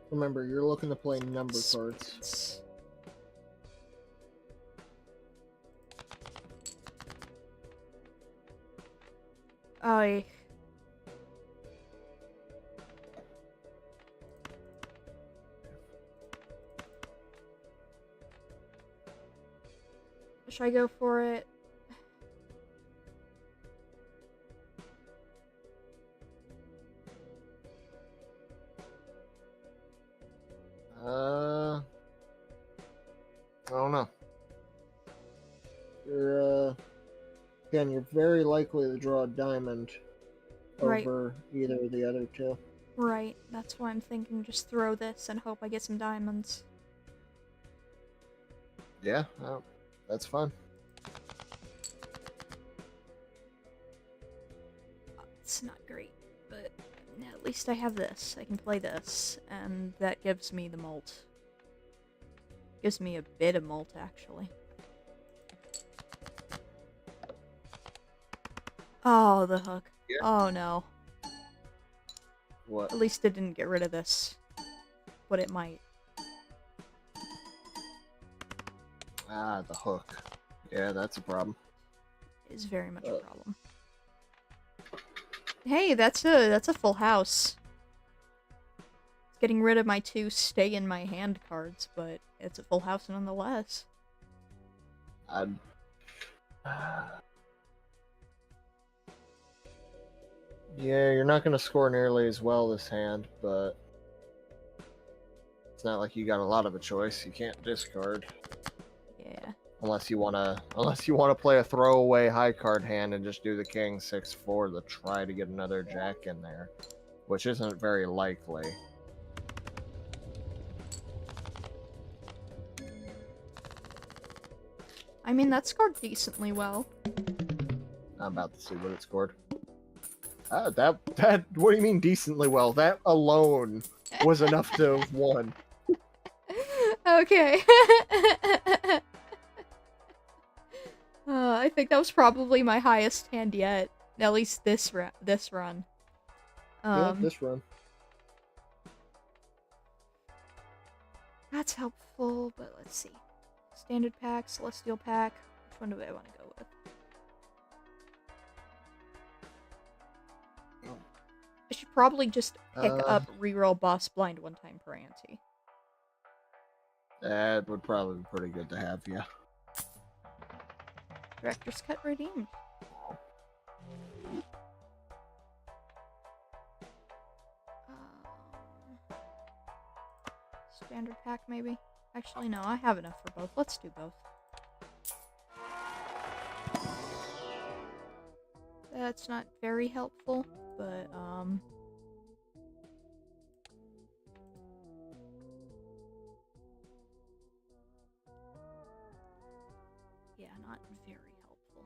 Remember, you're looking to play number cards. Oh. Should I go for it? I don't know. You're very likely to draw a diamond over either of the other two. Right, that's why I'm thinking just throw this and hope I get some diamonds. Yeah, that's fun. It's not great, but at least I have this. I can play this, and that gives me the mult. Gives me a bit of mult, actually. Oh, the hook. Yeah. Oh, no. What? At least it didn't get rid of this. But it might. Ah, the hook. Yeah, that's a problem. It is very much a problem. Hey, that's a full house. It's getting rid of my 2 stay in my hand cards, but it's a full house nonetheless. Yeah, you're not going to score nearly as well this hand, but it's not like you got a lot of a choice. You can't discard. Yeah. Unless you wanna play a throwaway high card hand and just do the king 6-4 to try to get another jack in there, which isn't very likely. I mean, that scored decently well. I'm about to see what it scored. That what do you mean decently well? That alone was enough to have won. Okay. I think that was probably my highest hand yet. At least this run. Yeah, this run. That's helpful, but let's see. Standard pack, Celestial pack. Which one do I want to go with? I should probably just pick up reroll boss blind 1 time per ante. That would probably be pretty good to have, yeah. Director's Cut redeemed. Standard pack, maybe? Actually, no, I have enough for both. Let's do both. That's not very helpful, but, yeah, not very helpful.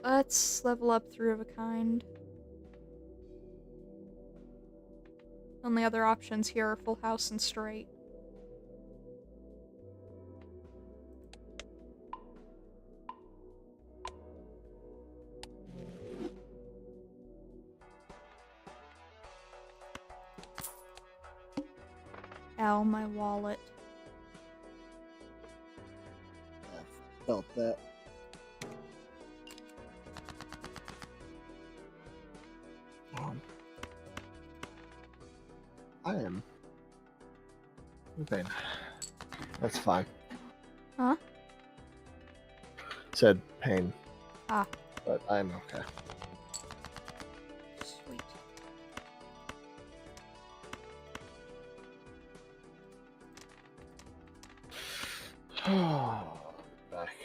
Let's level up 3 of a kind. Only other options here are full house and straight. Ow, my wallet. I felt that. I am in pain. That's fine. Huh? Said pain. Ah. But I'm okay. Sweet. Back.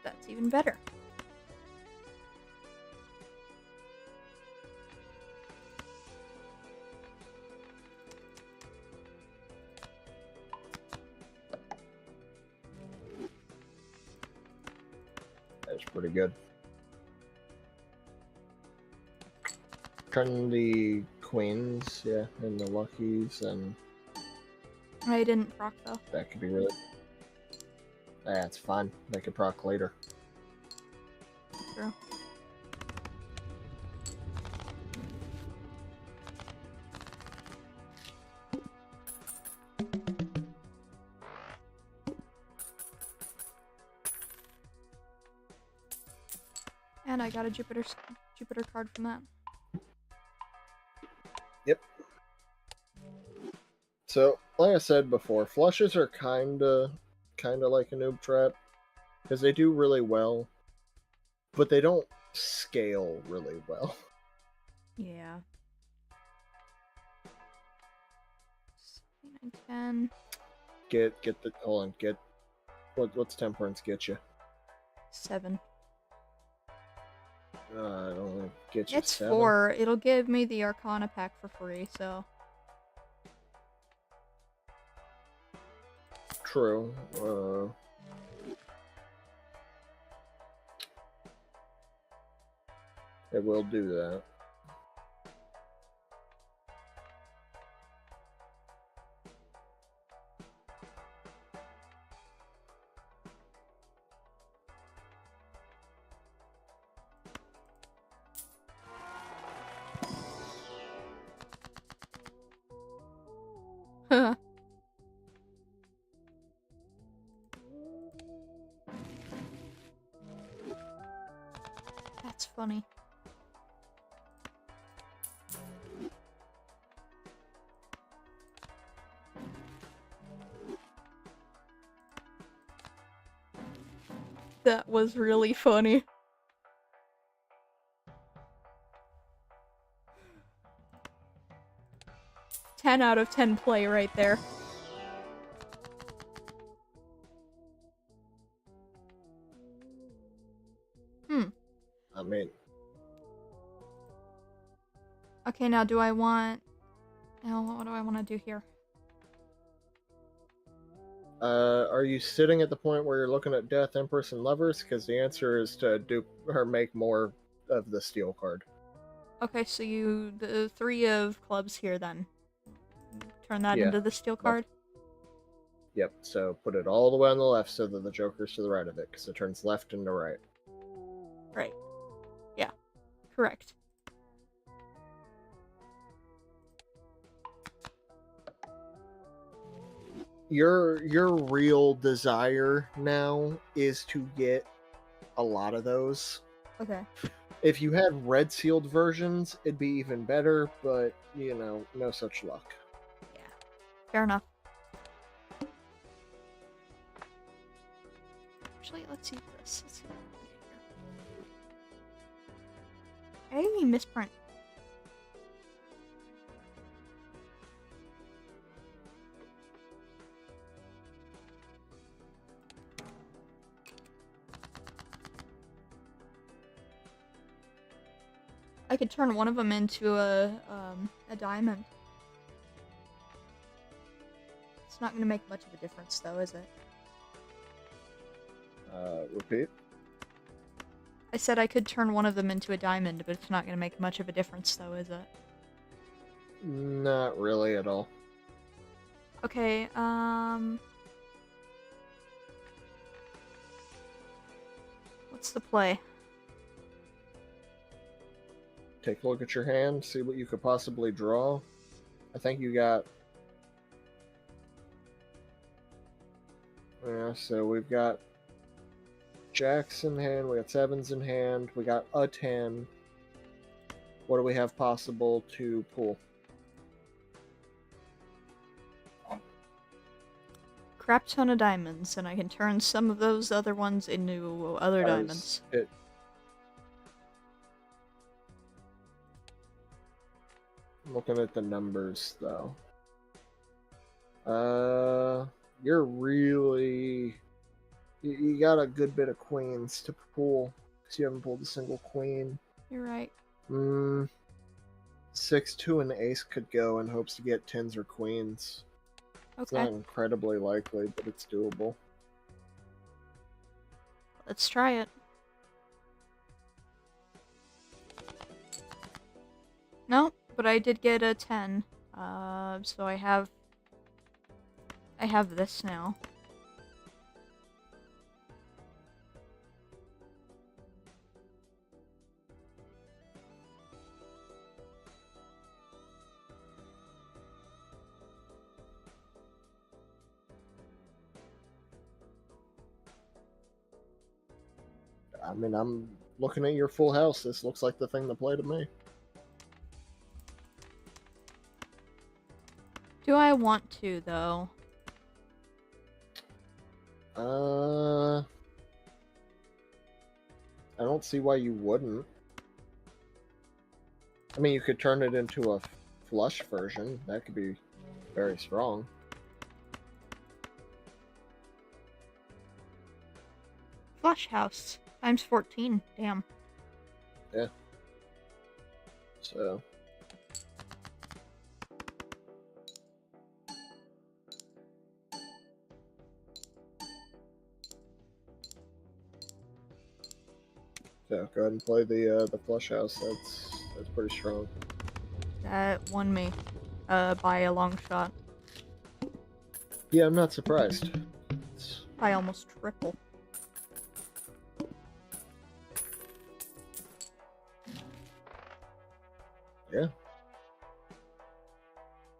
That's even better. That's pretty good. Turn the queens, yeah, and the luckies, and I didn't proc though. that could be really. That's fine. They could proc later. True. And I got a Jupiter card from that. Yep. So, like I said before, flushes are kinda like a noob trap because they do really well, but they don't scale really well. Yeah. 9, 10. Get the hold on. Get what's temperance get you? 7. I don't know, get you It's 7. 4. It'll give me the Arcana pack for free, so. True. It will do that. That's funny. That was really funny. Ten out of 10 play right there. I mean, Okay, now do I want... Now, what do I want to do here? are you sitting at the point where you're looking at Death, Empress, and Lovers? Because the answer is to do or make more of the steel card. Okay, so the 3 of clubs here then. Turn that into the steel card? Yep, so put it all the way on the left so that the Joker's to the right of it, because it turns left and to right. Right. Yeah. Correct. Your real desire now is to get a lot of those. Okay. If you had red sealed versions, it'd be even better, but, you know, no such luck. Yeah. Fair enough. Actually, let's see this. Let's see what I can get here. I didn't misprint. I could turn one of them into a diamond. It's not going to make much of a difference, though, is it? Repeat? I said I could turn one of them into a diamond, but it's not going to make much of a difference, though, is it? Not really at all. Okay, what's the play? take a look at your hand, see what you could possibly draw. I think you got... Yeah, so we've got jacks in hand, we got sevens in hand, we got a 10. What do we have possible to pull? Crap ton of diamonds, and I can turn some of those other ones into other diamonds. Looking at the numbers, though. You're really... You got a good bit of queens to pull, because you haven't pulled a single queen. You're right. 6, 2, and ace could go in hopes to get 10s or queens. Okay. It's not incredibly likely, but it's doable. Let's try it. No, but I did get a 10. So I have this now. I mean, I'm looking at your full house. This looks like the thing to play to me. Do I want to, though? I don't see why you wouldn't. I mean, you could turn it into a flush version. That could be very strong. Flush house. Times 14. Damn. Yeah. So... So go ahead and play the flush house. That's pretty strong. That won me. By a long shot. Yeah, I'm not surprised. By almost triple. Yeah.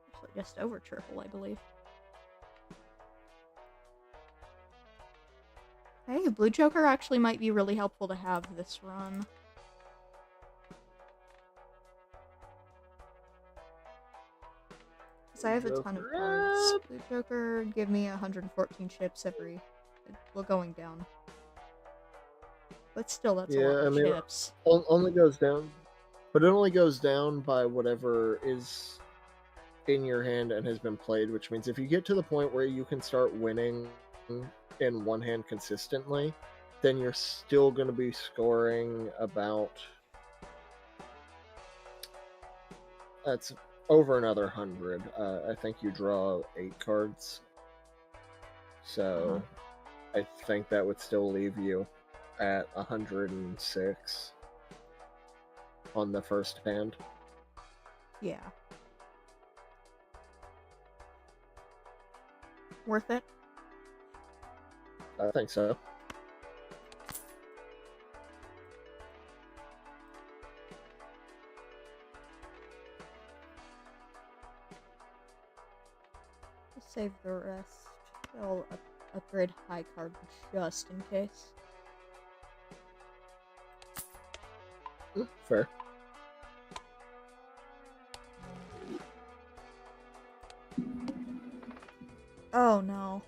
Actually, just over triple, I believe. Hey, Blue Joker actually might be really helpful to have this run. Because I have a ton of cards. Blue Joker, give me 114 chips every... Well, going down. But still, that's a lot of chips. Only goes down. But it only goes down by whatever is in your hand and has been played, which means if you get to the point where you can start winning in one hand consistently, then you're still going to be scoring about... That's over another 100. I think you draw 8 cards. So I think that would still leave you at 106 on the first hand. Yeah. Worth it? I think so. I'll save the rest. I'll upgrade high card just in case. Fair. Oh no.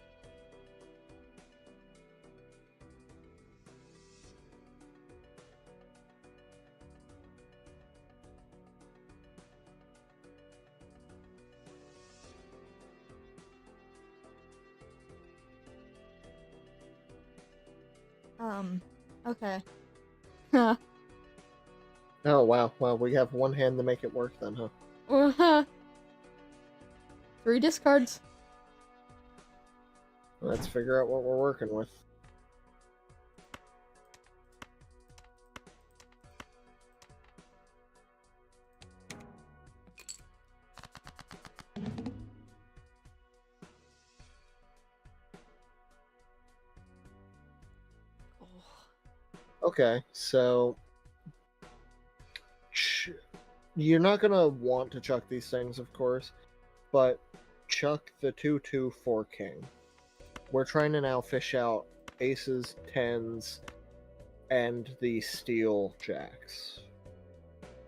Okay. Huh. Oh, wow. Well, we have one hand to make it work then, huh? 3 discards. Let's figure out what we're working with. Okay, so You're not gonna want to chuck these things, of course, but chuck the 2-2 for king. We're trying to now fish out aces, tens, and the steel jacks.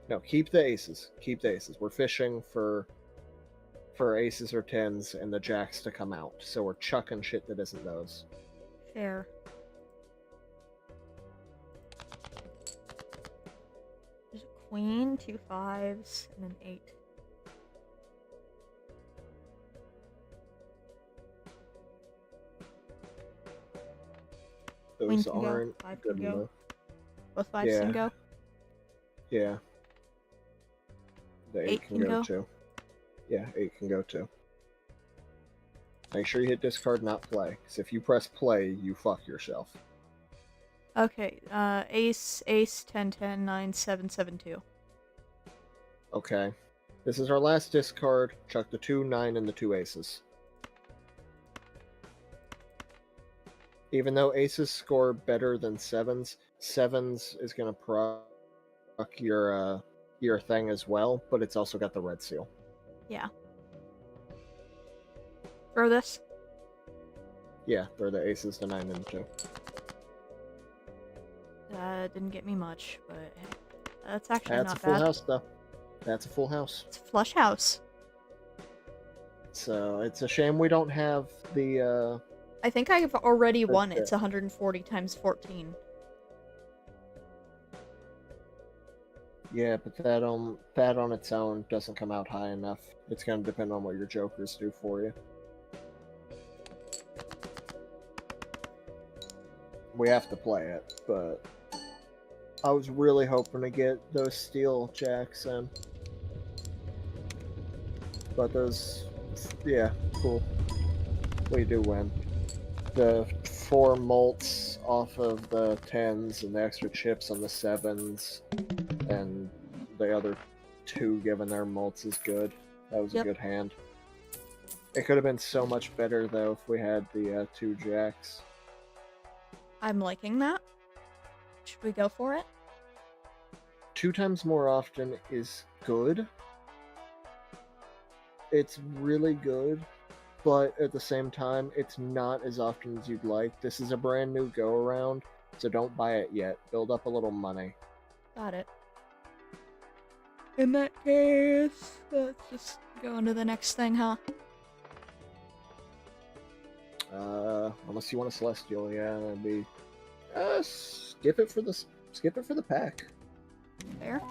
No, keep the aces. Keep the aces. We're fishing for aces or tens and the jacks to come out. So we're chucking shit that isn't those. Fair. There's a queen, 2 5s, and an 8. Queen Those can go, aren't 5 good can go. enough. Both 5s can Yeah. go. Yeah. The 8 8 can can go go. too. Yeah, 8 can go too. Make sure you hit discard, not play. Because if you press play, you fuck yourself. Okay, ace, ace, 10, 10, 9, 7, 7, 2. Okay. This is our last discard. Chuck the 2, 9, and the 2 aces. Even though aces score better than sevens, sevens is going to proc your thing as well, but it's also got the red seal. Yeah. Throw this. Yeah, they're the aces, the 9, and the 2. Didn't get me much, but hey, that's actually That's not a full bad. house, though. That's a full house. It's a flush house. So it's a shame we don't have the. I think I've already won. Okay. It's 140 times 14. Yeah, but that on its own doesn't come out high enough. It's going to depend on what your jokers do for you. We have to play it, but I was really hoping to get those steel jacks in. But those, yeah, cool. We do win. The 4 mults off of the 10s and the extra chips on the 7s, and the other 2 given their mults is good. That was a good hand. It could have been so much better, though, if we had the 2 jacks. I'm liking that. Should we go for it? 2 times more often is good. It's really good, but at the same time, it's not as often as you'd like. This is a brand new go-around, so don't buy it yet. Build up a little money. Got it. In that case, let's just go on to the next thing, huh? Unless you want a celestial, yeah, that'd be. Skip it for the pack. Fair.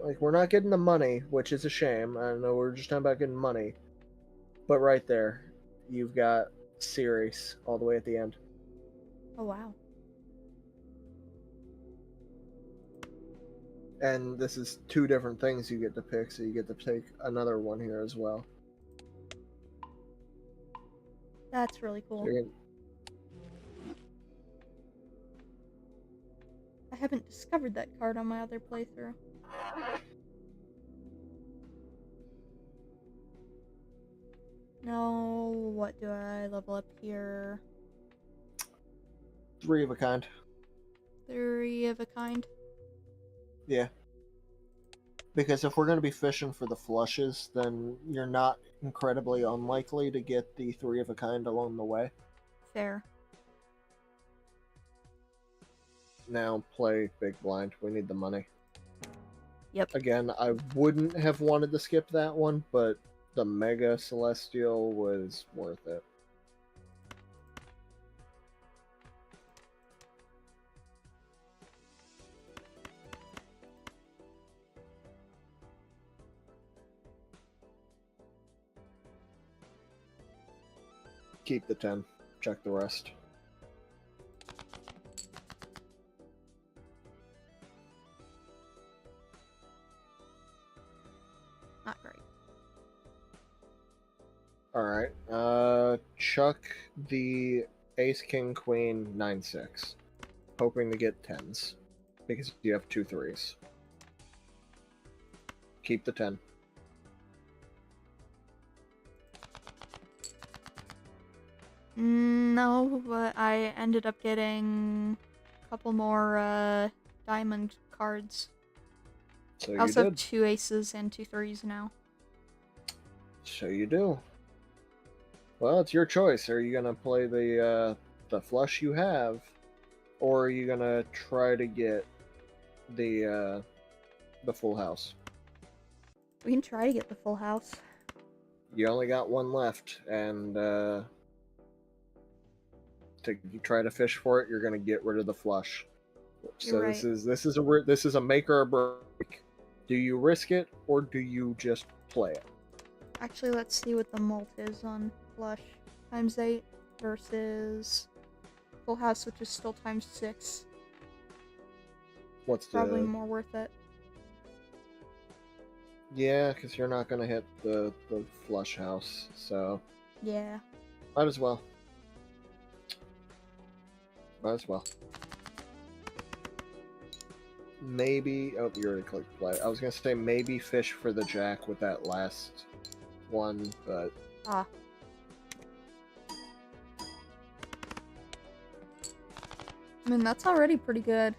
Like, we're not getting the money, which is a shame. I know we're just talking about getting money, but right there, you've got series all the way at the end. Oh wow. And this is 2 different things you get to pick, so you get to take another one here as well. That's really cool. I haven't discovered that card on my other playthrough. No, what do I level up here? 3 of a kind. 3 of a kind? Yeah. Because if we're going to be fishing for the flushes, then you're not incredibly unlikely to get the 3 of a kind along the way. Fair. Now play big blind. We need the money. Yep. Again, I wouldn't have wanted to skip that one, but the Mega Celestial was worth it. Keep the 10. Check the rest. Not great. Alright. Chuck the Ace, King, Queen, 9-6. Hoping to get 10s. Because you have 2 3s. Keep the 10. No, but I ended up getting a couple more diamond cards. So I you also did. have 2 aces and 2 threes now. So you do. Well, it's your choice. Are you gonna play the flush you have, or are you gonna try to get the full house? We can try to get the full house. You only got one left, and to try to fish for it, you're gonna get rid of the flush. So You're right. this is a make or a break. Do you risk it, or do you just play it? Actually, let's see what the mult is on flush. Times 8 versus full house, which is still times 6. What's Probably the... more worth it. Yeah, because you're not gonna hit the flush house, so Yeah. might as well. Might as well. Maybe... Oh, you already clicked play. I was gonna say maybe fish for the jack with that last one, but... Ah. I mean, that's already pretty good.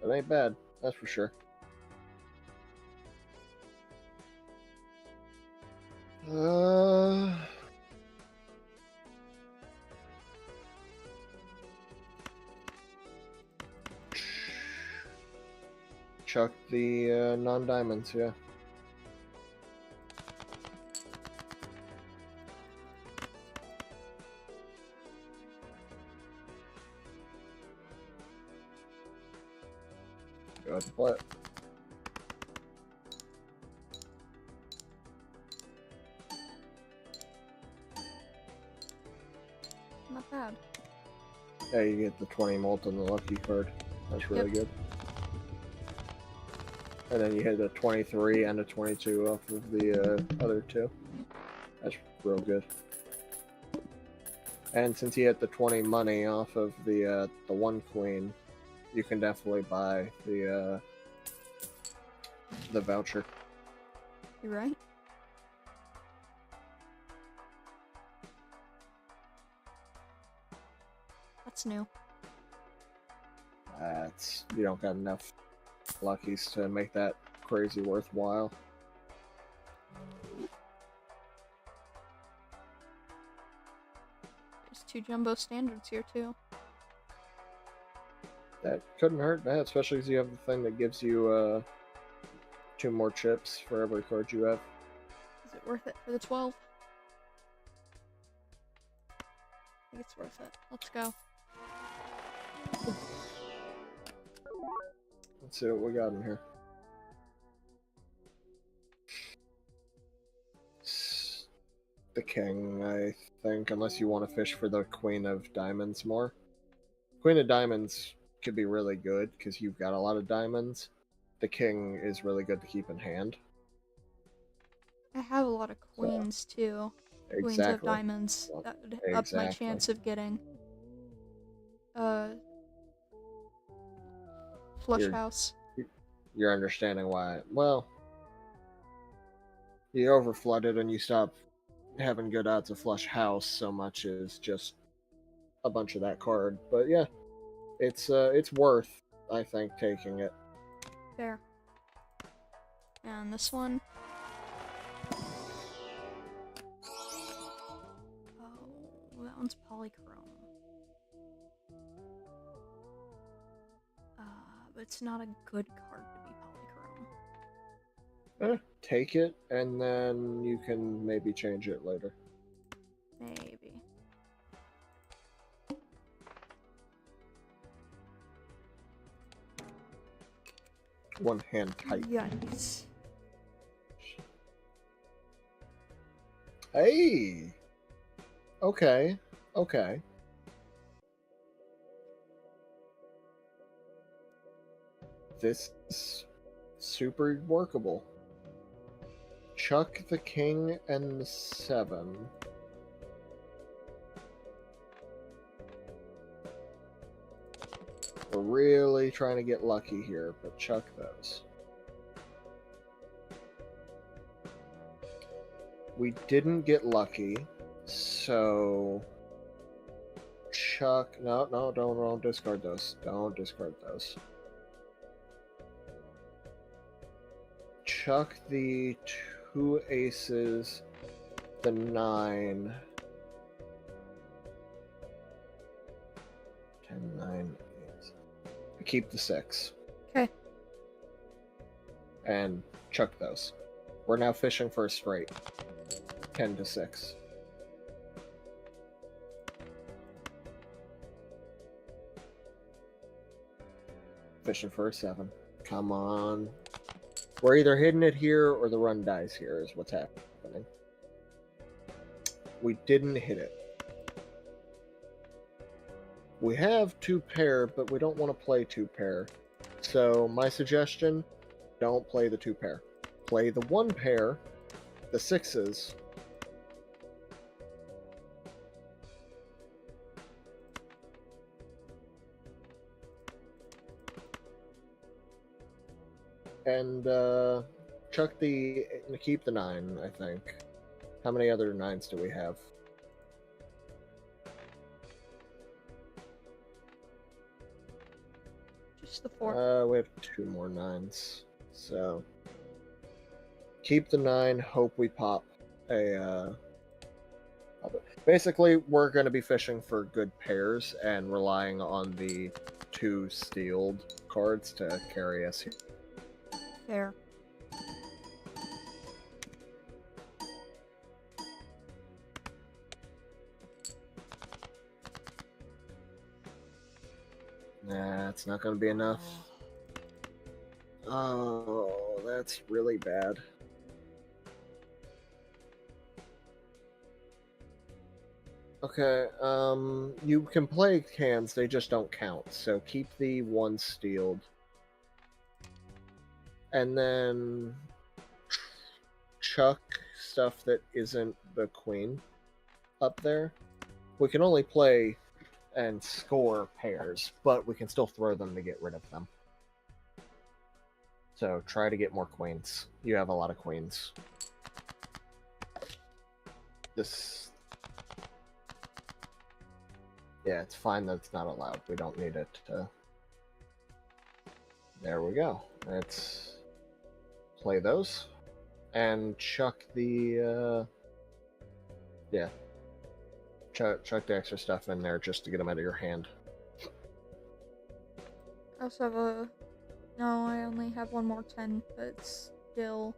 It ain't bad, that's for sure. Chuck the non-diamonds, yeah. Go ahead and play it. Not bad. Yeah, you get the 20 mult on the lucky card. That's really good. And then you hit a 23 and a 22 off of the other two. That's real good. And since you hit the 20 money off of the one queen, you can definitely buy the voucher. You're right. That's new. That's... you don't got enough luckies to make that crazy worthwhile. There's 2 jumbo standards here too. That couldn't hurt that, especially because you have the thing that gives you 2 more chips for every card you have. Is it worth it for the 12? I think it's worth it. Let's go. Let's see what we got in here. The king, I think, unless you want to fish for the queen of diamonds more. Queen of diamonds could be really good because you've got a lot of diamonds. The king is really good to keep in hand. I have a lot of queens too. Queens Exactly. of diamonds. That would up my chance of getting flush house. You're understanding why. Well, you over flooded and you stop having good odds of flush house so much as just a bunch of that card. But yeah, it's worth, I think, taking it. Fair. And this one. Oh, that one's polychrome. But it's not a good card to be polychrome. Take it, and then you can maybe change it later. Maybe. One hand tight. Yikes. Hey! Okay. Okay. This is super workable. Chuck the king and the 7. We're really trying to get lucky here, but chuck those. We didn't get lucky, so Chuck, no, don't discard those. Don't discard those. Chuck the 2 aces, the 9. 10, 9, 8. Keep the 6. Okay. And chuck those. We're now fishing for a straight. 10 to 6. Fishing for a 7. Come on. We're either hitting it here or the run dies here is what's happening. We didn't hit it. We have 2 pair, but we don't want to play 2 pair. So my suggestion, don't play the 2 pair. Play the 1 pair, the 6s. And keep the 9, I think. How many other 9s do we have? Just the 4. We have 2 more 9s. So keep the 9, hope we pop a basically we're gonna be fishing for good pairs and relying on the 2 steeled cards to carry us here. Fair. Nah, it's not gonna be enough. Oh, that's really bad. Okay, you can play hands, they just don't count, so keep the 1 steeled. And then chuck stuff that isn't the queen up there. We can only play and score pairs, but we can still throw them to get rid of them. So try to get more queens. You have a lot of queens. This... Yeah, it's fine that it's not allowed. We don't need it to... There we go. Let's play those. And chuck the... Yeah. Chuck the extra stuff in there just to get them out of your hand. I also have a... No, I only have 1 more 10, but it's still...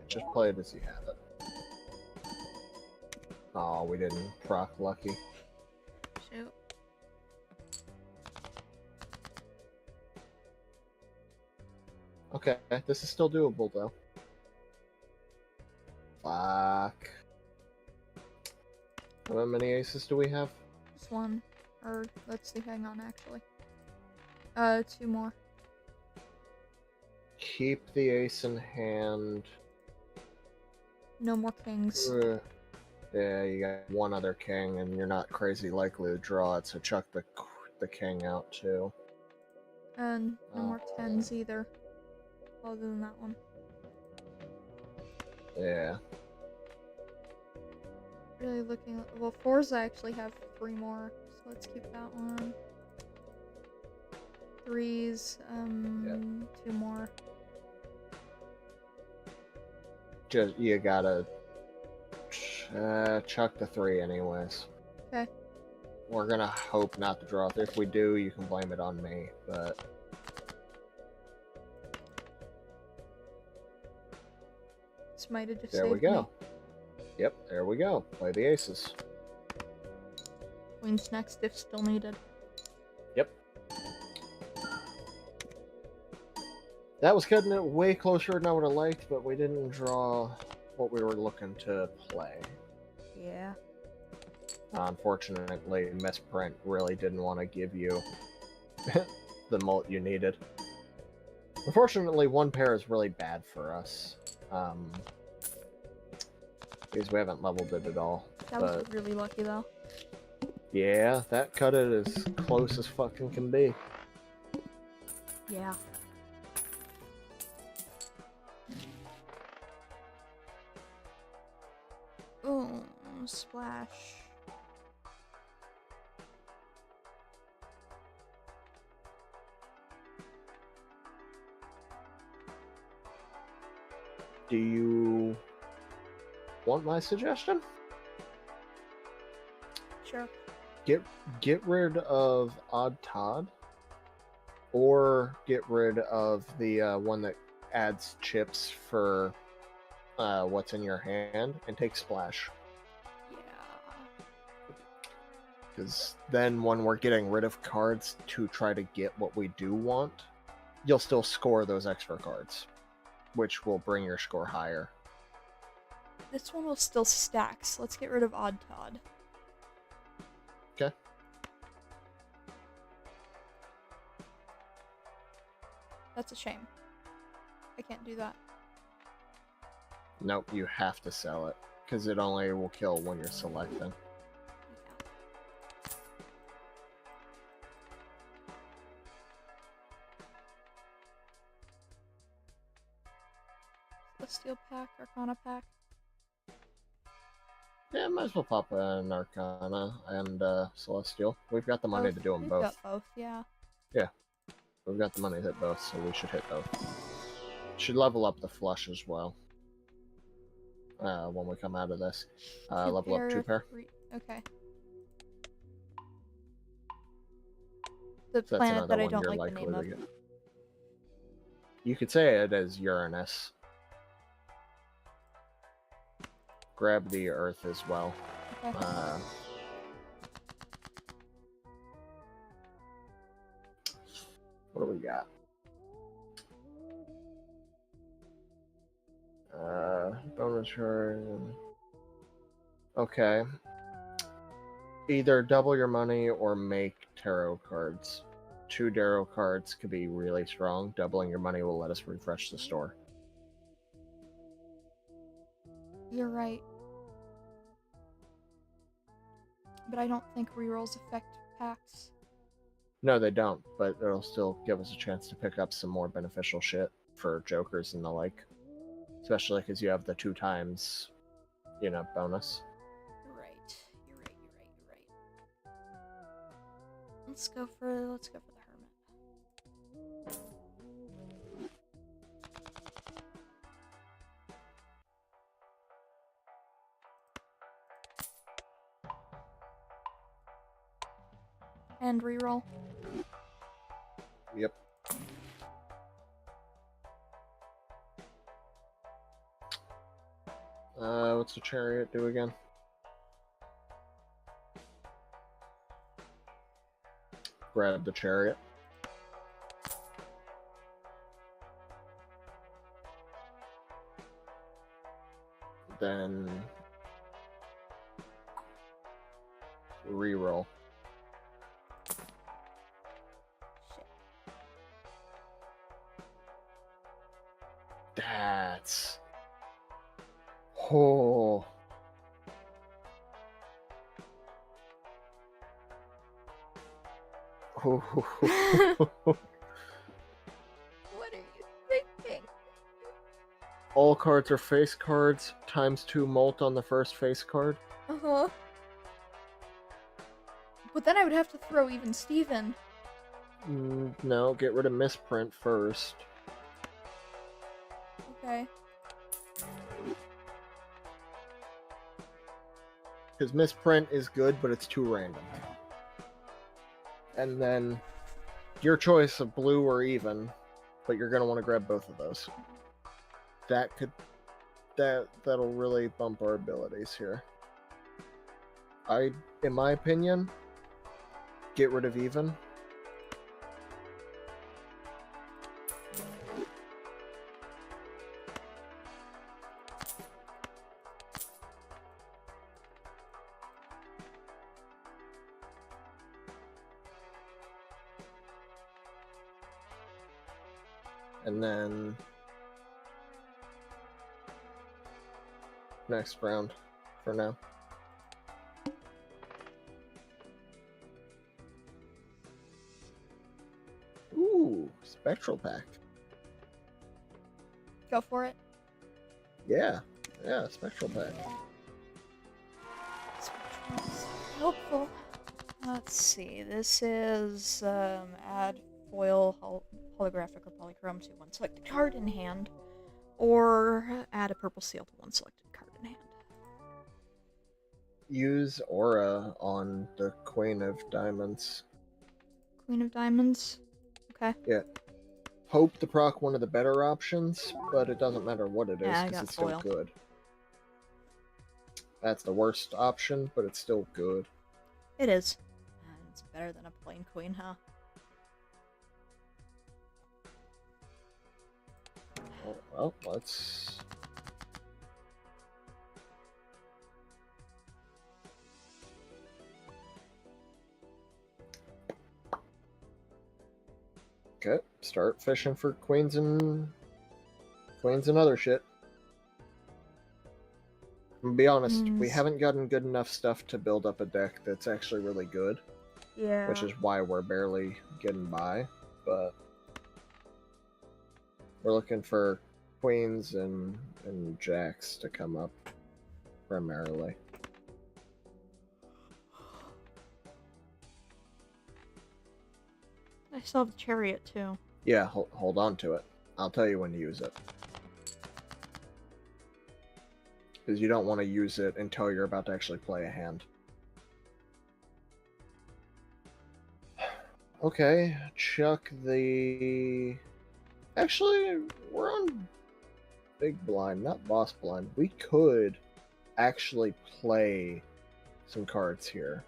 Just play it as you have it. Oh, we didn't proc lucky. Shoot. Okay, this is still doable though. Fuck. How many aces do we have? Just 1. Or, let's see, hang on, actually. 2 more. Keep the ace in hand. No more kings. Yeah, you got 1 other king, and you're not crazy likely to draw it, so chuck the king out too. And no more 10s either. Other than that one. Yeah. Really looking at... Well, 4s I actually have 3 more, so let's keep that one. 3s, Yep. 2 more. Just, you gotta chuck the 3 anyways. Okay. We're gonna hope not to draw. If we do, you can blame it on me, but... This might have just There saved we go. me. Yep, there we go. Play the aces. Queen's next if still needed. Yep. That was cutting it way closer than I would have liked, but we didn't draw what we were looking to play. Yeah. Unfortunately, Misprint really didn't want to give you the molt you needed. Unfortunately, 1 pair is really bad for us. Because we haven't leveled it at all. That was really lucky though. Yeah, that cut it as close as fucking can be. Yeah. Oh, splash. Do you want my suggestion? Sure. Get rid of Odd Todd, or get rid of the one that adds chips for what's in your hand, and take Splash. Yeah. Because then when we're getting rid of cards to try to get what we do want, you'll still score those extra cards, which will bring your score higher. This one will still stack, so let's get rid of Odd Todd. Okay. That's a shame. I can't do that. Nope, you have to sell it, because it only will kill when you're selecting. Celestial pack, Arcana pack. Yeah, might as well pop an Arcana and Celestial. We've got the money to do them We've both. got both, yeah. Yeah, we've got the money to hit both, so we should hit both. Should level up the flush as well. When we come out of this, level up 2 pair. Okay. The So planet that I don't like the name of. You could say it as Uranus. Grab the Earth as well. Okay. What do we got? Bonus card. Okay. Either double your money or make tarot cards. 2 tarot cards could be really strong. Doubling your money will let us refresh the store. You're right. But I don't think rerolls affect packs. No, they don't, but it'll still give us a chance to pick up some more beneficial shit for jokers and the like. Especially because you have the 2 times, bonus. You're right. You're right. Let's go for the Hermit. And reroll. Yep. What's the chariot do again? Grab the chariot. Then reroll. That's... Oh. What are you thinking? All cards are face cards, times 2 molt on the first face card. Uh-huh. But then I would have to throw even Steven. No, get rid of misprint first. Okay. Because misprint is good, but it's too random. And then your choice of blue or even, but you're gonna want to grab both of those. That'll really bump our abilities here. In my opinion, get rid of even. And then next round for now. Ooh, spectral pack. Go for it. Yeah, spectral pack. That's helpful. Let's see. This is add foil holographic or polychrome to one selected card in hand, or add a purple seal to one selected card in hand. Use aura on the Queen of Diamonds. Queen of Diamonds. Okay. Yeah. Hope to proc one of the better options, but it doesn't matter what it is Yeah, I because got it's foil. still good. That's the worst option, but it's still good. It is. It's better than a plain queen, huh? Well, let's... Okay, start fishing for queens and other shit. To be honest, we haven't gotten good enough stuff to build up a deck that's actually really good. Yeah. Which is why we're barely getting by, but we're looking for queens and jacks to come up primarily. I still have the chariot too. Yeah, hold on to it. I'll tell you when to use it. Because you don't want to use it until you're about to actually play a hand. Okay, chuck the... Actually, we're on big blind, not boss blind. We could actually play some cards here.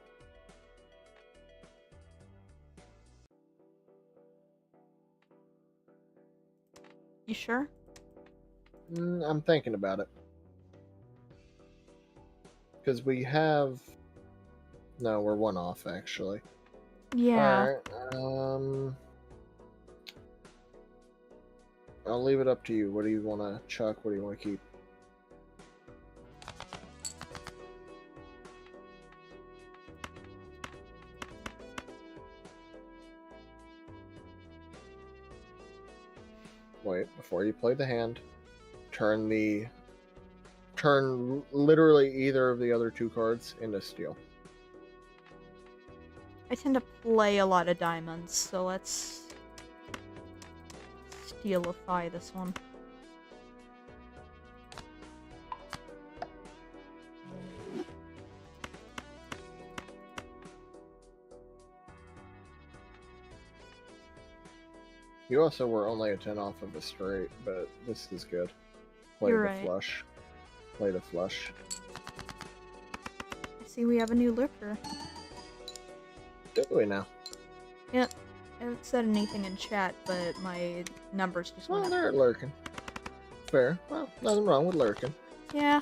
You sure? I'm thinking about it. Because we have... No, we're one off, actually. Yeah. Alright, I'll leave it up to you. What do you want to chuck? What do you want to keep? Wait, before you play the hand, turn literally either of the other two cards into steel. I tend to play a lot of diamonds, so let's steelify this one. You also were only a 10 off of a straight, but this is good. Play You're the right. flush. Play the flush. I see we have a new lurker. Do we now? Yep. I haven't said anything in chat, but my numbers just went Well, up. they're lurking. Fair. Well, nothing wrong with lurking. Yeah.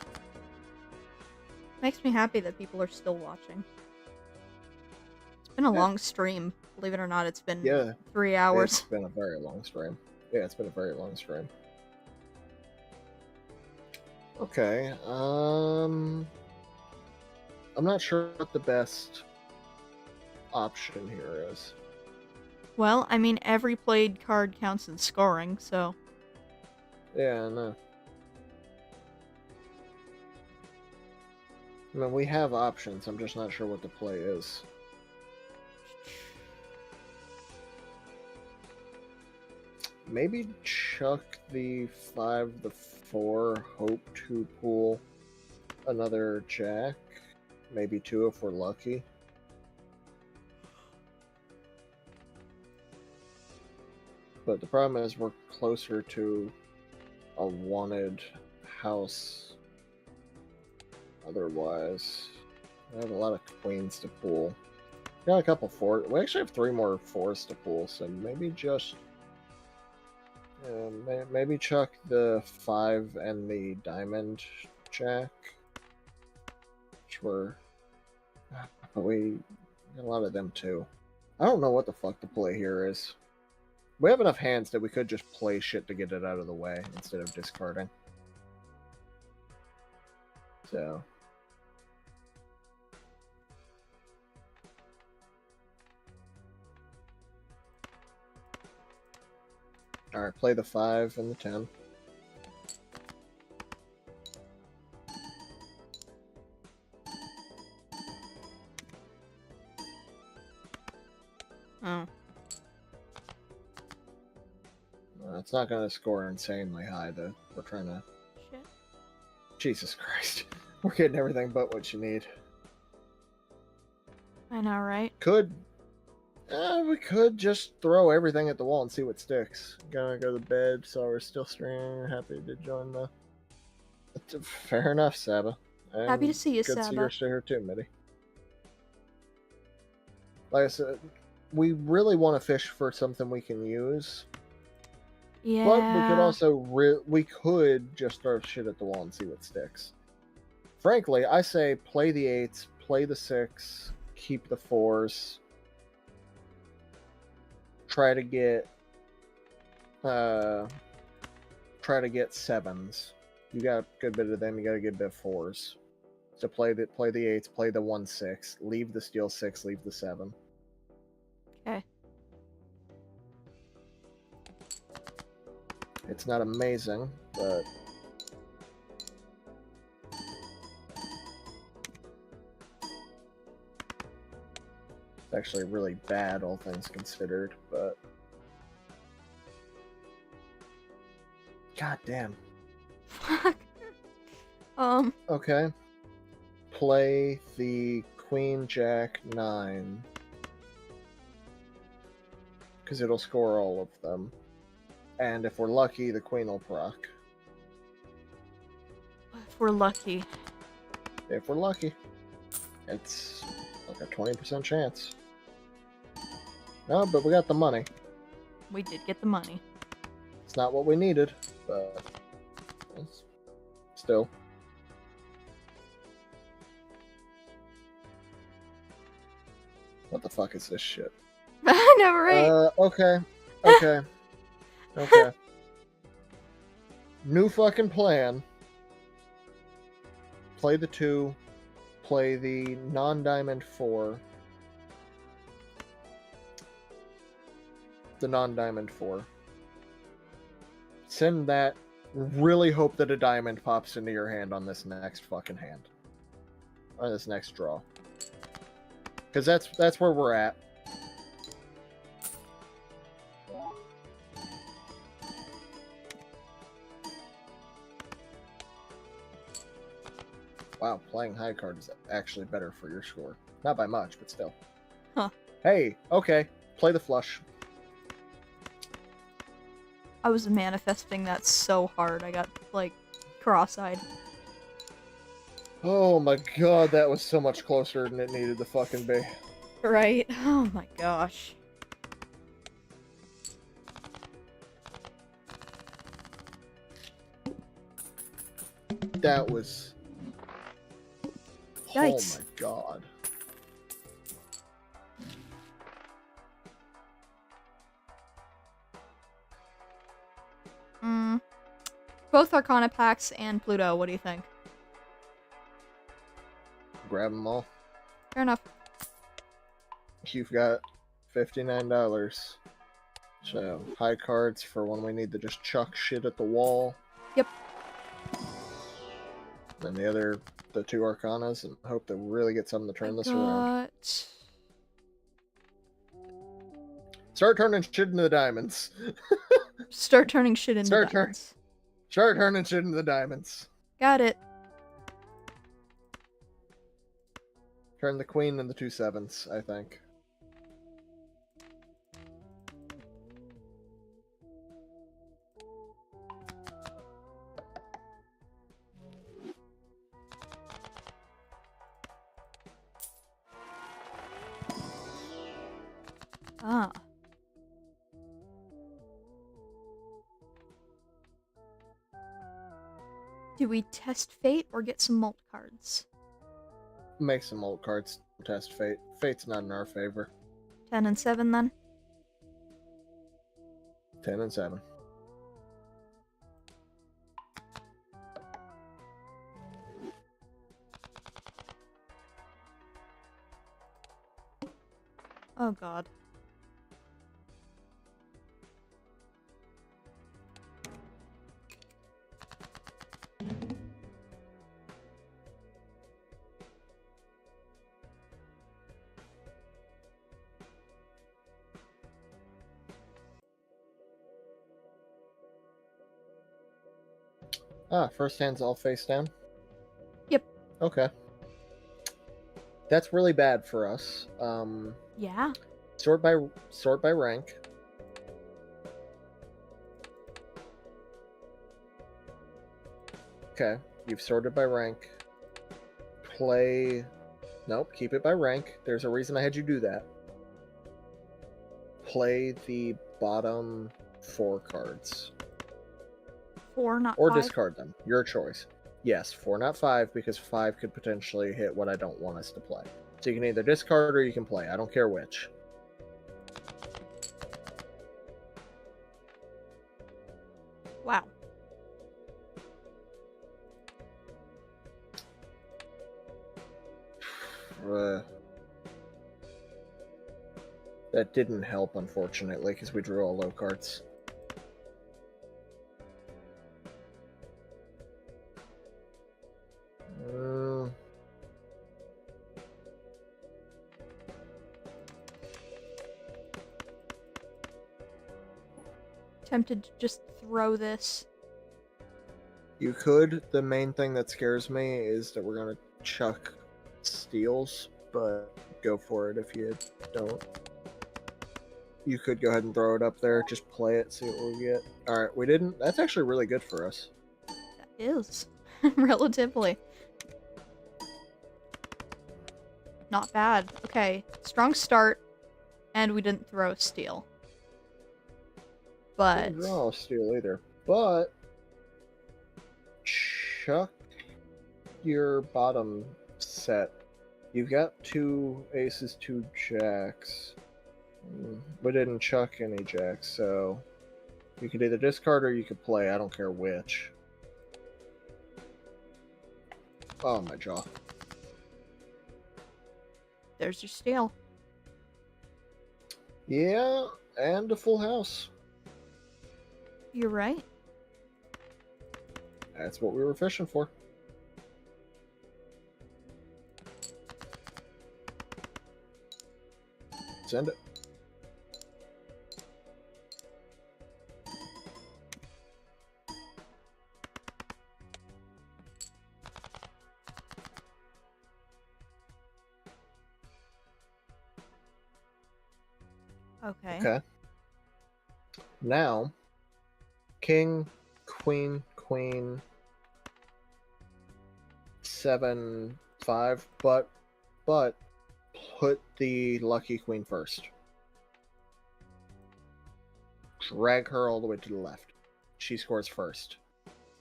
Makes me happy that people are still watching. It's been a long stream. Believe it or not, it's been 3 hours. It's been a very long stream. Yeah, it's been a very long stream. Okay, I'm not sure what the best option here is. Well, I mean, every played card counts in scoring, so... Yeah, I know. I mean, we have options, I'm just not sure what the play is. Maybe chuck the 5, the 4, hope to pull another jack. Maybe 2 if we're lucky. But the problem is we're closer to a wanted house otherwise. I have a lot of queens to pull. Got a couple 4s. We actually have 3 more 4s to pull, so maybe just... maybe chuck the 5 and the diamond jack. Which were... But we got a lot of them too. I don't know what the fuck the play here is. We have enough hands that we could just play shit to get it out of the way instead of discarding. So... Alright, play the 5 and the 10. It's not going to score insanely high, though. We're trying to... Shit. Jesus Christ. We're getting everything but what you need. I know, right? We could just throw everything at the wall and see what sticks. Gonna go to bed, so we're still streaming. Happy to join the... Fair enough, Saba. And Happy to see you, good to see Saba. you're still here too, Mitty. Like I said, we really want to fish for something we can use. Yeah. But we could also we could just throw shit at the wall and see what sticks. Frankly, I say play the 8s, play the 6, keep the 4s. Try to get 7s. You got a good bit of them, you got a good bit of 4s. So play the 8s, play the 1-6, leave the steel 6, leave the 7. Okay. It's not amazing, but it's actually really bad, all things considered, but god damn. Fuck. Okay. Play the Queen Jack 9. Because it'll score all of them. And if we're lucky, the Queen will proc. If we're lucky. If we're lucky. It's like a 20% chance. No, but we got the money. We did get the money. It's not what we needed, but still. What the fuck is this shit? I know, right? Okay. New fucking plan. Play the 2. Play the non-diamond 4. The non-diamond 4. Send that. Really hope that a diamond pops into your hand on this next fucking hand. On this next draw. Because that's where we're at. Wow, playing high card is actually better for your score. Not by much, but still. Huh. Hey, okay. Play the flush. I was manifesting that so hard, I got, like, cross-eyed. Oh my god, that was so much closer than it needed to fucking be. Right? Oh my gosh. That was... Yikes. Oh my god. Both Arcana packs and Pluto, what do you think? Grab them all. Fair enough. You've got $59. So, high cards for when we need to just chuck shit at the wall. Yep. Then the 2 Arcanas, and hope to really get something to turn this around. Start turning shit into the diamonds. Start turning shit into diamonds. Start turning shit into the diamonds. Got it. Turn the Queen and the 2 7s, I think. Ah. Do we test fate or get some mult cards? Make some old cards. Test fate. Fate's not in our favor. 10 and 7 then? 10 and 7. Oh god. First hand's all face down? Yep. Okay. That's really bad for us. Yeah. Sort by rank. Okay, you've sorted by rank. Play... Nope, keep it by rank. There's a reason I had you do that. Play the bottom 4 cards. 4, not or 5? discard them. Your choice. Yes, 4, not 5, because 5 could potentially hit what I don't want us to play. So you can either discard or you can play. I don't care which. Wow. That didn't help, unfortunately, because we drew all low cards. Tempted to just throw this. You could. The main thing that scares me is that we're going to chuck steals, but go for it if you don't. You could go ahead and throw it up there. Just play it, see what we get. Alright, we didn't. That's actually really good for us. That is. Relatively. Not bad. Okay, strong start, and we didn't throw a steal. But... Didn't draw a steal either. But... chuck your bottom set. You've got 2 aces, 2 jacks. We didn't chuck any jacks, so... you could either discard or you could play. I don't care which. Oh, my jaw. There's your steal. Yeah, and a full house. You're right. That's what we were fishing for. Send it. Okay. Okay. Now, king, queen, queen, 7, 5, but put the lucky queen first. Drag her all the way to the left. She scores first.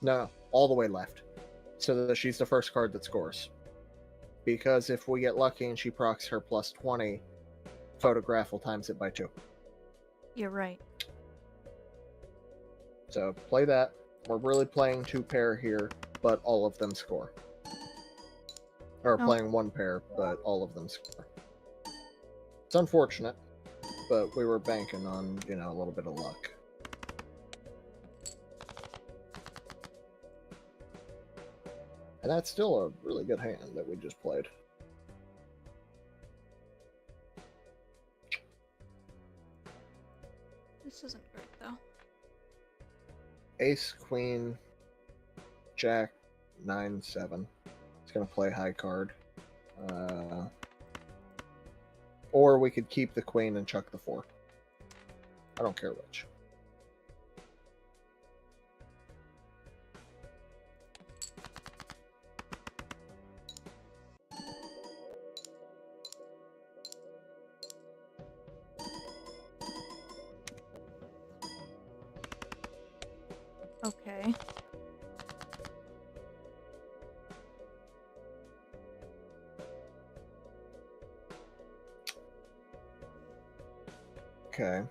No, all the way left. So that she's the first card that scores. Because if we get lucky and she procs her plus 20, photograph will times it by 2. You're right. So play that. We're really playing 2 pair here, but all of them score. Or playing 1 pair, but all of them score. It's unfortunate, but we were banking on, a little bit of luck. And that's still a really good hand that we just played. This isn't great, though. Ace, queen, jack, 9, 7. It's going to play high card. Or we could keep the queen and chuck the 4. I don't care which. Okay. Okay.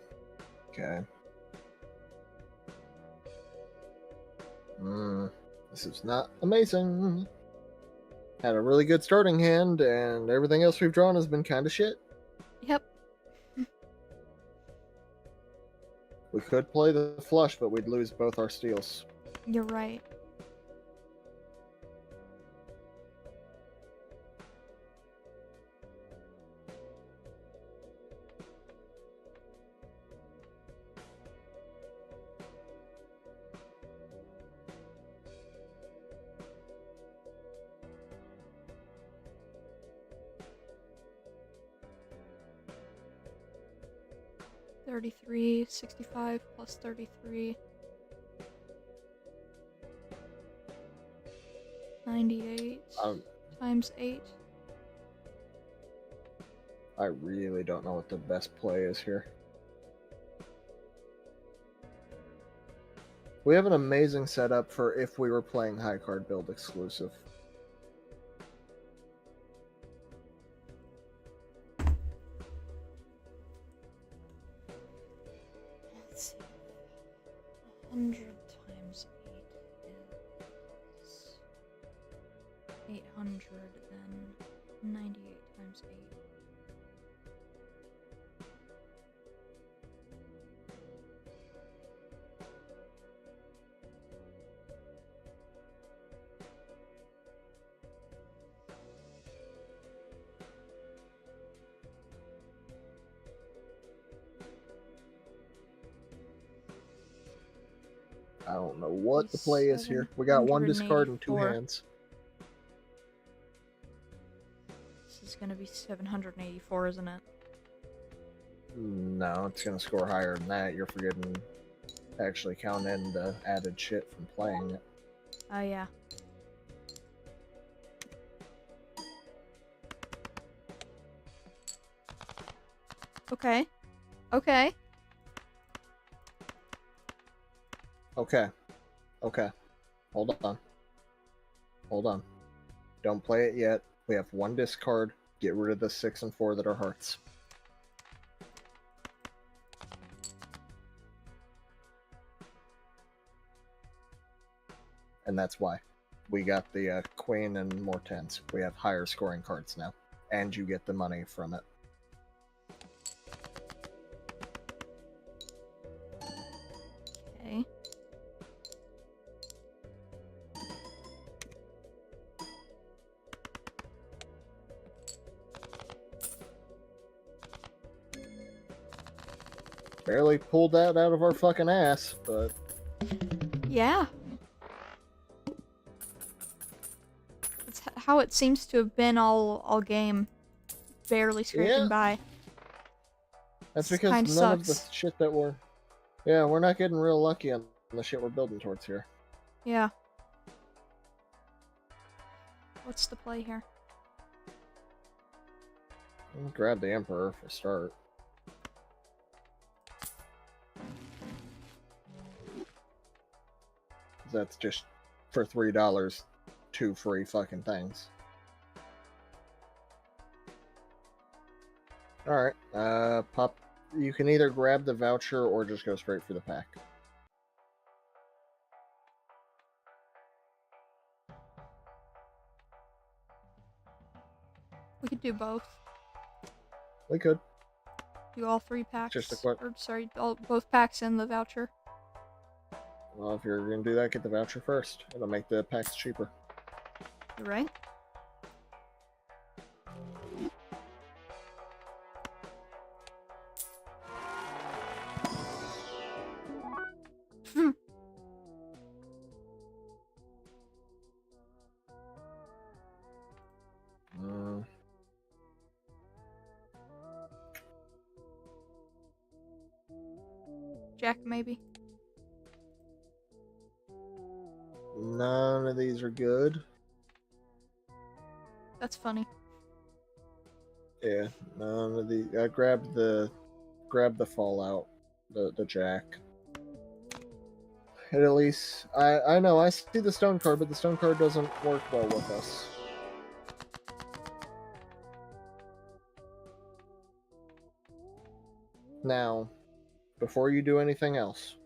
This is not amazing. Had a really good starting hand, and everything else we've drawn has been kind of shit. Yep. We could play the flush, but we'd lose both our steals. You're right. 33, 65 plus 33. 98 times 8. I really don't know what the best play is here. We have an amazing setup for if we were playing high card build exclusive. Let's see. 100 times 8 is 800, then 98 times 8. I don't know what the play is here. We got one discard and 2 hands. This is gonna be 784, isn't it? No, it's gonna score higher than that. You're forgetting to actually count in the added shit from playing it. Oh, yeah. Okay. Okay. Okay. Okay. Hold on. Hold on. Don't play it yet. We have one discard. Get rid of the 6 and 4 that are hearts. And that's why. We got the queen and more 10s. We have higher scoring cards now. And you get the money from it. Okay. Barely pulled that out of our fucking ass, but... Yeah. That's how it seems to have been all game. Barely scraping by. That's This because kinda none of sucks. the shit that we're... Yeah, we're not getting real lucky on the shit we're building towards here. Yeah. What's the play here? Grab the Emperor for start. That's just for $3, 2 free fucking things. Alright, pop. You can either grab the voucher or just go straight for the pack. We could do both. We could. Do all 3 packs. Just a quick. Or, sorry, both packs and the voucher. Well, if you're gonna do that, get the voucher first. It'll make the packs cheaper. You're right. Jack, maybe. None of these are good. That's funny. Yeah, none of the. I grab the Fallout, the Jack. And at least I know I see the stone card, but the stone card doesn't work well with us. Now, before you do anything else,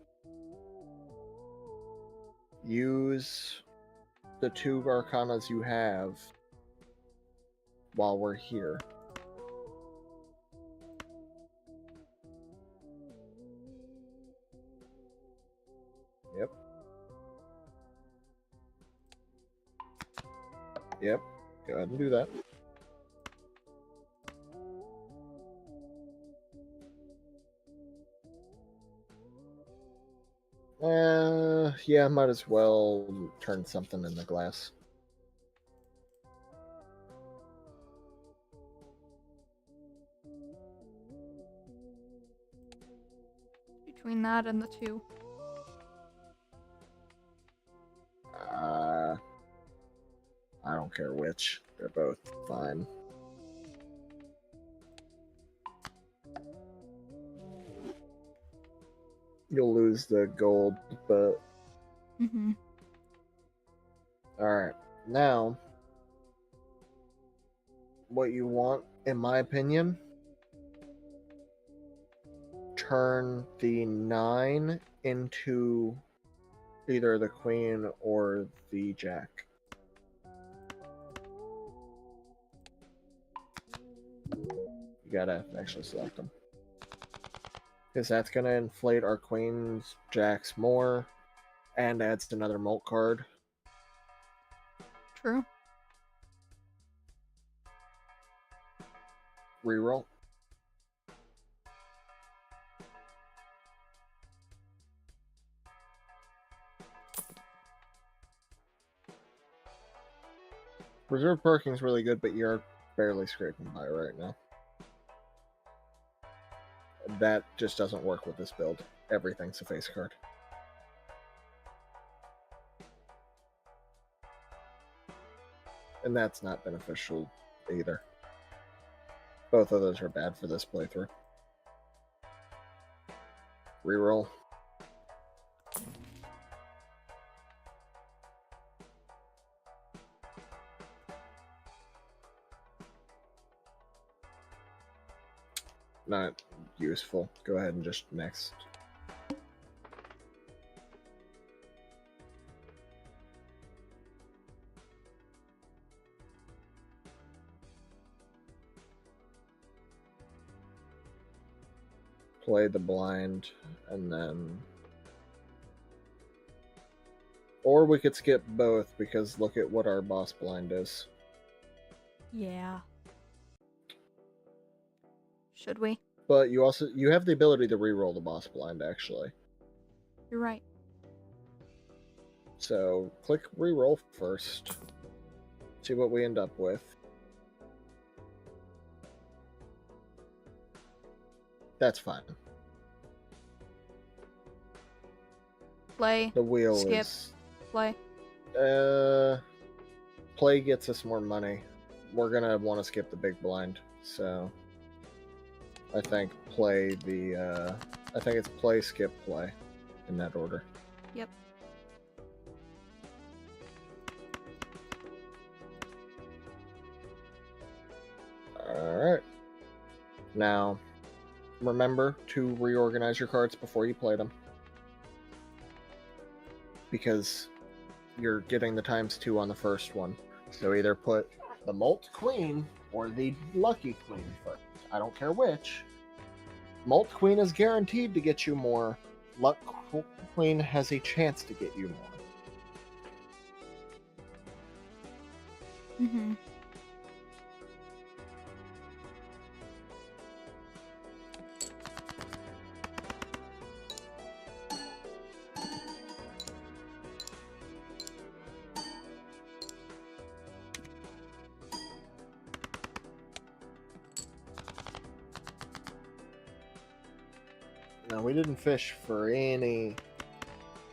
use the 2 Arcanas you have while we're here. Yep. Yep. Go ahead and do that. Yeah, might as well turn something in the glass. between that and the 2. I don't care which. They're both fine. You'll lose the gold, but... Mm-hmm. Alright, now... What you want, in my opinion... Turn the 9 into either the queen or the jack. You gotta actually select them. Because that's gonna inflate our queens, jacks more, and adds another mult card. True. Reroll. Reserve parking's really good, but you're barely scraping by right now. That just doesn't work with this build. Everything's a face card. And that's not beneficial either. Both of those are bad for this playthrough. Reroll. Not useful. Go ahead and just next. Play the blind, and then... Or we could skip both, because look at what our boss blind is. Yeah. Should we? But you have the ability to reroll the boss blind, actually. You're right. So, click reroll first. See what we end up with. That's fine. Play. The wheel Skip. is... Play. Play gets us more money. We're gonna want to skip the big blind, so... I think play the, I think it's play, skip, play, in that order. Yep. Alright. Now, remember to reorganize your cards before you play them. Because you're getting the ×2 on the first one. So either put the Mult Queen or the Lucky Queen first. I don't care which. Mult Queen is guaranteed to get you more. Luck Queen has a chance to get you more. Mm-hmm. Now, we didn't fish for any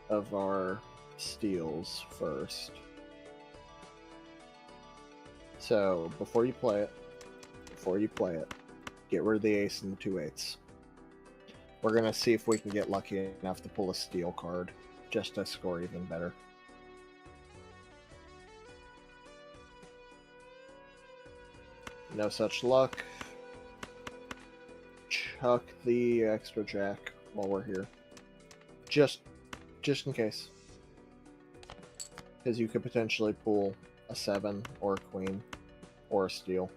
of our steals first. So, before you play it, get rid of the ace and the 2 8s. We're going to see if we can get lucky enough to pull a steal card, just to score even better. No such luck. Chuck the extra jack while we're here. Just in case. Because you could potentially pull a 7 or a queen or a steal.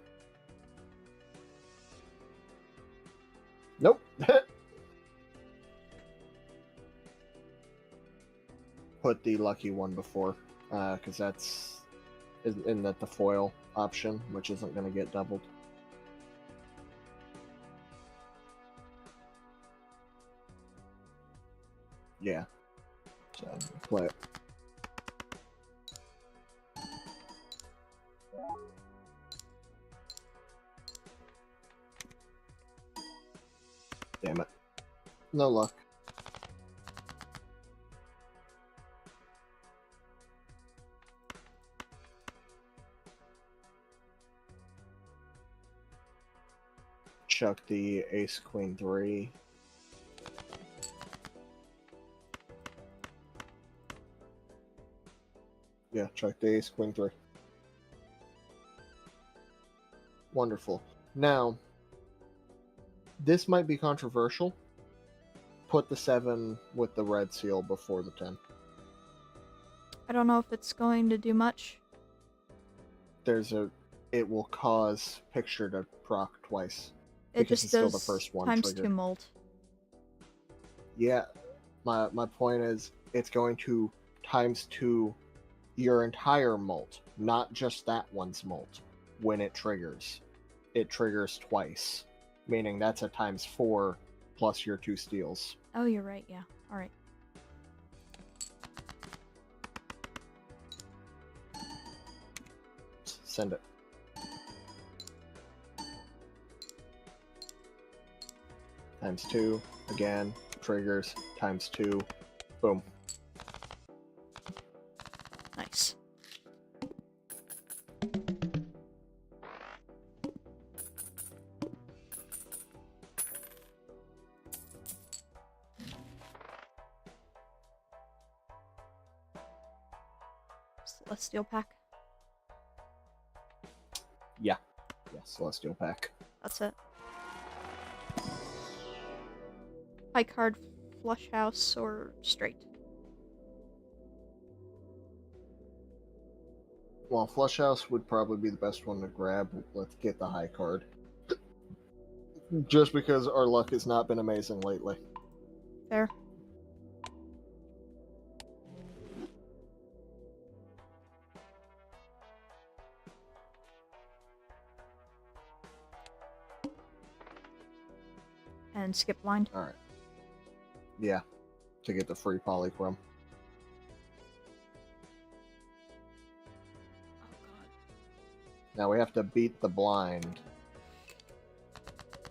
Nope. Put the lucky one before, because that's isn't that the foil option, which isn't going to get doubled. Yeah. So, play it. Damn it. No luck. chuck the ace queen 3. Yeah, chuck the ace queen 3. Wonderful. Now, this might be controversial. Put the 7 with the red seal before the 10. I don't know if it's going to do much. It will cause picture to proc twice. It because just it's does still the first one times triggered. 2 molt. Yeah, my point is it's going to times 2 your entire molt, not just that one's molt. When it triggers twice, meaning that's a times 4 plus your 2 steals. Oh, you're right, yeah. Alright. Send it. Times 2, again, triggers, times 2, boom. Nice. Celestial pack. Yeah, Celestial pack. That's it. High card, flush house, or straight? Well, flush house would probably be the best one to grab. Let's get the high card. Just because our luck has not been amazing lately. Fair. And skip blind. Alright. Yeah, to get the free polychrome. Oh god. Now we have to beat the blind.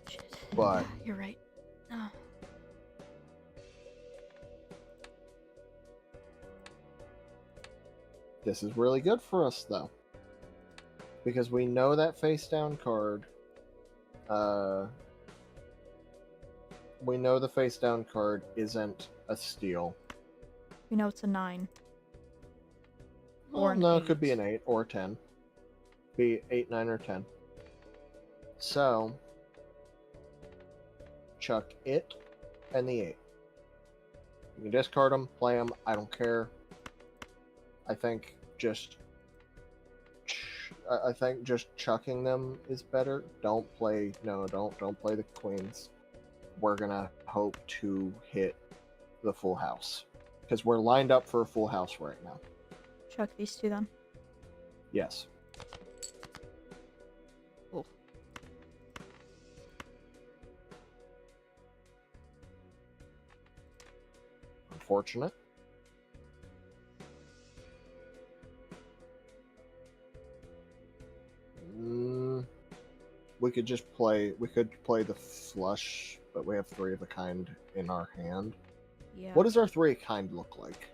Shit. But You're right. Oh. this is really good for us, though. Because we know that face down card. We know the face down card isn't a steal. We know it's a 9. Well, Or an no, it could 8. be an 8 or 10. Be 8, 9, or 10. So, chuck it and the 8. You can discard them, play them, I don't care. I think just chucking them is better. Don't play the queens. We're gonna hope to hit the full house because we're lined up for a full house right now. Chuck these 2 then. Yes. Cool. Unfortunate. We could play the flush, but we have 3 of a kind in our hand. Yeah. What does our 3 of kind look like?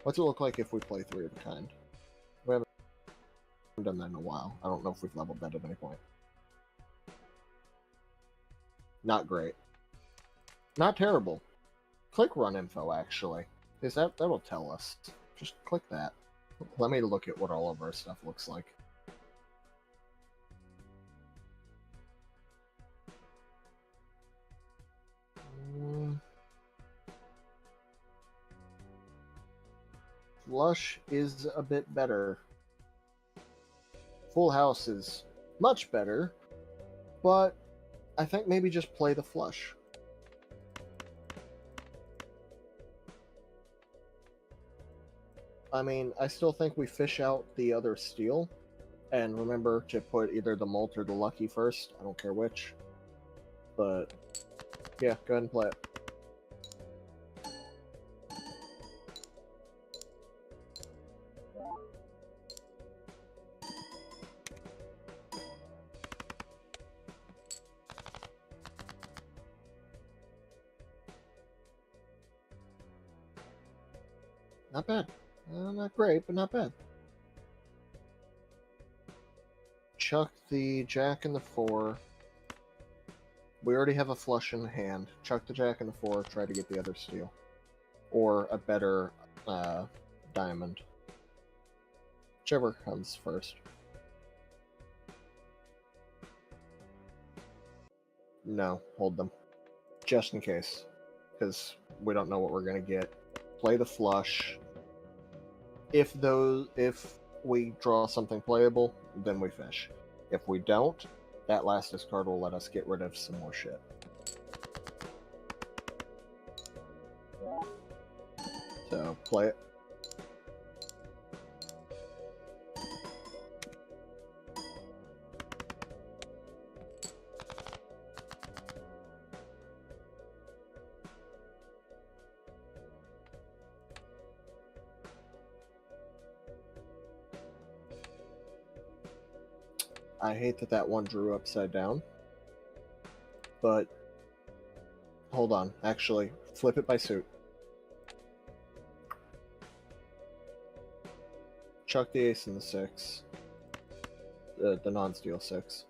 What's it look like if we play 3 of a kind? We haven't done that in a while. I don't know if we've leveled that at any point. Not great. Not terrible. Click run info, actually. Because that'll tell us. Just click that. Let me look at what all of our stuff looks like. Flush is a bit better. Full house is much better, but I think maybe just play the flush. I mean, I still think we fish out the other steal, and remember to put either the molt or the lucky first. I don't care which. But, yeah, go ahead and play it. Not bad. Not great, but not bad. Chuck the jack and the 4. We already have a flush in hand. Chuck the jack and the 4, try to get the other steel. Or a better diamond. Whichever comes first. No, hold them. Just in case. Because we don't know what we're going to get. Play the flush. If we draw something playable, then we fish. If we don't, that last discard will let us get rid of some more shit. So, play it. I hate that that one drew upside down. But, hold on. Actually, flip it by suit. Chuck the ace and the 6. The non-steel 6.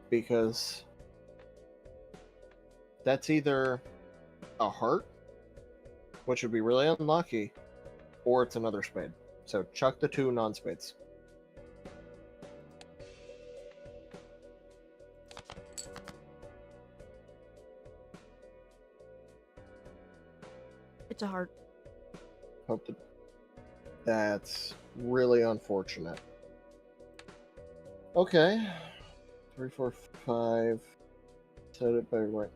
Because that's either a heart, which would be really unlucky, or it's another spade. So chuck the 2 non-spades. It's a heart. Hope that that's really unfortunate. Okay. 3, 4, 5. Set it by right.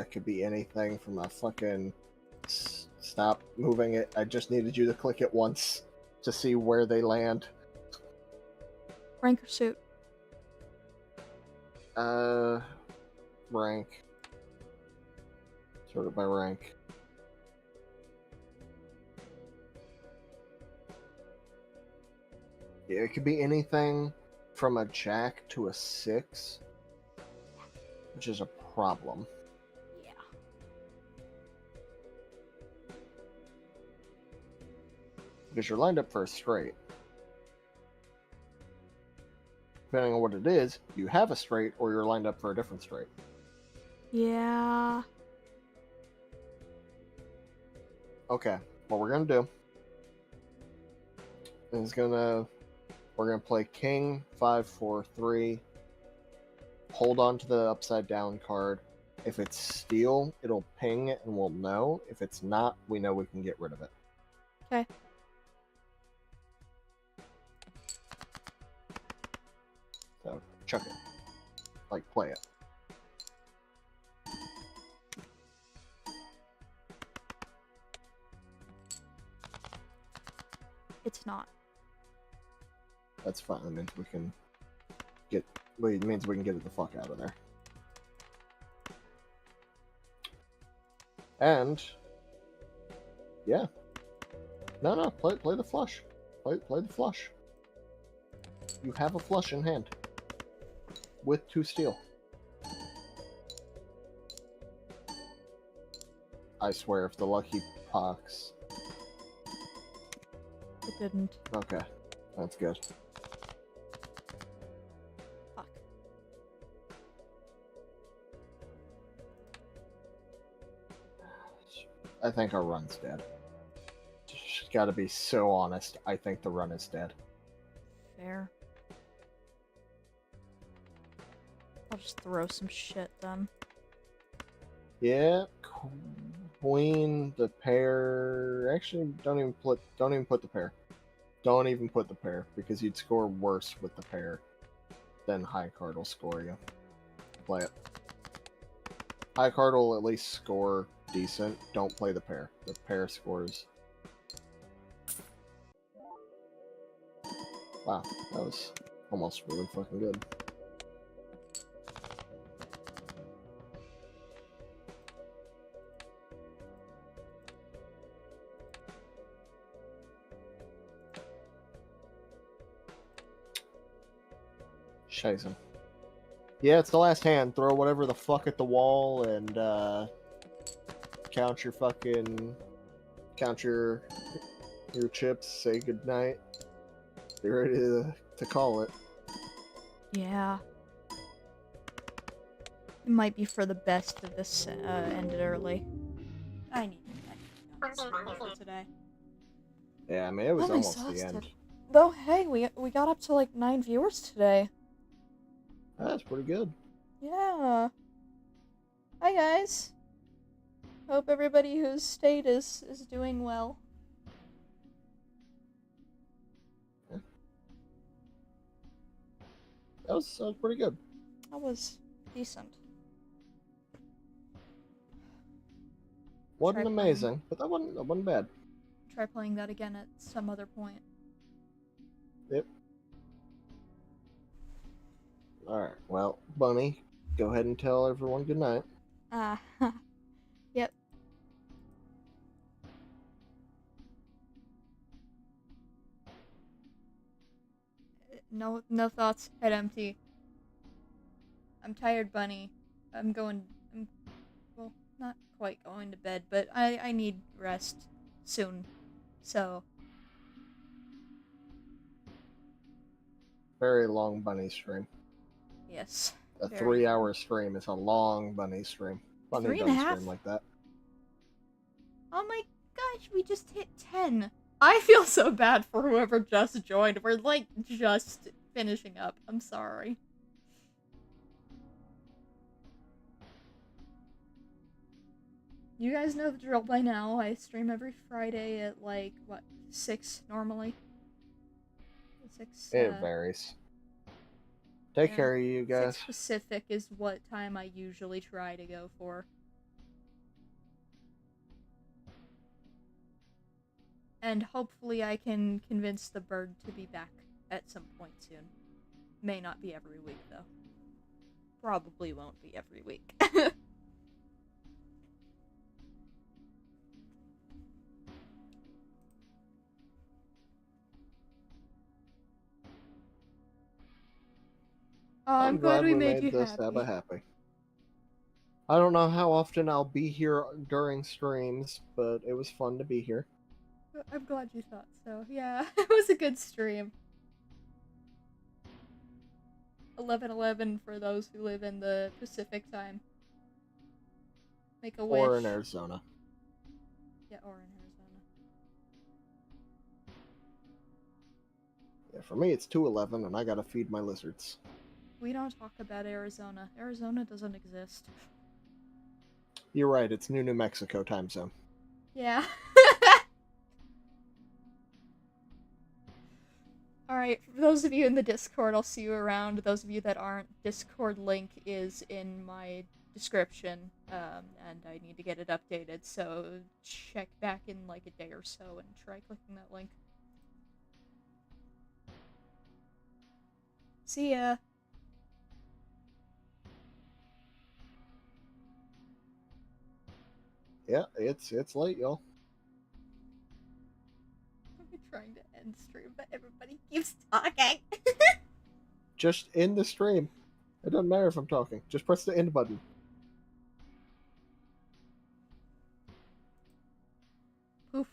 It could be anything from a fucking... Stop moving it. I just needed you to click it once to see where they land. Rank or suit? Rank. Sort it by rank. Yeah, it could be anything from a jack to a 6, which is a problem. Yeah. Because you're lined up for a straight. Depending on what it is, you have a straight or you're lined up for a different straight. Yeah. Okay, what we're going to do is we're going to play king, 5, 4, 3. Hold on to the upside down card. If it's steel, it'll ping it and we'll know. If it's not, we know we can get rid of it. Okay. So, chuck it. Like, play it. It's not. That's fine. That means we can get... Well, it means we can get the fuck out of there. And... Yeah. No, play the flush. Play the flush. You have a flush in hand. With 2 steel. I swear, if the lucky pox... It didn't. Okay, that's good. Fuck. I think our run's dead. Just gotta be so honest, I think the run is dead. Fair. I'll just throw some shit then. Yeah, queen, the pair. Actually, don't even put the pair. Don't even put the pair because you'd score worse with the pair than high card will score you. Play it. High card will at least score decent. Don't play the pair. The pair scores. Wow, that was almost really fucking good. Scheiße. Yeah, it's the last hand. Throw whatever the fuck at the wall and count your chips, say goodnight. Be ready to call it. Yeah. It might be for the best that this ended early. I need to get on for today. Yeah, I mean, it was I'm almost exhausted. the end. Though, hey, we got up to like 9 viewers today. That's pretty good. Yeah. Hi, guys. Hope everybody who's stayed is doing well. Yeah. That was pretty good. That was decent. Wasn't amazing, but that wasn't bad. Try playing that again at some other point. Yep. Alright, well, Bunny, go ahead and tell everyone goodnight. Yep. No thoughts, head empty. I'm tired, Bunny. I'm well, not quite going to bed, but I need rest soon. So. Very long Bunny stream. Yes. A 3-hour stream is a long Bunny stream. Bunny doesn't stream like that. Oh my gosh, we just hit 10. I feel so bad for whoever just joined. We're like just finishing up. I'm sorry. You guys know the drill by now. I stream every Friday at like, what, 6 normally? 6, It varies. Take care of you guys. 6 Pacific is what time I usually try to go for. And hopefully I can convince the bird to be back at some point soon. May not be every week, though. Probably won't be every week. I'm glad we made you this happy. happy. I don't know how often I'll be here during streams, but it was fun to be here. I'm glad you thought so. Yeah, it was a good stream. 11:11 for those who live in the Pacific time. Make a wish. Or in Arizona. Yeah, or in Arizona. Yeah, for me it's 2:11 and I gotta feed my lizards. We don't talk about Arizona. Arizona doesn't exist. You're right, it's New Mexico time zone. Yeah. Alright, for those of you in the Discord, I'll see you around. Those of you that aren't, Discord link is in my description, and I need to get it updated, so check back in like a day or so and try clicking that link. See ya! Yeah, it's late, y'all. I'm trying to end stream, but everybody keeps talking. Just end the stream. It doesn't matter if I'm talking. Just press the end button. Poof.